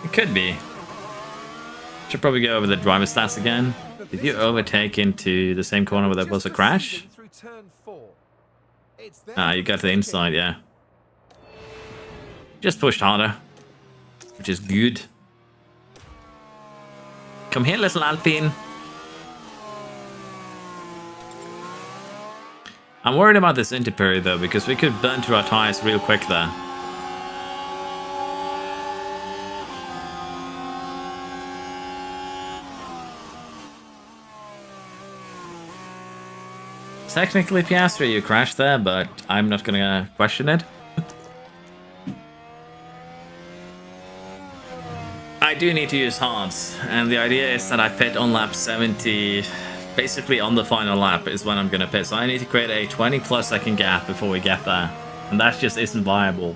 It could be. Should probably go over the driver stats again. Did you overtake into the same corner where there was a crash? You got to the inside, yeah. Just pushed harder, which is good. Come here, little Alpine. I'm worried about this interperiod though, because we could burn through our tires real quick there. Technically, Piastri, you crashed there, but I'm not gonna question it. I do need to use hards, and the idea is that I pit on lap 70, basically on the final lap is when I'm gonna pit. So I need to create a 20+ second gap before we get there, and that just isn't viable.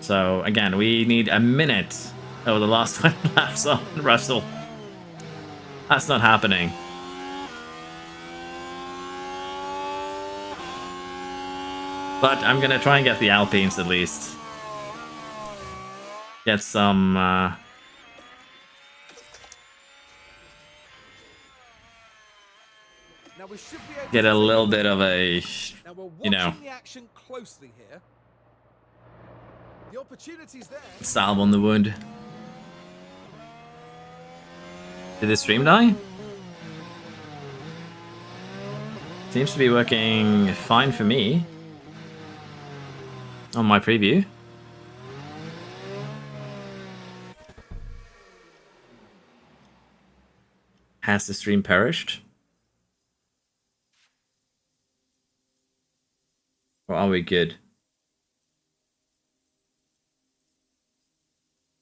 So again, we need a minute over the last 20 laps on Russell. That's not happening. But I'm gonna try and get the Alpines at least. Get some get a little bit of a, you know, the action closely here. The opportunity's there. salve on the wound. Did the stream die? Seems to be working fine for me. On my preview. Has the stream perished? Or are we good?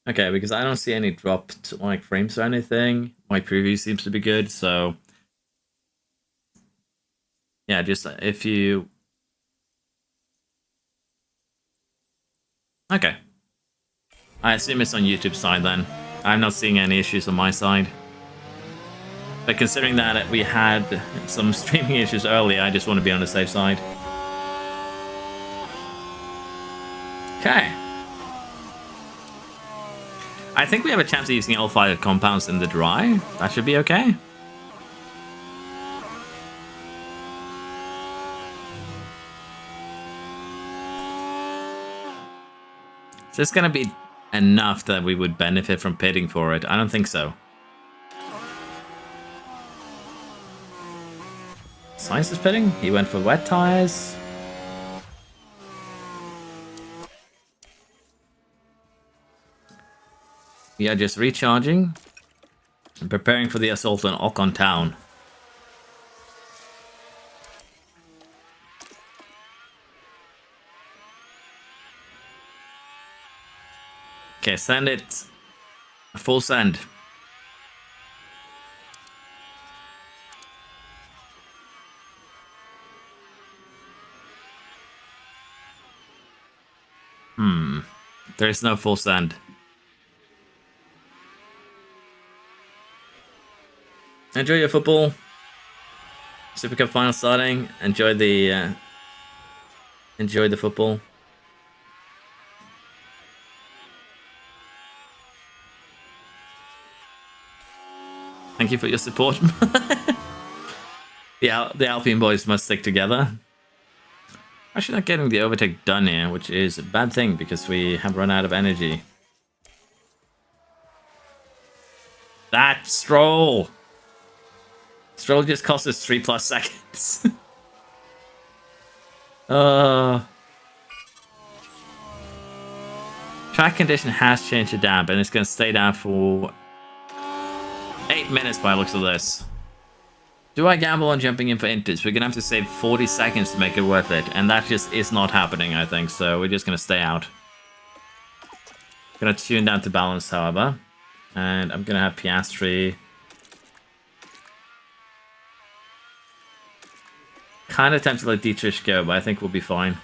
Okay, because I don't see any dropped like frames or anything. My preview seems to be good, so yeah, just if you okay. I assume it's on YouTube side then. I'm not seeing any issues on my side. But considering that we had some streaming issues earlier, I just want to be on the safe side. Okay. I think we have a chance of using all 5 compounds in the dry. That should be okay. Is this going to be enough that we would benefit from pitting for it? I don't think so. Science is pitting. He went for wet tires. We are just recharging and preparing for the assault on Ocon Town. Okay, send it. Full send. There is no full send. Enjoy your football. Super Cup final starting. Enjoy the football. Thank you for your support. The Alpine boys must stick together. Actually not getting the overtake done here, which is a bad thing because we have run out of energy. That Stroll! Stroll just cost us 3+ seconds. track condition has changed to damp, and it's going to stay down for 8 minutes by the looks of this. Do I gamble on jumping in for inters? We're going to have to save 40 seconds to make it worth it, and that just is not happening, I think, so we're just going to stay out. Going to tune down to balance, however, and I'm going to have Piastri. Kind of tempted to let Dietrich go, but I think we'll be fine.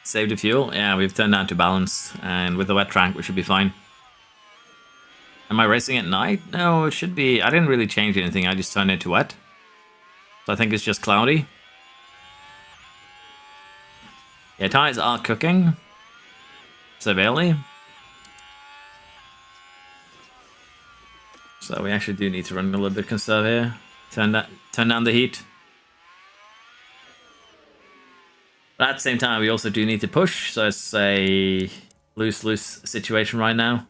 Save the fuel. Yeah, we've turned down to balance, and with the wet track, we should be fine. Am I racing at night? No, it should be. I didn't really change anything. I just turned it to wet. So I think it's just cloudy. Yeah, tires are cooking severely. So we actually do need to run a little bit conserve here. Turn down the heat. But at the same time, we also do need to push, so it's a lose-lose situation right now.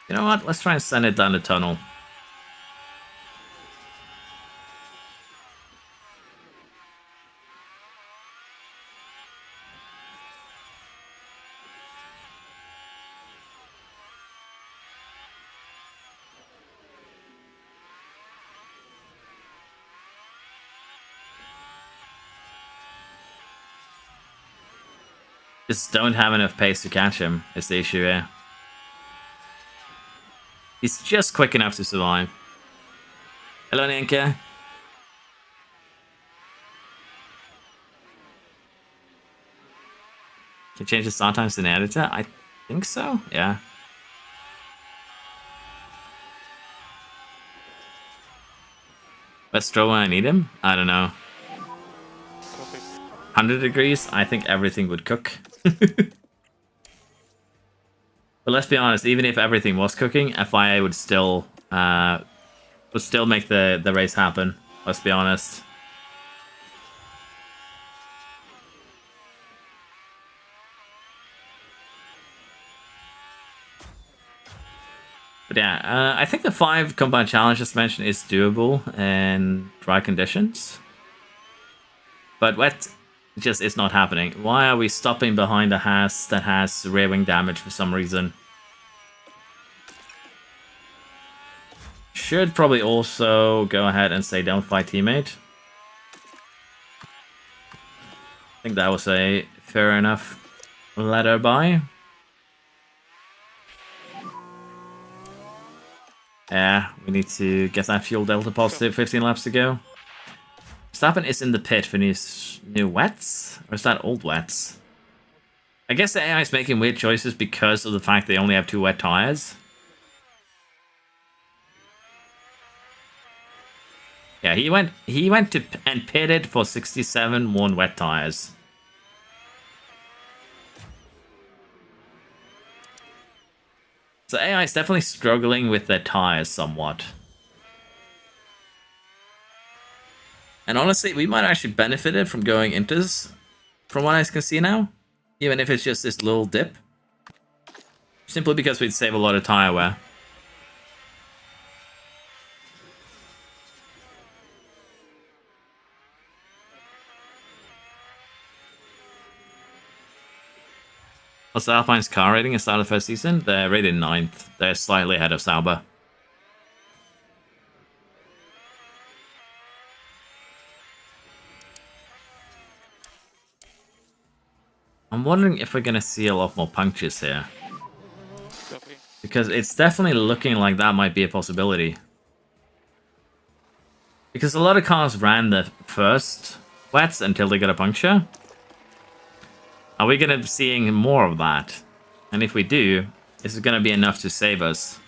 You know what? Let's try and send it down the tunnel. Just don't have enough pace to catch him, is the issue here. He's just quick enough to survive. Hello, Ninka. Can change the start times in the editor? I think so, yeah. Best throw when I need him? I don't know. 100 degrees? I think everything would cook. But let's be honest, even if everything was cooking, FIA would still make the race happen. Let's be honest. But yeah, I think the 5 combined challenge just mentioned is doable in dry conditions. But wet just is not happening. Why are we stopping behind a Haas that has rear wing damage for some reason? Should probably also go ahead and say don't fight teammate. I think that was a fair enough letter by. Yeah, we need to get that fuel delta positive, 15 laps to go. Verstappen is in the pit for new wets? Or is that old wets? I guess the AI is making weird choices because of the fact they only have 2 wet tires. Yeah, he went to and pitted for 67 1 wet tires. So AI is definitely struggling with their tires somewhat. And honestly, we might actually benefited from going inters, from what I can see now. Even if it's just this little dip. Simply because we'd save a lot of tire wear. What's the Alpine's car rating at the start of the first season? They're rated 9th. They're slightly ahead of Sauber. I'm wondering if we're going to see a lot more punctures here. Copy. Because it's definitely looking like that might be a possibility. Because a lot of cars ran the first wets until they got a puncture. Are we going to be seeing more of that? And if we do, is it going to be enough to save us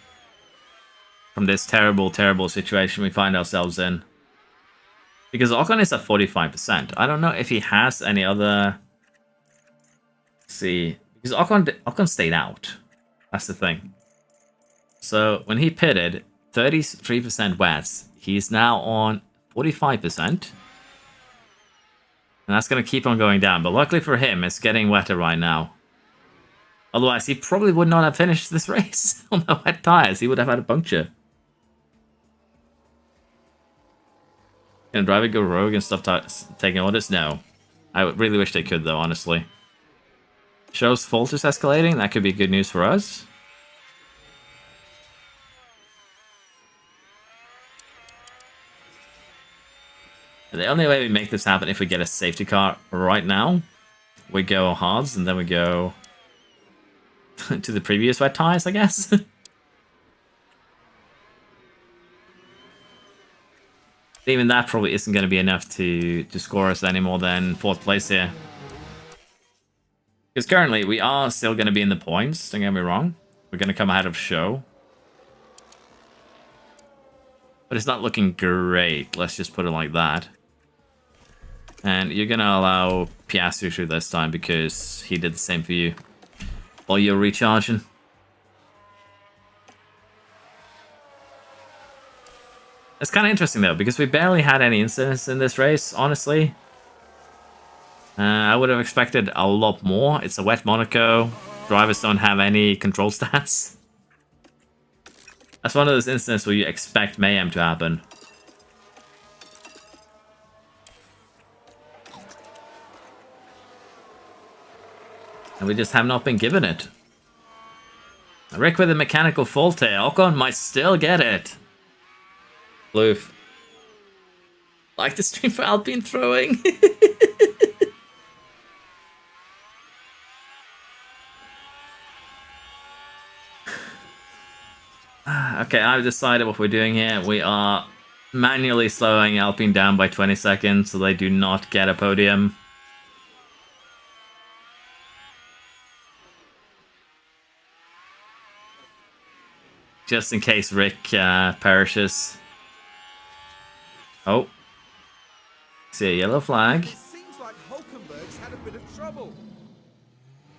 from this terrible, terrible situation we find ourselves in? Because Ocon is at 45%. I don't know if he has any other... Let's see, because Ocon stayed out. That's the thing. So when he pitted, 33% wets. He's now on 45%. And that's going to keep on going down. But luckily for him, it's getting wetter right now. Otherwise, he probably would not have finished this race on the wet tires. He would have had a puncture. Can a driver go rogue and stop taking orders? No. I really wish they could, though, honestly. Shows fault is escalating. That could be good news for us. The only way we make this happen if we get a safety car right now, we go hards and then we go to the previous wet tires, I guess. Even that probably isn't going to be enough to score us any more than 4th place here. Because currently we are still going to be in the points, don't get me wrong. We're going to come ahead of show. But it's not looking great, let's just put it like that. And you're going to allow Piastri through this time because he did the same for you while you're recharging. It's kind of interesting though, because we barely had any incidents in this race, honestly. I would have expected a lot more. It's a wet Monaco. Drivers don't have any control stats. That's one of those instances where you expect mayhem to happen. And we just have not been given it. Rick with a mechanical fault here. Ocon might still get it. Bloof. Like the stream for Alpine throwing. Okay, I've decided what we're doing here. We are manually slowing Alpine down by 20 seconds so they do not get a podium. Just in case Rick perishes. Oh. See a yellow flag. It seems like Hulkenberg's had a bit of trouble.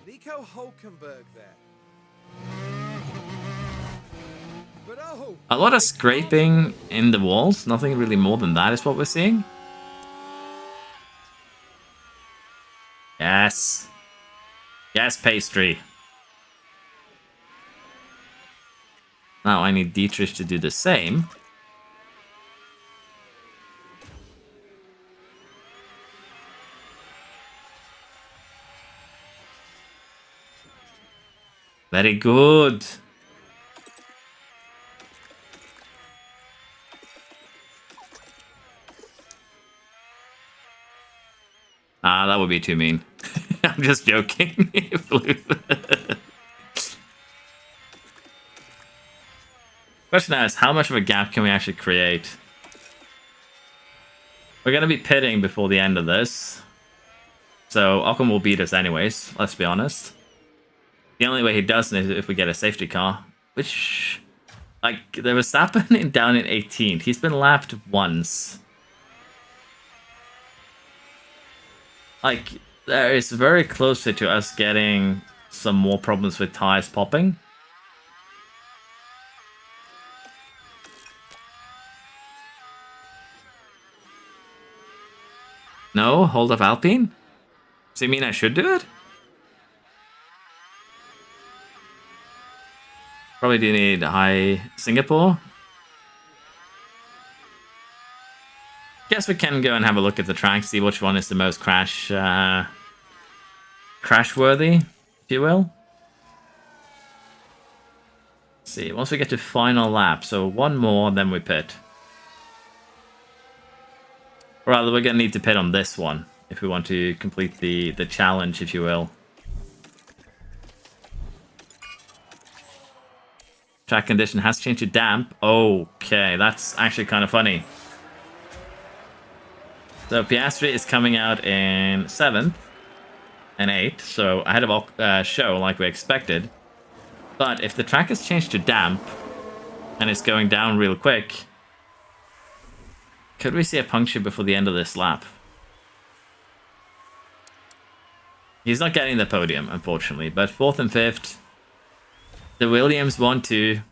Nico Hulkenberg there. But oh, A lot of scraping in the walls. Nothing really more than that is what we're seeing. Yes. Yes, pastry. Now I need Dietrich to do the same. Very good. Ah, that would be too mean. I'm just joking. Question now is, how much of a gap can we actually create? We're going to be pitting before the end of this. So Ocon will beat us anyways, let's be honest. The only way he doesn't is if we get a safety car. Which, like, there was Verstappen down in 18th. He's been lapped once. Like, there is very close to us getting some more problems with tires popping. No, hold up Alpine? So you mean I should do it? Probably do need high Singapore. Guess we can go and have a look at the track, see which one is the most crash-worthy, if you will. Let's see, once we get to final lap, so one more, then we pit. Or rather, we're going to need to pit on this one, if we want to complete the challenge, if you will. Track condition has changed to damp. Okay, that's actually kind of funny. So Piastri is coming out in 7th and 8th, so ahead of show like we expected. But if the track is changed to damp and it's going down real quick, could we see a puncture before the end of this lap? He's not getting the podium, unfortunately, but 4th and 5th. The Williams 1-2.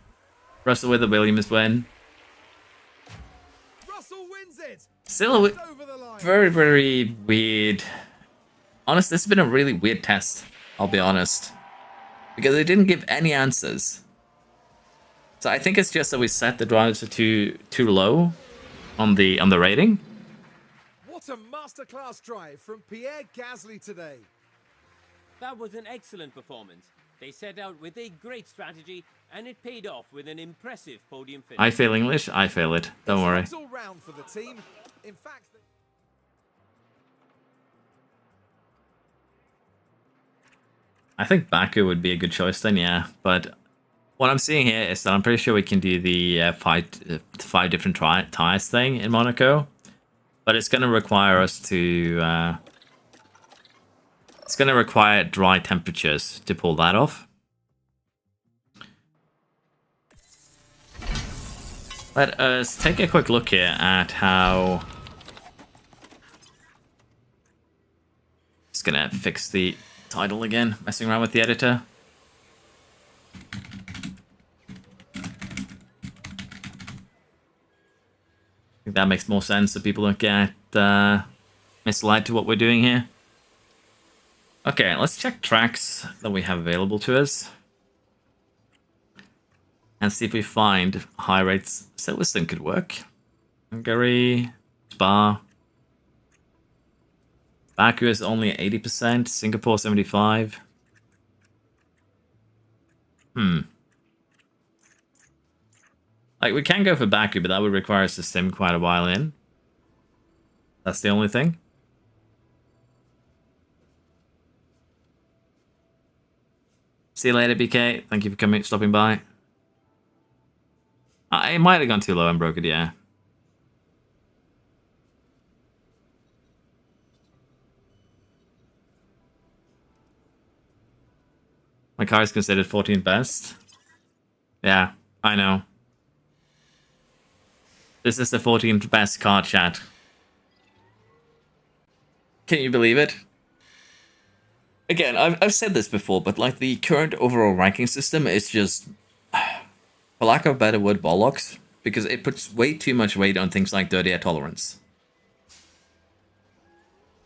Russell with the Williams win. Russell wins it. Still It's over the line. very, very weird. Honestly, this has been a really weird test, I'll be honest. Because it didn't give any answers. So I think it's just that we set the drives too low on the rating. What a masterclass drive from Pierre Gasly today. That was an excellent performance. They set out with a great strategy, and it paid off with an impressive podium finish. I fail English, I fail it. Don't worry. It's all round for the team. In fact, I think Baku would be a good choice then, yeah. But what I'm seeing here is that I'm pretty sure we can do the five different tires thing in Monaco. But it's going to require us to... it's going to require dry temperatures to pull that off. Let us take a quick look here at how... Just going to fix the title again, messing around with the editor. I think that makes more sense so people don't get misled to what we're doing here. Okay, let's check tracks that we have available to us. And see if we find high rates. Silverstone could work. Hungary, Spa. Baku is only 80%, Singapore 75%. Like, we can go for Baku, but that would require us to sim quite a while in. That's the only thing. See you later, BK. Thank you for stopping by. I might have gone too low and broke it, yeah. My car is considered 14th best. Yeah, I know. This is the 14th best car, chat. Can you believe it? Again, I've said this before, but like the current overall ranking system is just, for lack of a better word, bollocks. Because it puts way too much weight on things like dirty air tolerance.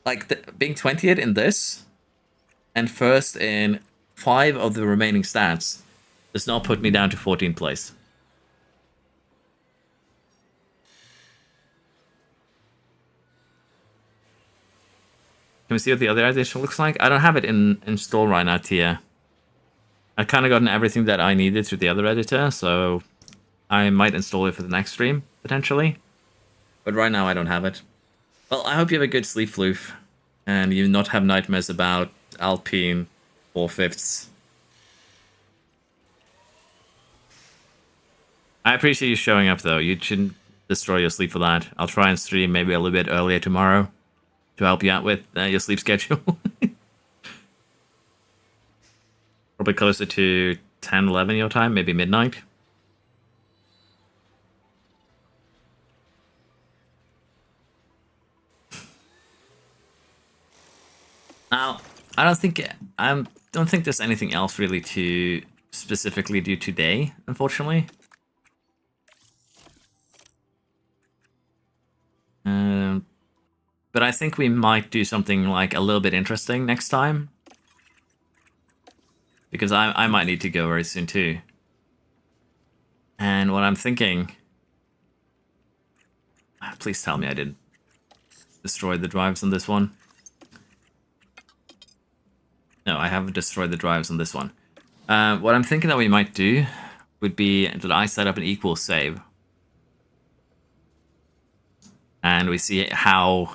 Like, being 20th in this, and first in 5 of the remaining stats, does not put me down to 14th place. Can we see what the other edition looks like? I don't have it in install right now, Tia. I've kind of gotten everything that I needed through the other editor, so I might install it for the next stream, potentially. But right now, I don't have it. Well, I hope you have a good sleep, Floof, and you not have nightmares about Alpine 4/5. I appreciate you showing up, though. You shouldn't destroy your sleep for that. I'll try and stream maybe a little bit earlier tomorrow to help you out with your sleep schedule. Probably closer to 10, 11 your time, maybe midnight. Now, I don't think there's anything else really to specifically do today, unfortunately. But I think we might do something like a little bit interesting next time. Because I might need to go very soon too. And what I'm thinking... Please tell me I didn't destroy the drives on this one. No, I haven't destroyed the drives on this one. What I'm thinking that we might do would be that I set up an equal save. And we see how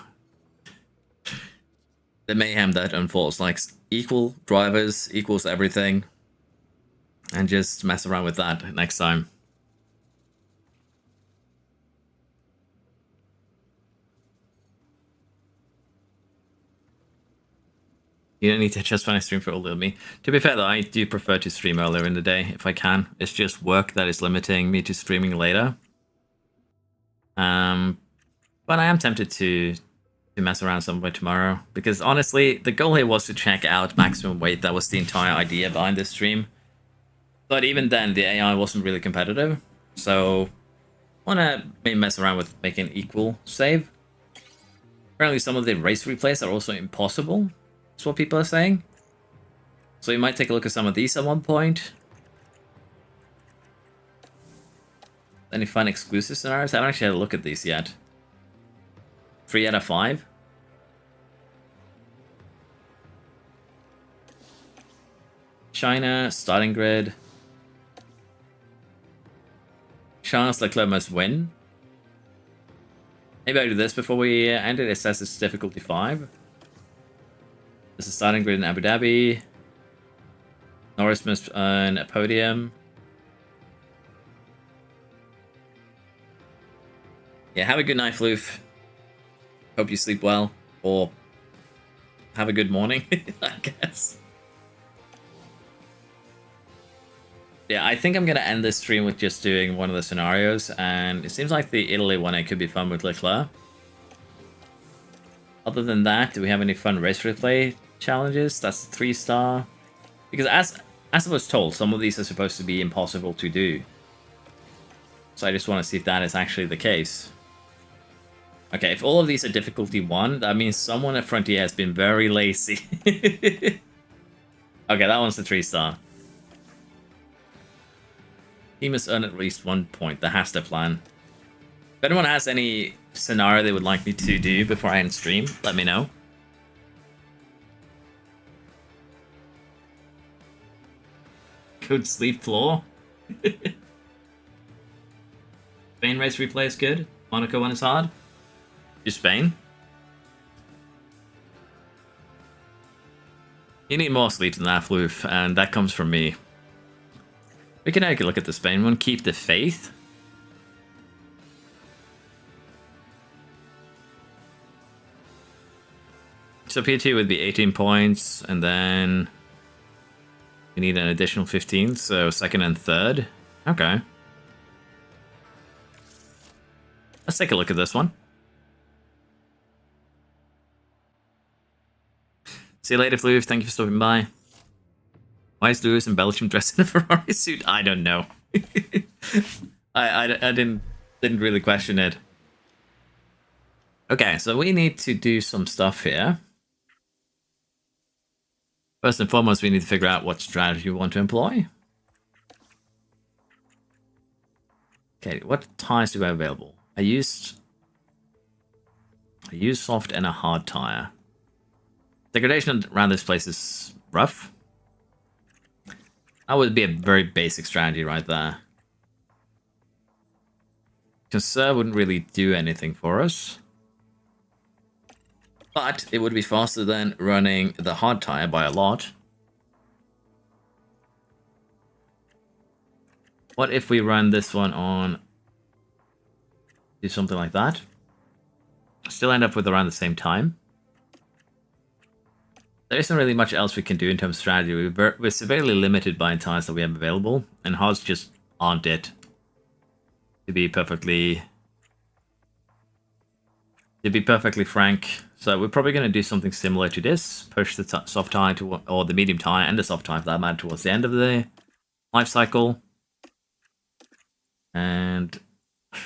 the mayhem that unfolds, like equal drivers equals everything, and just mess around with that next time. You don't need to just when I stream for all of me. To be fair though, I do prefer to stream earlier in the day if I can. It's just work that is limiting me to streaming later. But I am tempted to mess around somewhere tomorrow, because honestly, the goal here was to check out maximum weight. That was the entire idea behind this stream. But even then, the AI wasn't really competitive. So wanna maybe mess around with making equal save. Apparently some of the race replays are also impossible. That's what people are saying. So you might take a look at some of these at one point. Any fun exclusive scenarios? I haven't actually had a look at these yet. 3 out of 5. China, starting grid. Charles Leclerc must win. Maybe I'll do this before we end it. It says it's difficulty 5. This is starting grid in Abu Dhabi. Norris must earn a podium. Yeah, have a good night, Floof. Hope you sleep well. Or have a good morning, I guess. Yeah, I think I'm going to end this stream with just doing one of the scenarios. And it seems like the Italy one, it could be fun with Leclerc. Other than that, do we have any fun race replay challenges? That's 3-star. Because as I was told, some of these are supposed to be impossible to do. So I just want to see if that is actually the case. Okay, if all of these are difficulty 1, that means someone at Frontier has been very lazy. Okay, that one's the 3-star. He must earn at least 1 point. That has to plan. If anyone has any scenario they would like me to do before I end stream, let me know. Good sleep floor. Spain race replay is good. Monaco one is hard. Do Spain. You need more sleep than that, Floof, and that comes from me. We can take a look at the Spain one. Keep the faith. So P2 would be 18 points, and then we need an additional 15, so second and third. Okay. Let's take a look at this one. See you later, Floof. Thank you for stopping by. Why is Lewis and Belgium dressed in a Ferrari suit? I don't know. I didn't really question it. Okay, so we need to do some stuff here. First and foremost, we need to figure out what strategy we want to employ. Okay, what tires do we have available? I used soft and a hard tire. Degradation around this place is rough. That would be a very basic strategy right there. Conserve wouldn't really do anything for us. But it would be faster than running the hard tire by a lot. What if we run this one on... do something like that? Still end up with around the same time. There isn't really much else we can do in terms of strategy. We're severely limited by tires that we have available, and hards just aren't it. To be perfectly frank. So we're probably going to do something similar to this. Push the soft tire to, or the medium tire and the soft tire for that matter, towards the end of the life cycle. And I'm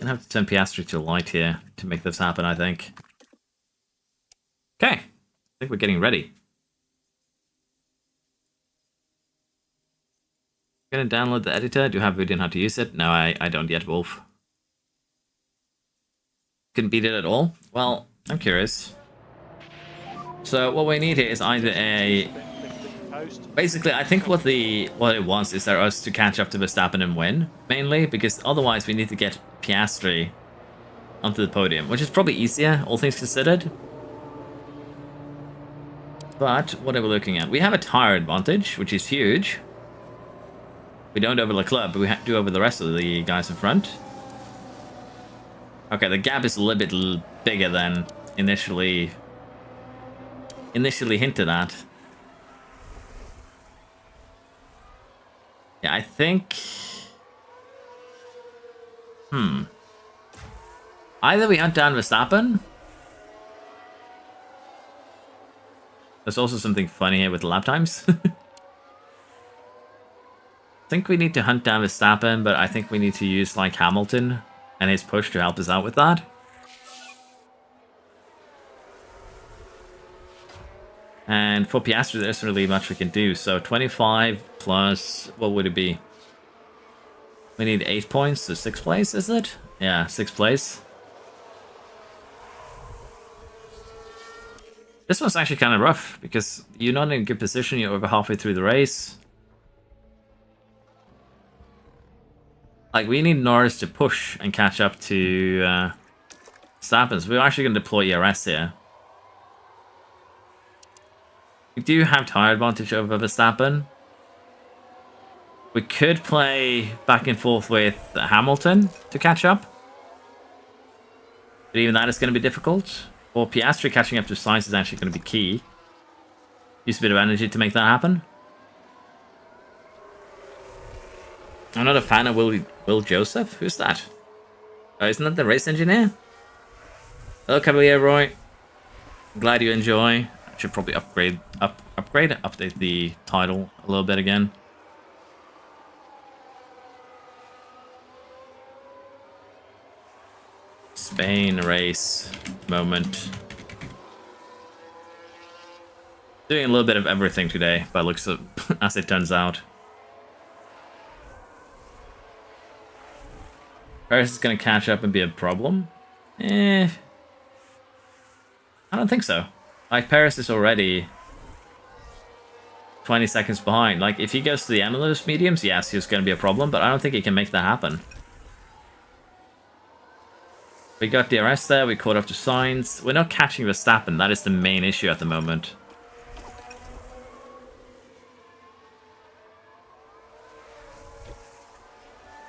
gonna have to turn Piastri to light here to make this happen, I think. Okay, I think we're getting ready. Gonna download the editor. Do you have a video on how to use it? No, I don't yet, Wolf. Couldn't beat it at all? Well, I'm curious. So what we need here is either a... Basically, I think what it wants is for us to catch up to Verstappen and win, mainly, because otherwise we need to get Piastri onto the podium, which is probably easier, all things considered. But what are we looking at? We have a tire advantage, which is huge. We don't over Leclerc, but we do over the rest of the guys in front. Okay, the gap is a little bit bigger than initially hinted at. Yeah, I think... Either we hunt down Verstappen. There's also something funny here with lap times. think we need to hunt down Verstappen, but I think we need to use like Hamilton and his push to help us out with that. And for Piastri, there isn't really much we can do. So 25 plus, what would it be? We need 8 points, so 6th place, is it? Yeah, 6th place. This one's actually kind of rough, because you're not in a good position, you're over halfway through the race. Like, we need Norris to push and catch up to Verstappen. So we're actually going to deploy ERS here. We do have tire advantage over Verstappen. We could play back and forth with Hamilton to catch up. But even that is going to be difficult. Or Piastri catching up to Sainz is actually going to be key. Use a bit of energy to make that happen. I'm not a fan of Will Joseph. Who's that? Oh, isn't that the race engineer? Hello, Cavalier Roy. Glad you enjoy. I should probably update the title a little bit again. Spain race moment. Doing a little bit of everything today, by looks of, as it turns out. Paris is going to catch up and be a problem? I don't think so. Like, Paris is already 20 seconds behind. Like, if he goes to the end of those mediums, yes, he's going to be a problem, but I don't think he can make that happen. We got DRS there, we caught up to Sainz. We're not catching Verstappen, that is the main issue at the moment.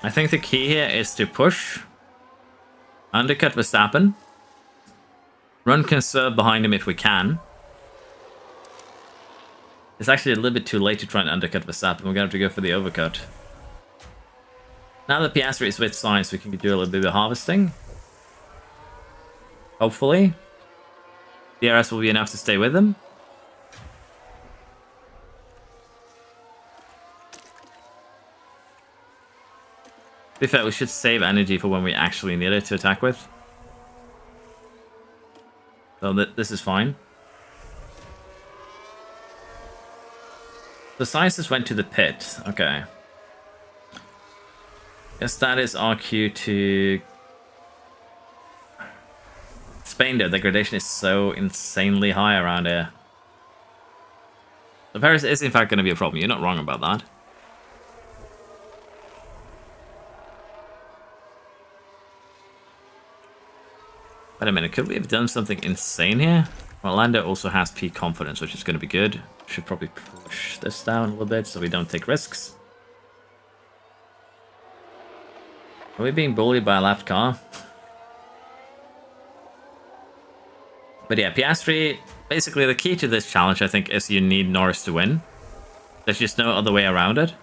I think the key here is to push, undercut Verstappen, run conserve behind him if we can. It's actually a little bit too late to try and undercut Verstappen, we're going to have to go for the overcut. Now that Piastri is with Sainz, we can do a little bit of harvesting. Hopefully. DRS will be enough to stay with him. To be fair, we should save energy for when we actually need it to attack with. So this is fine. The Sainz just went to the pit. Okay. Guess that is our cue to... Spain, though, degradation is so insanely high around here. So Paris is in fact going to be a problem. You're not wrong about that. Wait a minute, could we have done something insane here? Well, Lando also has peak confidence, which is going to be good. Should probably push this down a little bit so we don't take risks. Are we being bullied by a lapped car? But yeah, Piastri, basically the key to this challenge, I think, is you need Norris to win. There's just no other way around it.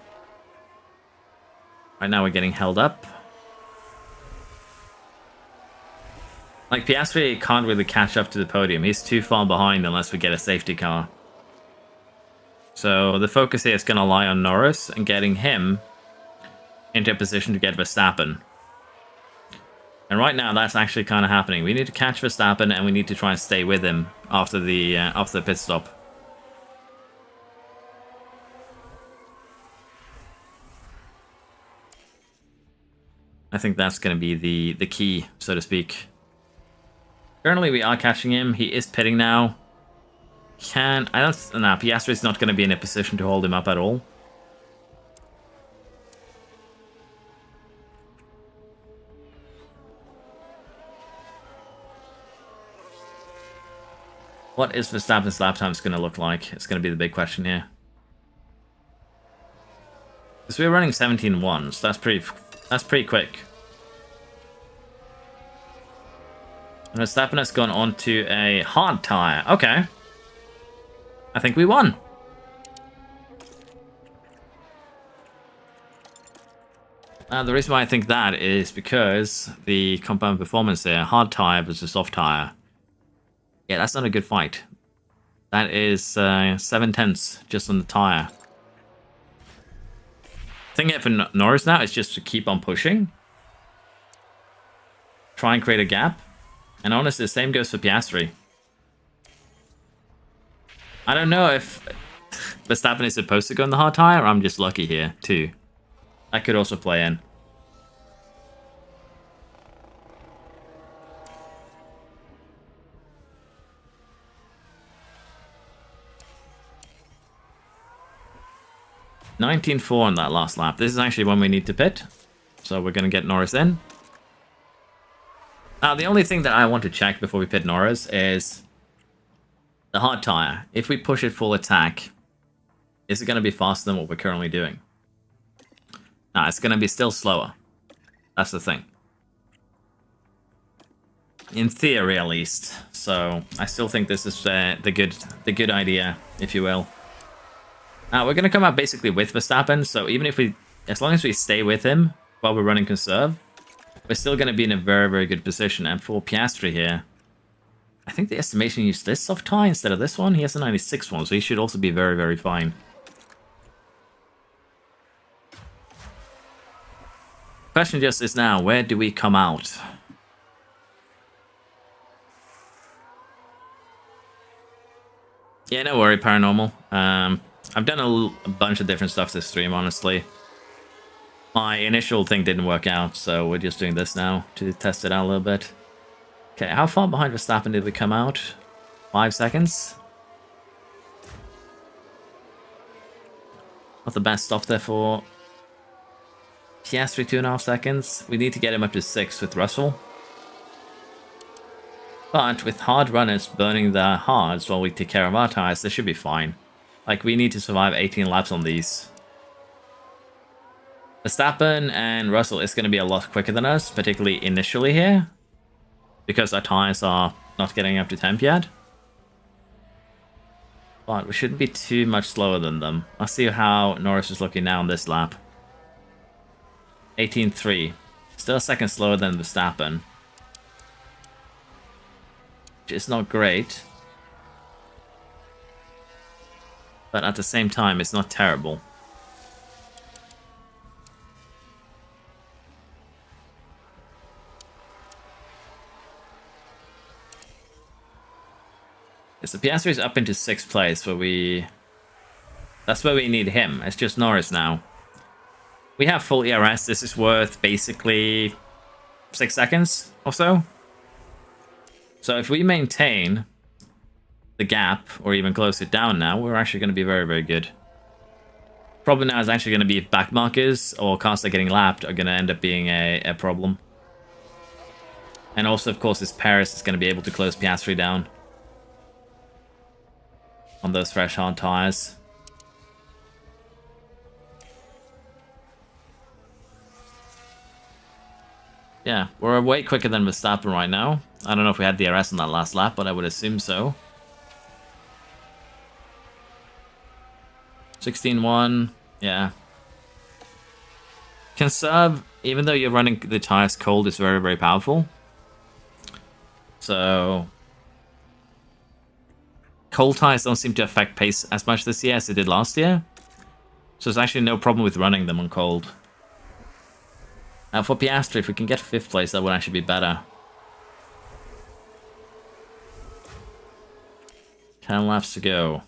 Right now we're getting held up. Like, Piastri can't really catch up to the podium. He's too far behind unless we get a safety car. So the focus here is going to lie on Norris and getting him into a position to get Verstappen. And right now, that's actually kind of happening. We need to catch Verstappen, and we need to try and stay with him after the pit stop. I think that's going to be the key, so to speak. Currently, we are catching him. He is pitting now. Piastri is not going to be in a position to hold him up at all. What is Verstappen's lap times going to look like? It's going to be the big question here. Because we're running 17.1, so that's pretty quick. And Verstappen has gone on to a hard tire. Okay. I think we won. The reason why I think that is because the compound performance there, hard tire versus soft tire. Yeah, that's not a good fight. That is 7/10 just on the tire. thing here for Norris now is just to keep on pushing. Try and create a gap. And honestly, the same goes for Piastri. I don't know if Verstappen is supposed to go in the hard tire, or I'm just lucky here, too. That could also play in. $19.4 on that last lap. This is actually when we need to pit. So we're going to get Norris in. Now, the only thing that I want to check before we pit Norris is the hard tire. If we push it full attack, is it going to be faster than what we're currently doing? No, it's going to be still slower. That's the thing. In theory, at least. So I still think this is the good idea, if you will. Now, we're going to come out basically with Verstappen, so even if as long as we stay with him while we're running conserve, we're still going to be in a very, very good position. And for Piastri here, I think the estimation used this soft tire instead of this one. He has a 96 one, so he should also be very, very fine. Question just is now, where do we come out? Yeah, no worry, Paranormal. I've done a bunch of different stuff this stream, honestly. My initial thing didn't work out, so we're just doing this now to test it out a little bit. Okay, how far behind Verstappen did we come out? 5 seconds? Not the best stop there for Piastri, 2.5 seconds. We need to get him up to 6 with Russell. But with hard runners burning their hards while we take care of our tires, this should be fine. Like, we need to survive 18 laps on these. Verstappen and Russell is going to be a lot quicker than us, particularly initially here, because our tires are not getting up to temp yet. But we shouldn't be too much slower than them. I'll see how Norris is looking now on this lap. 18.3. Still a second slower than Verstappen. Which is not great. But at the same time, it's not terrible. So Piastri is up into 6th place, where that's where we need him. It's just Norris now. We have full ERS. This is worth basically 6 seconds or so. So if we maintain the gap, or even close it down now, we're actually going to be very, very good. Problem now is actually going to be if back markers or cars that are getting lapped are going to end up being a problem. And also, of course, this Paris is going to be able to close Piastri down on those fresh hard tires. Yeah, we're way quicker than Verstappen right now. I don't know if we had DRS on that last lap, but I would assume so. 16.1, yeah. Conserve, even though you're running the tires cold, is very, very powerful. So cold tires don't seem to affect pace as much this year as it did last year. So there's actually no problem with running them on cold. Now for Piastri, if we can get 5th place, that would actually be better. 10 laps to go.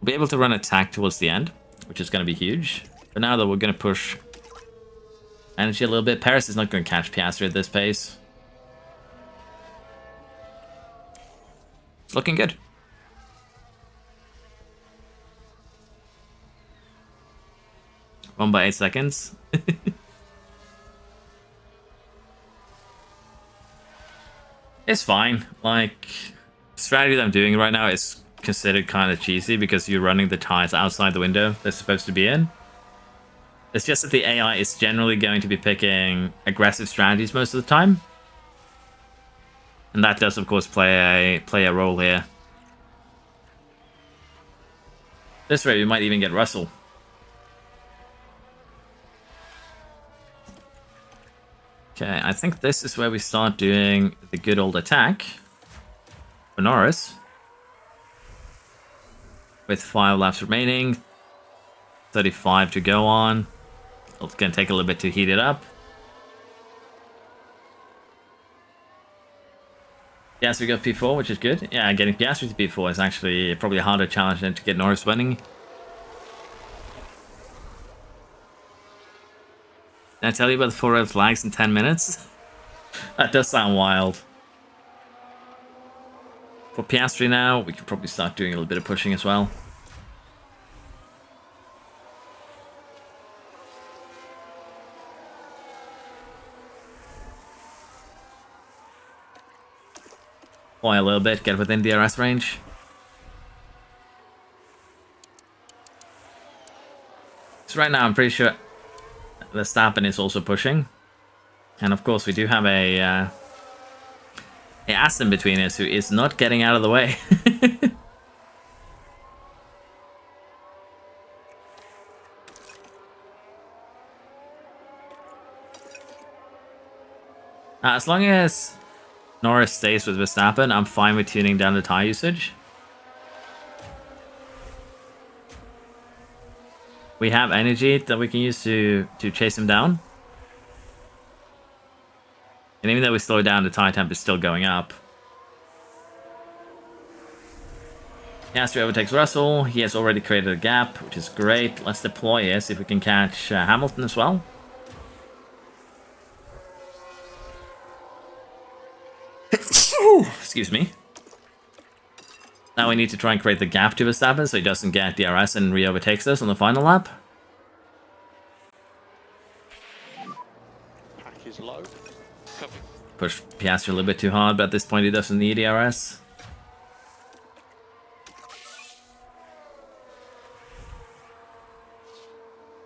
We'll be able to run attack towards the end, which is going to be huge. But now, though, we're going to push energy a little bit. Paris is not going to catch Piastri at this pace. It's looking good. Won by 8 seconds. It's fine. Like, the strategy that I'm doing right now is considered kind of cheesy because you're running the tires outside the window they're supposed to be in. It's just that the AI is generally going to be picking aggressive strategies most of the time. And that does, of course, play a role here. This rate, we might even get Russell. Okay, I think this is where we start doing the good old attack for Norris. With 5 laps remaining. 35 to go on. It's going to take a little bit to heat it up. Yes, we got P4, which is good. Yeah, getting Piastri to P4 is actually probably a harder challenge than to get Norris winning. Did I tell you about the 4 red flags in 10 minutes? That does sound wild. For Piastri now, we can probably start doing a little bit of pushing as well. Fly a little bit, get within DRS range. So right now I'm pretty sure Verstappen is also pushing. And of course we do have a Aston between us who is not getting out of the way. As long as Norris stays with Verstappen, I'm fine with tuning down the tire usage. We have energy that we can use to chase him down. And even though we slow down, the tire temp is still going up. Piastri overtakes Russell. He has already created a gap, which is great. Let's deploy here, see if we can catch Hamilton as well. Excuse me. Now we need to try and create the gap to Verstappen so he doesn't get DRS and re-overtakes us on the final lap. Pack is low. Copy. Push Piastri a little bit too hard, but at this point he doesn't need DRS.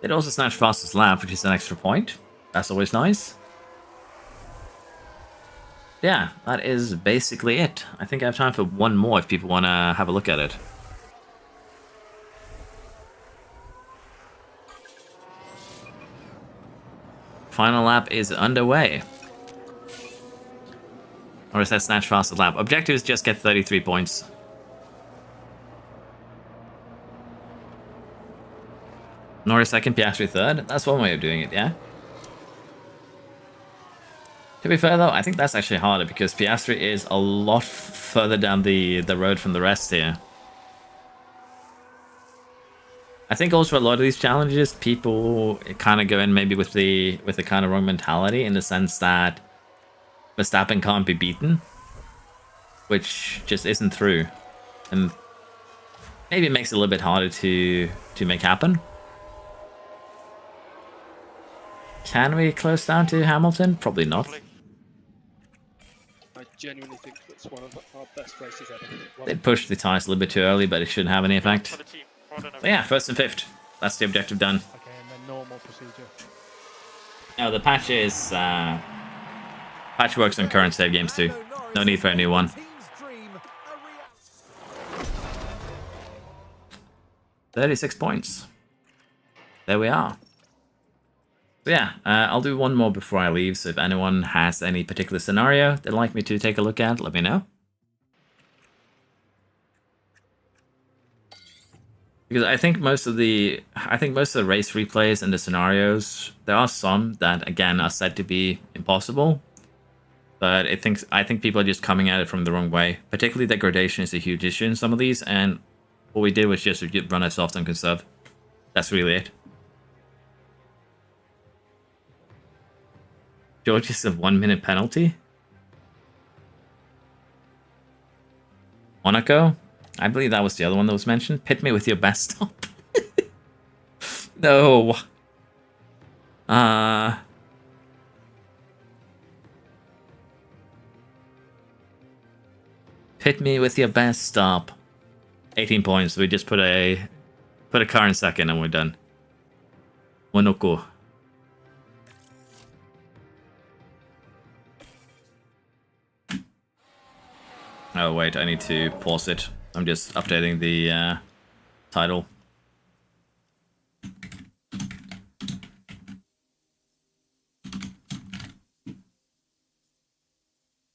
It also snatched fastest lap, which is an extra point. That's always nice. Yeah, that is basically it. I think I have time for one more if people want to have a look at it. Final lap is underway. Or is that snatch fastest lap? Objective is just get 33 points. Norris second, Piastri third. That's one way of doing it, yeah? To be fair though, I think that's actually harder because Piastri is a lot further down the road from the rest here. I think also a lot of these challenges, people kind of go in maybe with the kind of wrong mentality in the sense that Verstappen can't be beaten, which just isn't true, and maybe it makes it a little bit harder to make happen. Can we close down to Hamilton? Probably not. I genuinely think that's one of our best races ever. They pushed the tires a little bit too early, but it shouldn't have any effect. For the team. Well done, So yeah, first and fifth. That's the objective done. Okay, and then normal procedure. No, the patch is patch works on current save games too. No need for a new one. 36 points. There we are. So yeah, I'll do one more before I leave, so if anyone has any particular scenario they'd like me to take a look at, let me know. Because I think most of the race replays and the scenarios, there are some that again are said to be impossible. But I think people are just coming at it from the wrong way. Particularly degradation is a huge issue in some of these, and what we did was just run a soft and conserve. That's really it. George is a 1 minute penalty. Monaco? I believe that was the other one that was mentioned. Pit me with your best stop. No. Pit me with your best stop. 18 points. We just put a car in second and we're done. Monaco. Oh wait, I need to pause it. I'm just updating the title.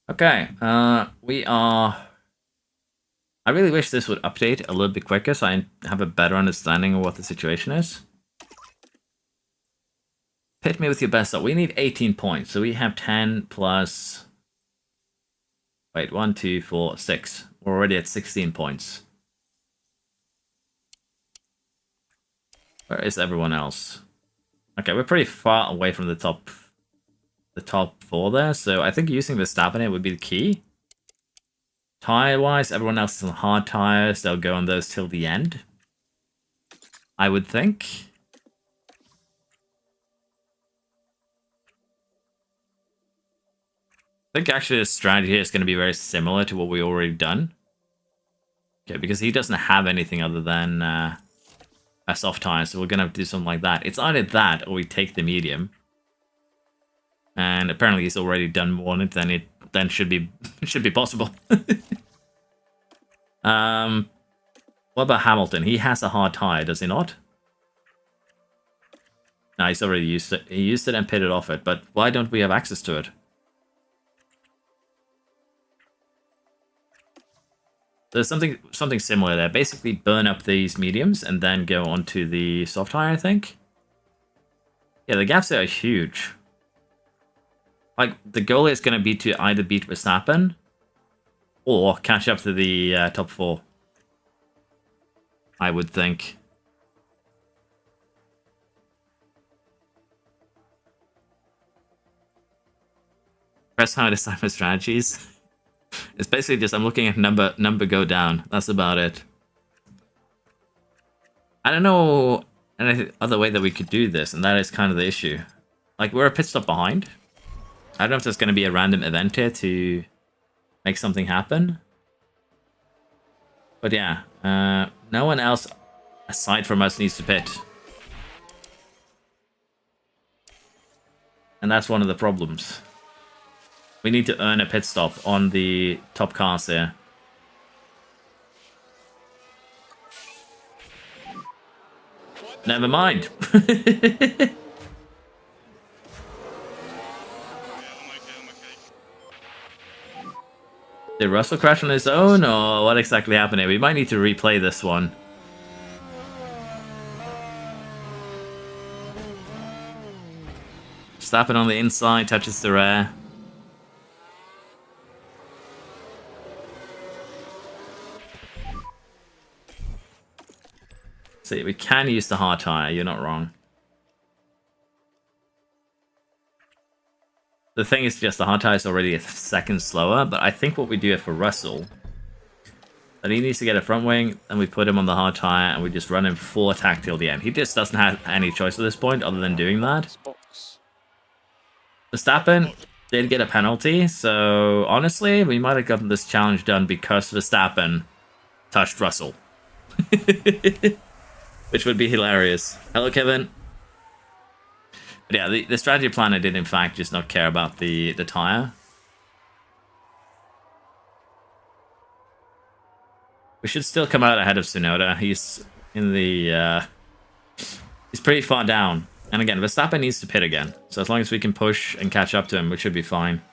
Okay, we are... I really wish this would update a little bit quicker so I have a better understanding of what the situation is. Pit me with your best. We need 18 points. So we have 10 plus... Wait, 1, 2, 4, 6. We're already at 16 points. Where is everyone else? Okay, we're pretty far away from the top 4 there, so I think using the Stabiner would be the key. Tire-wise, everyone else is on hard tires. They'll go on those till the end, I would think. I think actually the strategy here is going to be very similar to what we already done. Okay, because he doesn't have anything other than a soft tire, so we're going to have to do something like that. It's either that or we take the medium. And apparently he's already done more on it than it should be possible. What about Hamilton? He has a hard tire, does he not? No, he's already used it. He used it and pitted off it, but why don't we have access to it? There's something similar there. Basically burn up these mediums and then go onto the soft tire, I think. Yeah, the gaps there are huge. Like, the goal is going to be to either beat Verstappen or catch up to the top 4. I would think. Press how to decide my strategies. It's basically just I'm looking at number go down. That's about it. I don't know any other way that we could do this, and that is kind of the issue. Like, we're a pit stop behind. I don't know if there's going to be a random event here to make something happen. But yeah, no one else aside from us needs to pit. And that's one of the problems. We need to earn a pit stop on the top cars here. Never mind. Did Russell crash on his own, or what exactly happened here? We might need to replay this one. Stapping on the inside, touches the rear. See, we can use the hard tire, you're not wrong. The thing is just the hard tire is already a second slower, but I think what we do for Russell, that he needs to get a front wing, and we put him on the hard tire, and we just run him full attack till the end. He just doesn't have any choice at this point other than doing that. Verstappen did get a penalty, so honestly, we might have gotten this challenge done because Verstappen touched Russell. Which would be hilarious. Hello, Kevin. But yeah, the strategy planner did in fact just not care about the tire. We should still come out ahead of Tsunoda. He's in the he's pretty far down. And again, Verstappen needs to pit again. So as long as we can push and catch up to him, we should be fine.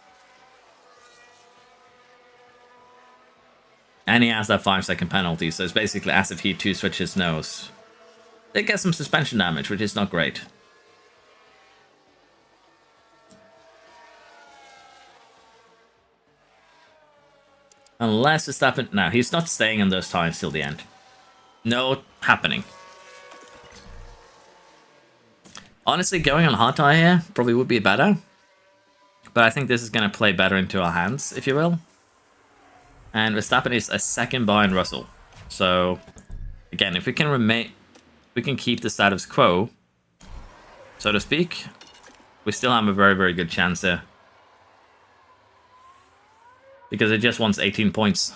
And he has that 5-second penalty, so it's basically as if he 2-switched his nose. They get some suspension damage, which is not great. Unless Verstappen... No, he's not staying on those tires till the end. No happening. Honestly, going on hard tire here probably would be better. But I think this is going to play better into our hands, if you will. And Verstappen is a second behind Russell. So, again, if we can remain... We can keep the status quo, so to speak. We still have a very, very good chance here. Because it just wants 18 points.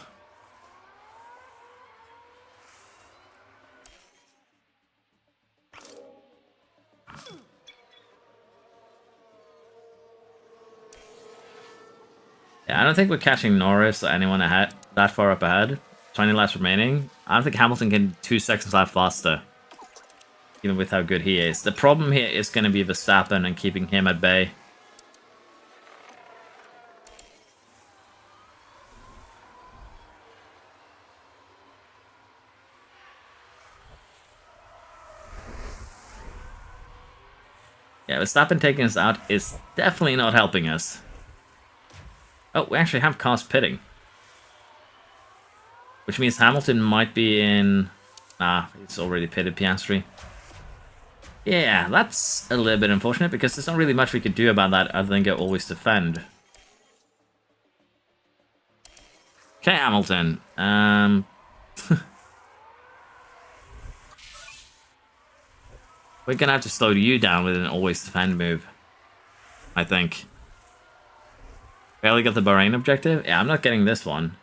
Yeah, I don't think we're catching Norris or anyone ahead that far up ahead. 20 laps remaining. I don't think Hamilton can 2 seconds lap faster. Even with how good he is. The problem here is going to be Verstappen and keeping him at bay. Yeah, Verstappen taking us out is definitely not helping us. Oh, we actually have cars pitting. Which means Hamilton might be in... Nah, it's already pitted Piastri. Yeah, that's a little bit unfortunate because there's not really much we could do about that other than go always defend. Okay, Hamilton. We're gonna have to slow you down with an always defend move, I think. Barely got the Bahrain objective? Yeah, I'm not getting this one.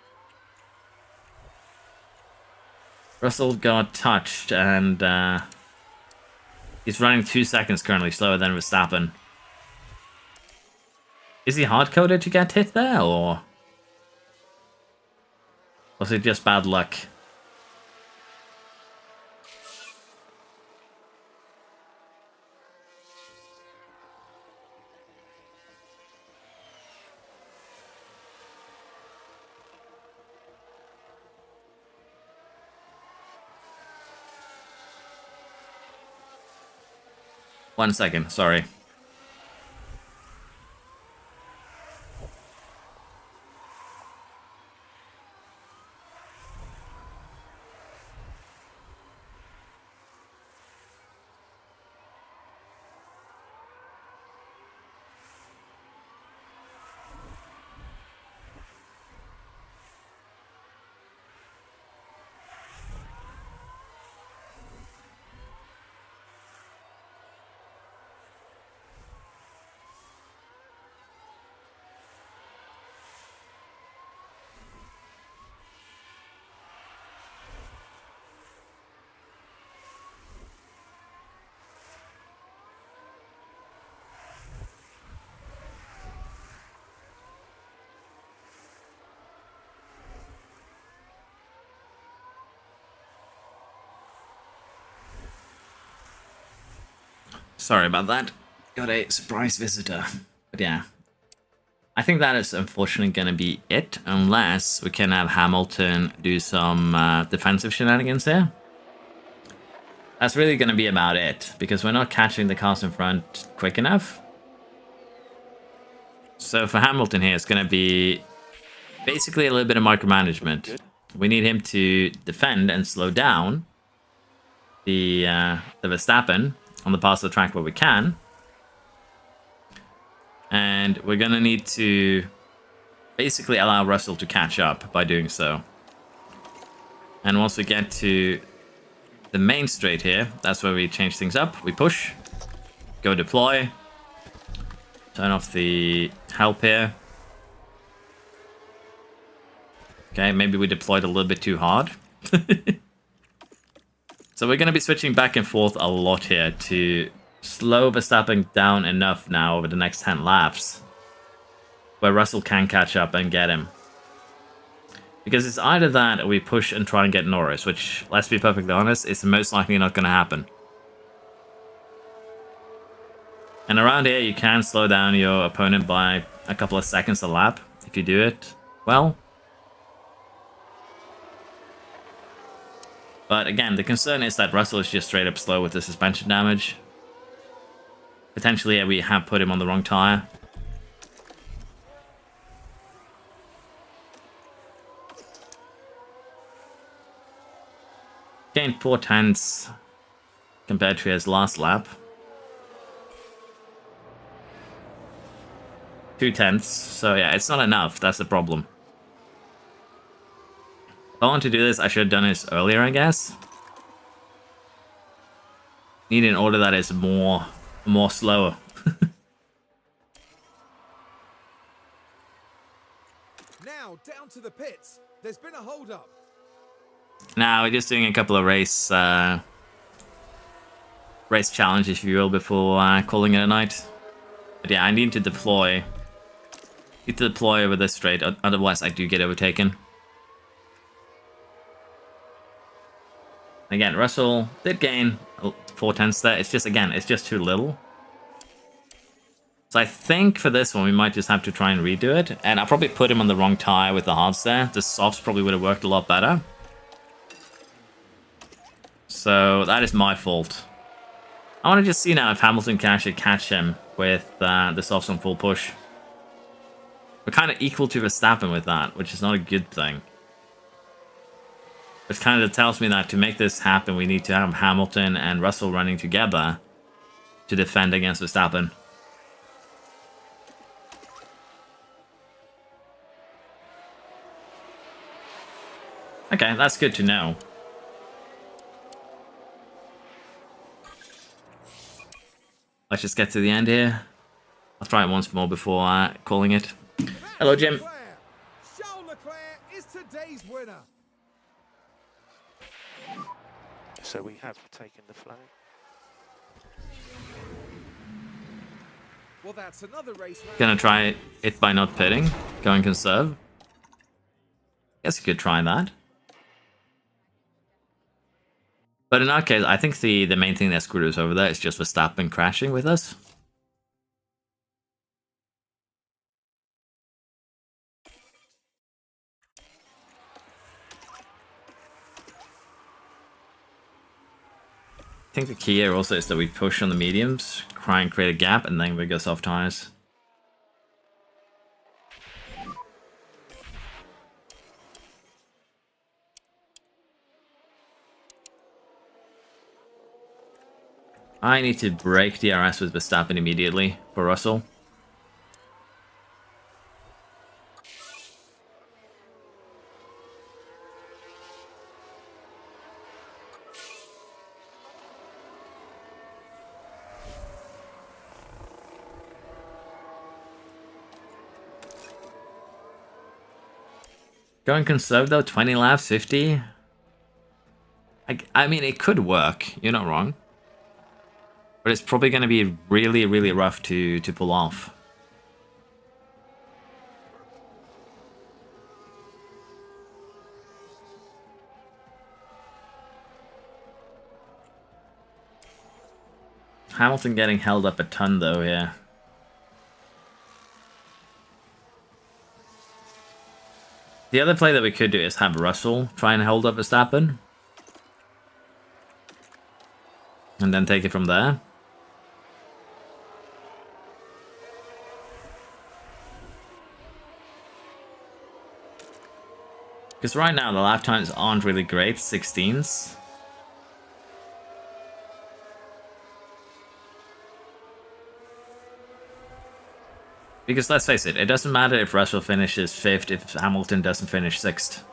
Russell got touched and he's running 2 seconds currently slower than Verstappen. Is he hard-coded to get hit there, or was it just bad luck? One second, sorry. Sorry about that. Got a surprise visitor. But yeah. I think that is unfortunately going to be it, unless we can have Hamilton do some defensive shenanigans here. That's really going to be about it, because we're not catching the cars in front quick enough. So for Hamilton here, it's going to be basically a little bit of micromanagement. We need him to defend and slow down the Verstappen on the parts of the track where we can. And we're going to need to basically allow Russell to catch up by doing so. And once we get to the main straight here, that's where we change things up. We push, go deploy, turn off the help here. Okay, maybe we deployed a little bit too hard. So we're going to be switching back and forth a lot here to slow Verstappen down enough now over the next 10 laps where Russell can catch up and get him. Because it's either that or we push and try and get Norris, which, let's be perfectly honest, is most likely not going to happen. And around here, you can slow down your opponent by a couple of seconds a lap if you do it well. But again, the concern is that Russell is just straight up slow with the suspension damage. Potentially, we have put him on the wrong tire. Gained 4 tenths compared to his last lap. 2 tenths, so yeah, it's not enough, that's the problem. If I want to do this, I should have done this earlier, I guess. Need an order that is more slower. Now down to the pits. There's been a hold up. Now we're just doing a couple of race challenges, if you will, before calling it a night. But yeah, I need to deploy. Need to deploy over this straight, otherwise I do get overtaken. Again, Russell did gain 4 tenths there. It's just, again, it's just too little. So I think for this one, we might just have to try and redo it. And I'll probably put him on the wrong tire with the hards there. The softs probably would have worked a lot better. So that is my fault. I want to just see now if Hamilton can actually catch him with the softs on full push. We're kind of equal to Verstappen with that, which is not a good thing. Which kind of tells me that to make this happen, we need to have Hamilton and Russell running together to defend against Verstappen. Okay, that's good to know. Let's just get to the end here. I'll try it once more before calling it. Hello, Jim. Charles Leclerc is today's winner. So we have taken the flag. Well, that's another race. Gonna try it by not pitting. Going conserve. Guess you could try that. But in our case, I think the main thing that screwed us over there is just Verstappen crashing with us. I think the key here also is that we push on the mediums, try and create a gap, and then we go soft tires. I need to break DRS with Verstappen immediately for Russell. Going conserve though, 20 laps, 50. I mean, it could work. You're not wrong. But it's probably going to be really, really rough to pull off. Hamilton getting held up a ton though here. The other play that we could do is have Russell try and hold up Verstappen. And then take it from there. Because right now the lap times aren't really great, 16s. Because let's face it doesn't matter if Russell finishes 5th if Hamilton doesn't finish 6th.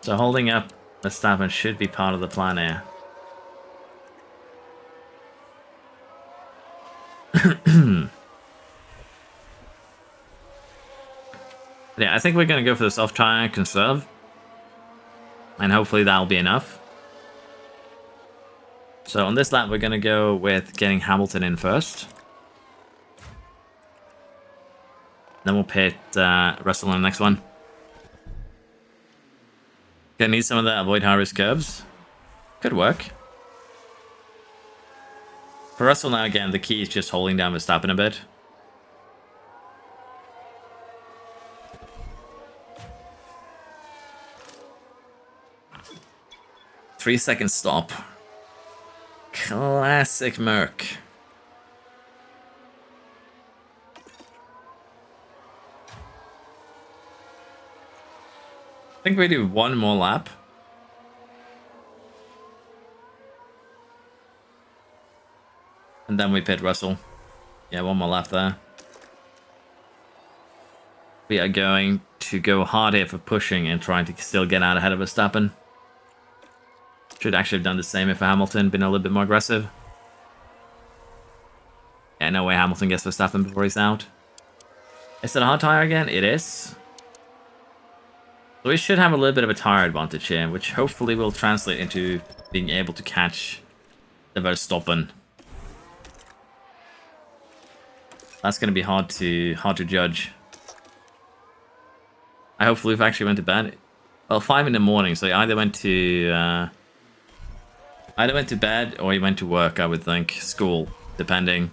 So holding up Verstappen should be part of the plan here. Yeah, I think we're going to go for the soft tire conserve. And hopefully that'll be enough. So on this lap, we're going to go with getting Hamilton in first. Then we'll pit Russell on the next one. Gonna need some of that avoid high-risk curves. Could work. For Russell now, again, the key is just holding down Verstappen a bit. Three-second stop. Classic Merc. I think we do one more lap. And then we pit Russell. Yeah, one more lap there. We are going to go hard here for pushing and trying to still get out ahead of Verstappen. Should actually have done the same if Hamilton been a little bit more aggressive. Yeah, no way Hamilton gets Verstappen before he's out. Is it a hard tire again? It is. So we should have a little bit of a tire advantage here, which hopefully will translate into being able to catch the Verstappen. That's going to be hard to judge. I hopefully we've actually went to bed. Well, 5 in the morning, so he either went to bed or he went to work, I would think. School, depending.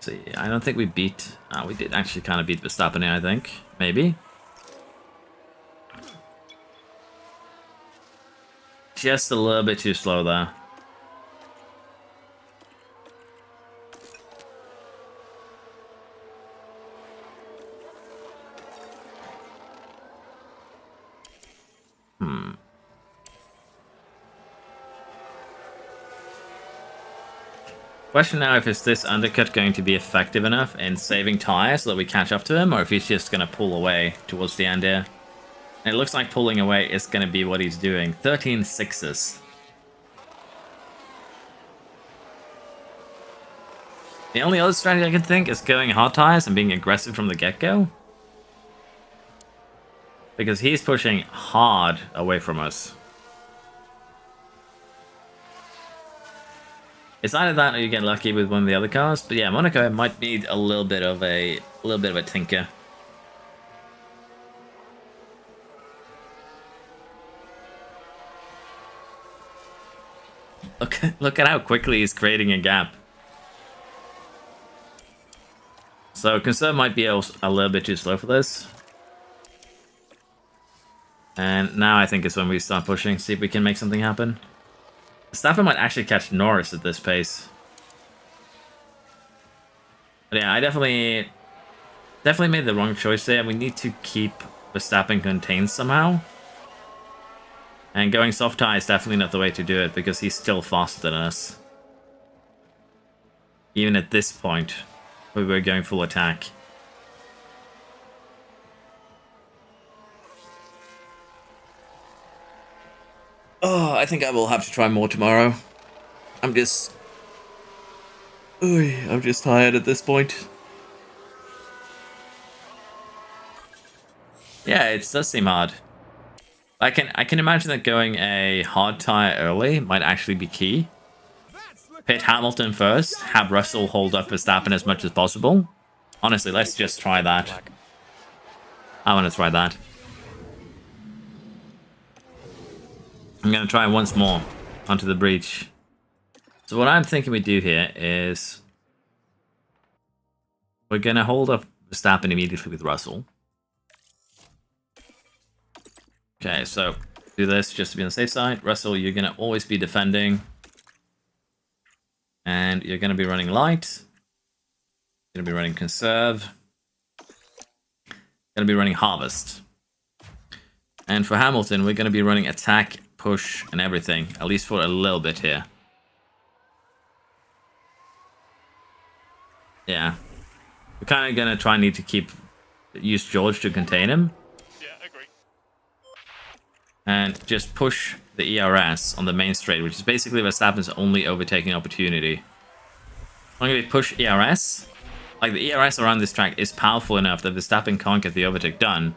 See, I don't think we beat... we did actually kind of beat Verstappen here, I think. Maybe. Just a little bit too slow there. Question now if is this undercut going to be effective enough in saving tyres so that we catch up to him, or if he's just going to pull away towards the end here. And it looks like pulling away is going to be what he's doing. 13 sixes. The only other strategy I can think is going hard tyres and being aggressive from the get-go. Because he's pushing hard away from us. It's either that or you get lucky with one of the other cars, but yeah, Monaco might need a little bit of a tinker. Look at how quickly he's creating a gap. So Conserve might be a little bit too slow for this. And now I think it's when we start pushing, see if we can make something happen. Verstappen might actually catch Norris at this pace. But yeah, I definitely made the wrong choice there. We need to keep Verstappen contained somehow. And going soft tie is definitely not the way to do it, because he's still faster than us. Even at this point, we were going full attack. Oh, I think I will have to try more tomorrow. I'm just tired at this point. Yeah, it does seem hard. I can imagine that going a hard tire early might actually be key. Pit Hamilton first, have Russell hold up Verstappen as much as possible. Honestly, let's just try that. I want to try that. I'm going to try once more onto the breach. So what I'm thinking we do here is we're going to hold up Verstappen immediately with Russell. Okay, so do this just to be on the safe side. Russell, you're going to always be defending. And you're going to be running light. You're going to be running Conserve. Going to be running Harvest. And for Hamilton, we're going to be running Attack, Push, and everything. At least for a little bit here. Yeah. We're kind of going to try and need to use George to contain him. Yeah, I agree. And just push the ERS on the main straight, which is basically Verstappen's only overtaking opportunity. I'm going to push ERS. Like, the ERS around this track is powerful enough that Verstappen can't get the overtake done.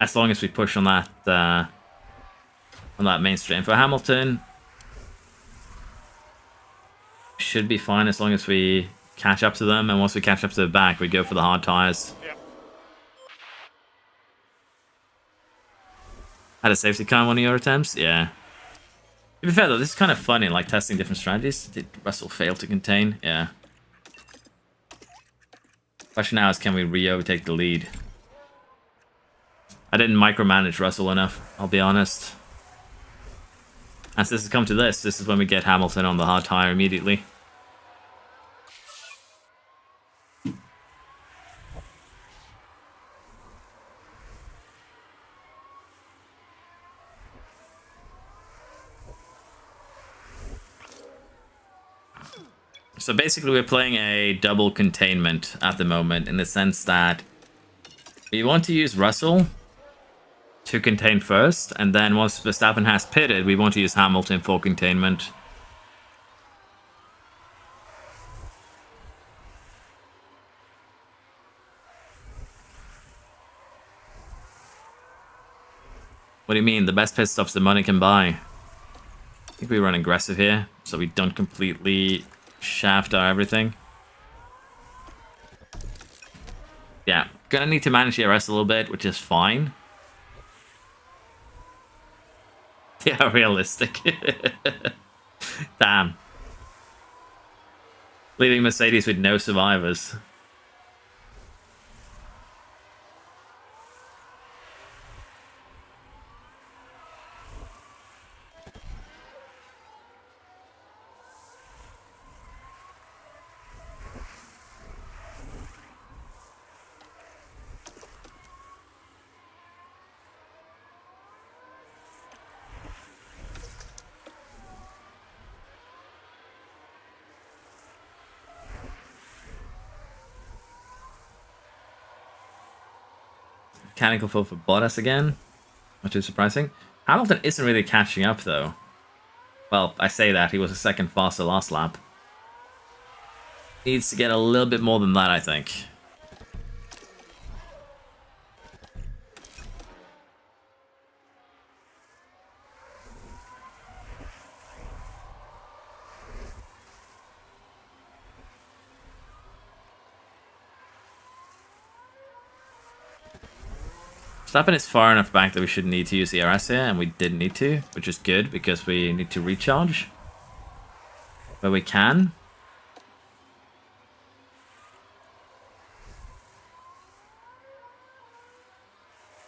As long as we push on that main straight. And for Hamilton, should be fine as long as we catch up to them. And once we catch up to the back, we go for the hard tires. Yeah. Had a safety car in one of your attempts? Yeah. To be fair though, this is kind of funny, like testing different strategies. Did Russell fail to contain? Yeah. Question now is, can we re-overtake the lead? I didn't micromanage Russell enough, I'll be honest. As this has come to this is when we get Hamilton on the hard tire immediately. So basically we're playing a double containment at the moment, in the sense that we want to use Russell to contain first, and then once Verstappen has pitted, we want to use Hamilton for containment. What do you mean? The best pit stops the money can buy. I think we run aggressive here, so we don't completely shaft our everything. Yeah, gonna need to manage the ERS a little bit, which is fine. Yeah, realistic. Damn. Leaving Mercedes with no survivors. Mechanical fault for Bottas again, which is surprising. Hamilton isn't really catching up though. Well, I say that, he was a second faster last lap. Needs to get a little bit more than that, I think. Verstappen is far enough back that we shouldn't need to use the RS here, and we didn't need to, which is good because we need to recharge. But we can.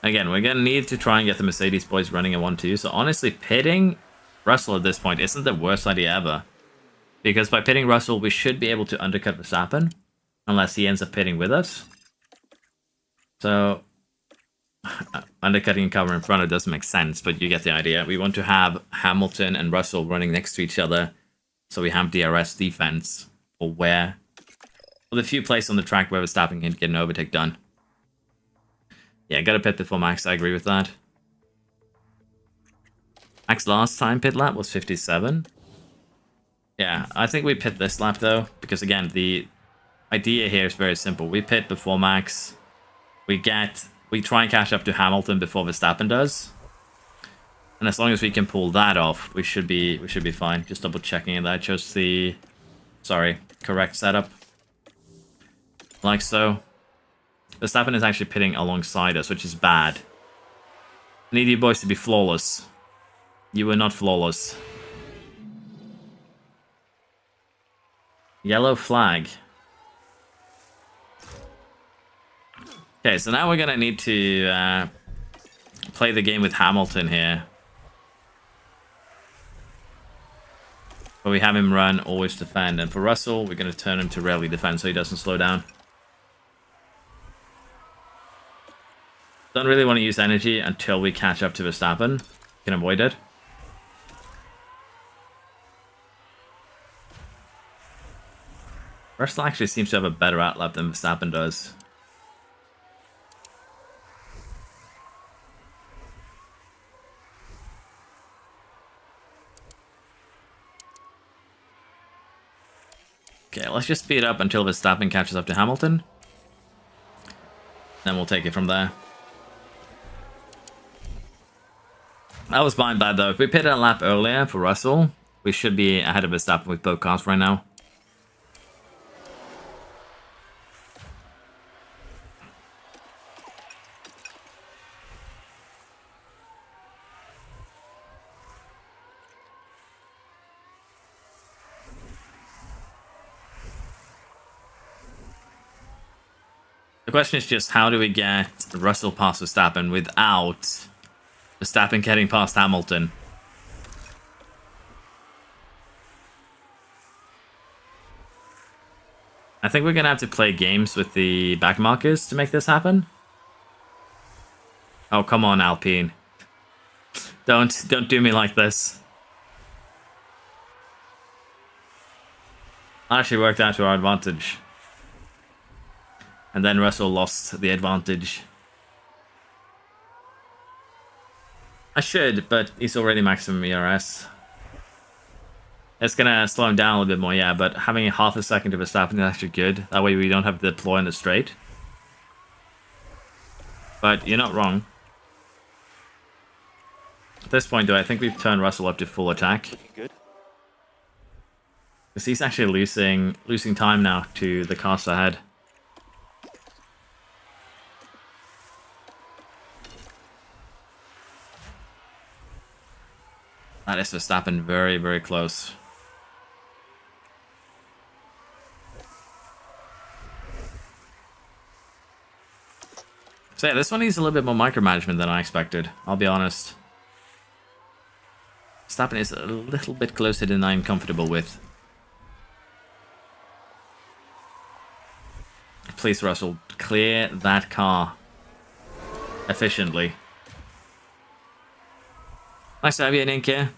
Again, we're going to need to try and get the Mercedes boys running in 1-2. So honestly, pitting Russell at this point isn't the worst idea ever. Because by pitting Russell, we should be able to undercut Verstappen. Unless he ends up pitting with us. So undercutting and cover in front, it doesn't make sense, but you get the idea. We want to have Hamilton and Russell running next to each other. So we have DRS defense for the few places on the track where Verstappen can get an overtake done. Yeah, gotta pit before Max, I agree with that. Max last time pit lap was 57. Yeah, I think we pit this lap though, because again, the idea here is very simple. We pit before Max, we try and catch up to Hamilton before Verstappen does. And as long as we can pull that off, we should be fine. Just double checking that I chose the correct setup. Like so. Verstappen is actually pitting alongside us, which is bad. I need you boys to be flawless. You were not flawless. Yellow flag. Okay, so now we're gonna need to play the game with Hamilton here. But we have him run, always defend. And for Russell, we're gonna turn him to rarely defend so he doesn't slow down. Don't really want to use energy until we catch up to Verstappen. Can avoid it. Russell actually seems to have a better outlap than Verstappen does. Okay, let's just speed up until Verstappen catches up to Hamilton. Then we'll take it from there. That was my bad though. If we pitted a lap earlier for Russell, we should be ahead of Verstappen with both cars right now. The question is just how do we get Russell past Verstappen without Verstappen getting past Hamilton? I think we're going to have to play games with the back markers to make this happen. Oh, come on, Alpine. Don't do me like this. Actually worked out to our advantage. And then Russell lost the advantage. I should, but he's already maximum ERS. It's gonna slow him down a little bit more, yeah, but having a half a second to Verstappen is actually good. That way we don't have to deploy in the straight. But you're not wrong. At this point, though, I think we've turned Russell up to full attack. Looking good. Because he's actually losing time now to the cars ahead. That is Verstappen very, very close. So yeah, this one needs a little bit more micromanagement than I expected, I'll be honest. Verstappen is a little bit closer than I'm comfortable with. Please, Russell, clear that car efficiently. Nice to have you, Ninka.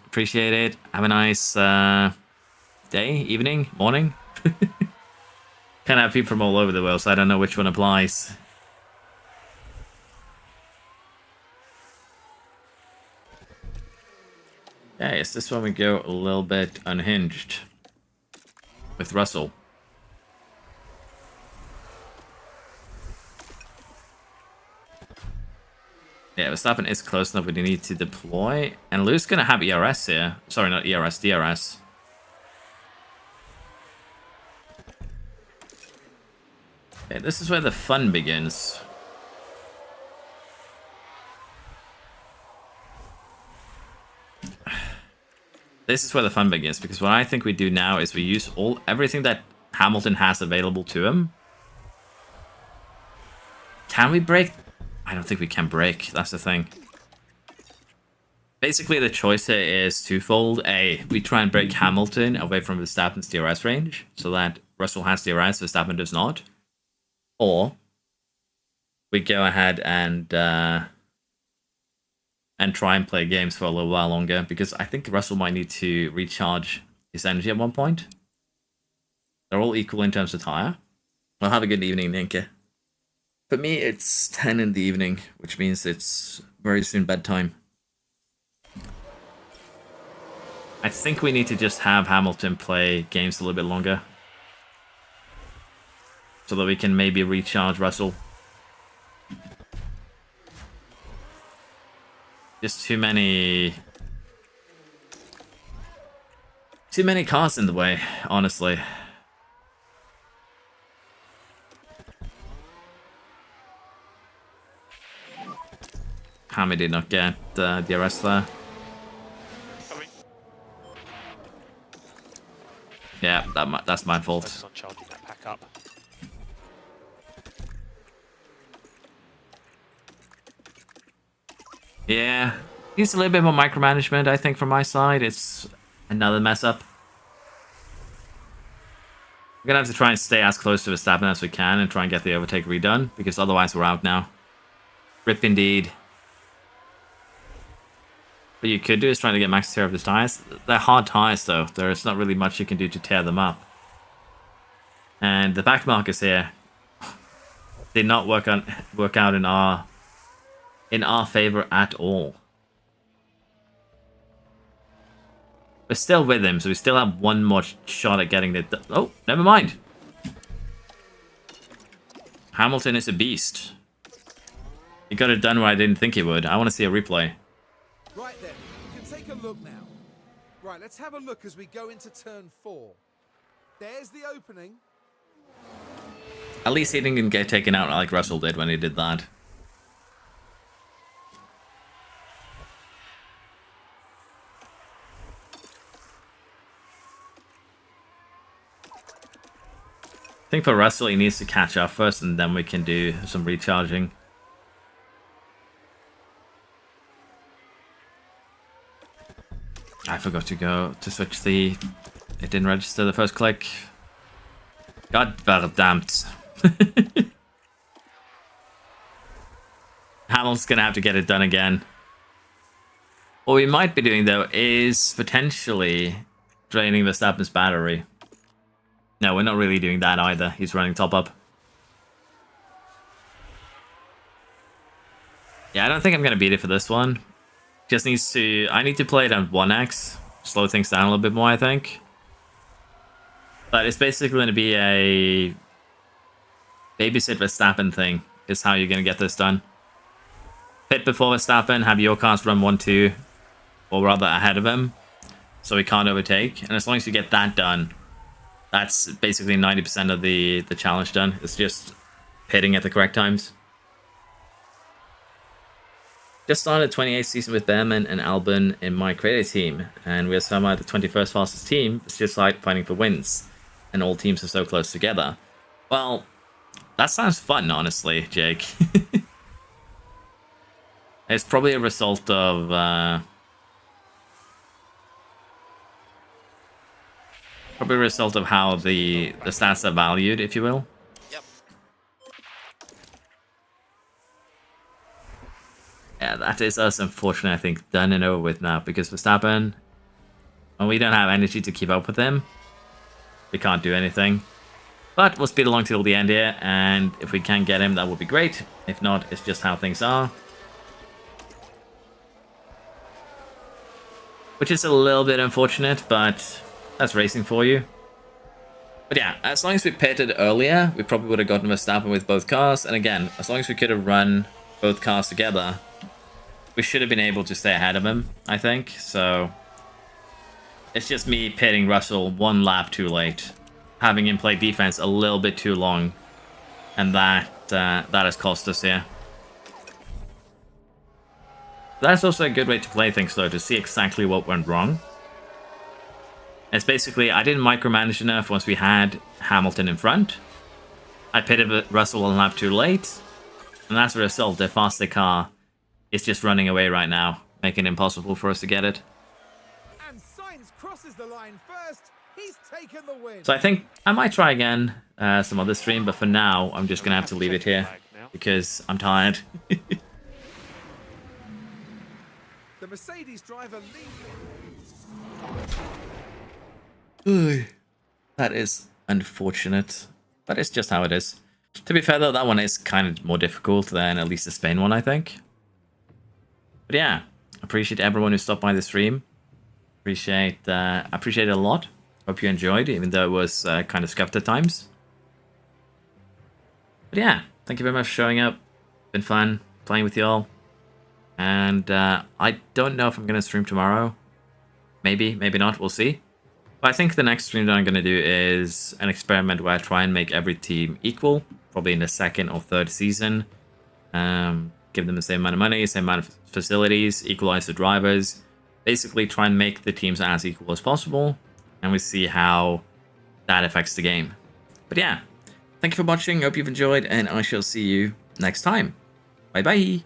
Appreciate it. Have a nice day, evening, morning. Kind of have people from all over the world, so I don't know which one applies. Yeah, it's this one we go a little bit unhinged with Russell. Yeah, Verstappen is close enough, but you need to deploy. And Lou's going to have ERS here. Sorry, not ERS, DRS. Okay, this is where the fun begins. This is where the fun begins, because what I think we do now is we use everything that Hamilton has available to him. Can we break? I don't think we can break. That's the thing. Basically, the choice here is twofold. A, we try and break Hamilton away from Verstappen's DRS range, so that Russell has DRS, Verstappen does not. Or we go ahead and try and play games for a little while longer, because I think Russell might need to recharge his energy at one point. They're all equal in terms of tire. Well, have a good evening, Ninka. For me, it's 10 in the evening, which means it's very soon bedtime. I think we need to just have Hamilton play games a little bit longer, so that we can maybe recharge Russell. Just too many cars in the way, honestly. Hammy did not get DRS there. Yeah, that's my fault. Focus on charging that pack up. Yeah, needs a little bit more micromanagement, I think, from my side. It's another mess up. We're gonna have to try and stay as close to Verstappen as we can and try and get the overtake redone, because otherwise we're out now. Rip indeed. What you could do is try to get max tear of the tires. They're hard tires, though. There's not really much you can do to tear them up. And the back markers here did not work out in our favor at all. We're still with him, so we still have one more shot at getting it. Oh, never mind. Hamilton is a beast. He got it done where I didn't think he would. I want to see a replay. Right then, you can take a look now. Right, let's have a look as we go into turn 4. There's the opening. At least he didn't get taken out like Russell did when he did that. I think for Russell, he needs to catch up first, and then we can do some recharging. I forgot to switch the... It didn't register the first click. God verdammt. Hamilton's gonna have to get it done again. What we might be doing, though, is potentially draining Verstappen's battery. No, we're not really doing that either. He's running top up. Yeah, I don't think I'm gonna beat it for this one. Just needs to... I need to play it on 1x. Slow things down a little bit more, I think. But it's basically going to be a... babysit Verstappen thing, is how you're going to get this done. Pit before Verstappen, have your cars run 1-2, or rather ahead of him, so he can't overtake. And as long as you get that done, that's basically 90% of the challenge done. It's just pitting at the correct times. Just started 28th season with Behrman and Albon in my creator team, and we're somehow the 21st fastest team. It's just like fighting for wins, and all teams are so close together. Well, That sounds fun, honestly, Jake. It's probably a result of how the stats are valued, if you will. Yep. Yeah, that is us, unfortunately, I think, done and over with now, because Verstappen, when we don't have energy to keep up with him, we can't do anything. But we'll speed along till the end here, and if we can get him, that would be great. If not, it's just how things are. Which is a little bit unfortunate, but that's racing for you. But yeah, as long as we pitted earlier, we probably would have gotten Verstappen with both cars. And again, as long as we could have run both cars together, we should have been able to stay ahead of him, I think. So it's just me pitting Russell one lap too late, having him play defense a little bit too long, and that has cost us here. That's also a good way to play things, though, to see exactly what went wrong. It's basically, I didn't micromanage enough once we had Hamilton in front. I pitted Russell one lap too late, and as a result, the faster car is just running away right now, making it impossible for us to get it. And Sainz crosses the line first. He's taken the win. So I think I might try again some other stream, but for now, I'm just going to have to leave it here because I'm tired. The Mercedes driver leads. That is unfortunate, but it's just how it is. To be fair, though, that one is kind of more difficult than at least the Spain one, I think. But yeah, appreciate everyone who stopped by the stream. Appreciate it a lot. Hope you enjoyed, even though it was kind of scuffed at times. But yeah, thank you very much for showing up. Been fun playing with y'all. And I don't know if I'm going to stream tomorrow. Maybe, maybe not. We'll see. But I think the next stream that I'm going to do is an experiment where I try and make every team equal. Probably in the second or third season. Give them the same amount of money, same amount of facilities, equalize the drivers. Basically try and make the teams as equal as possible. And we see how that affects the game. But yeah, thank you for watching. Hope you've enjoyed. And I shall see you next time. Bye bye.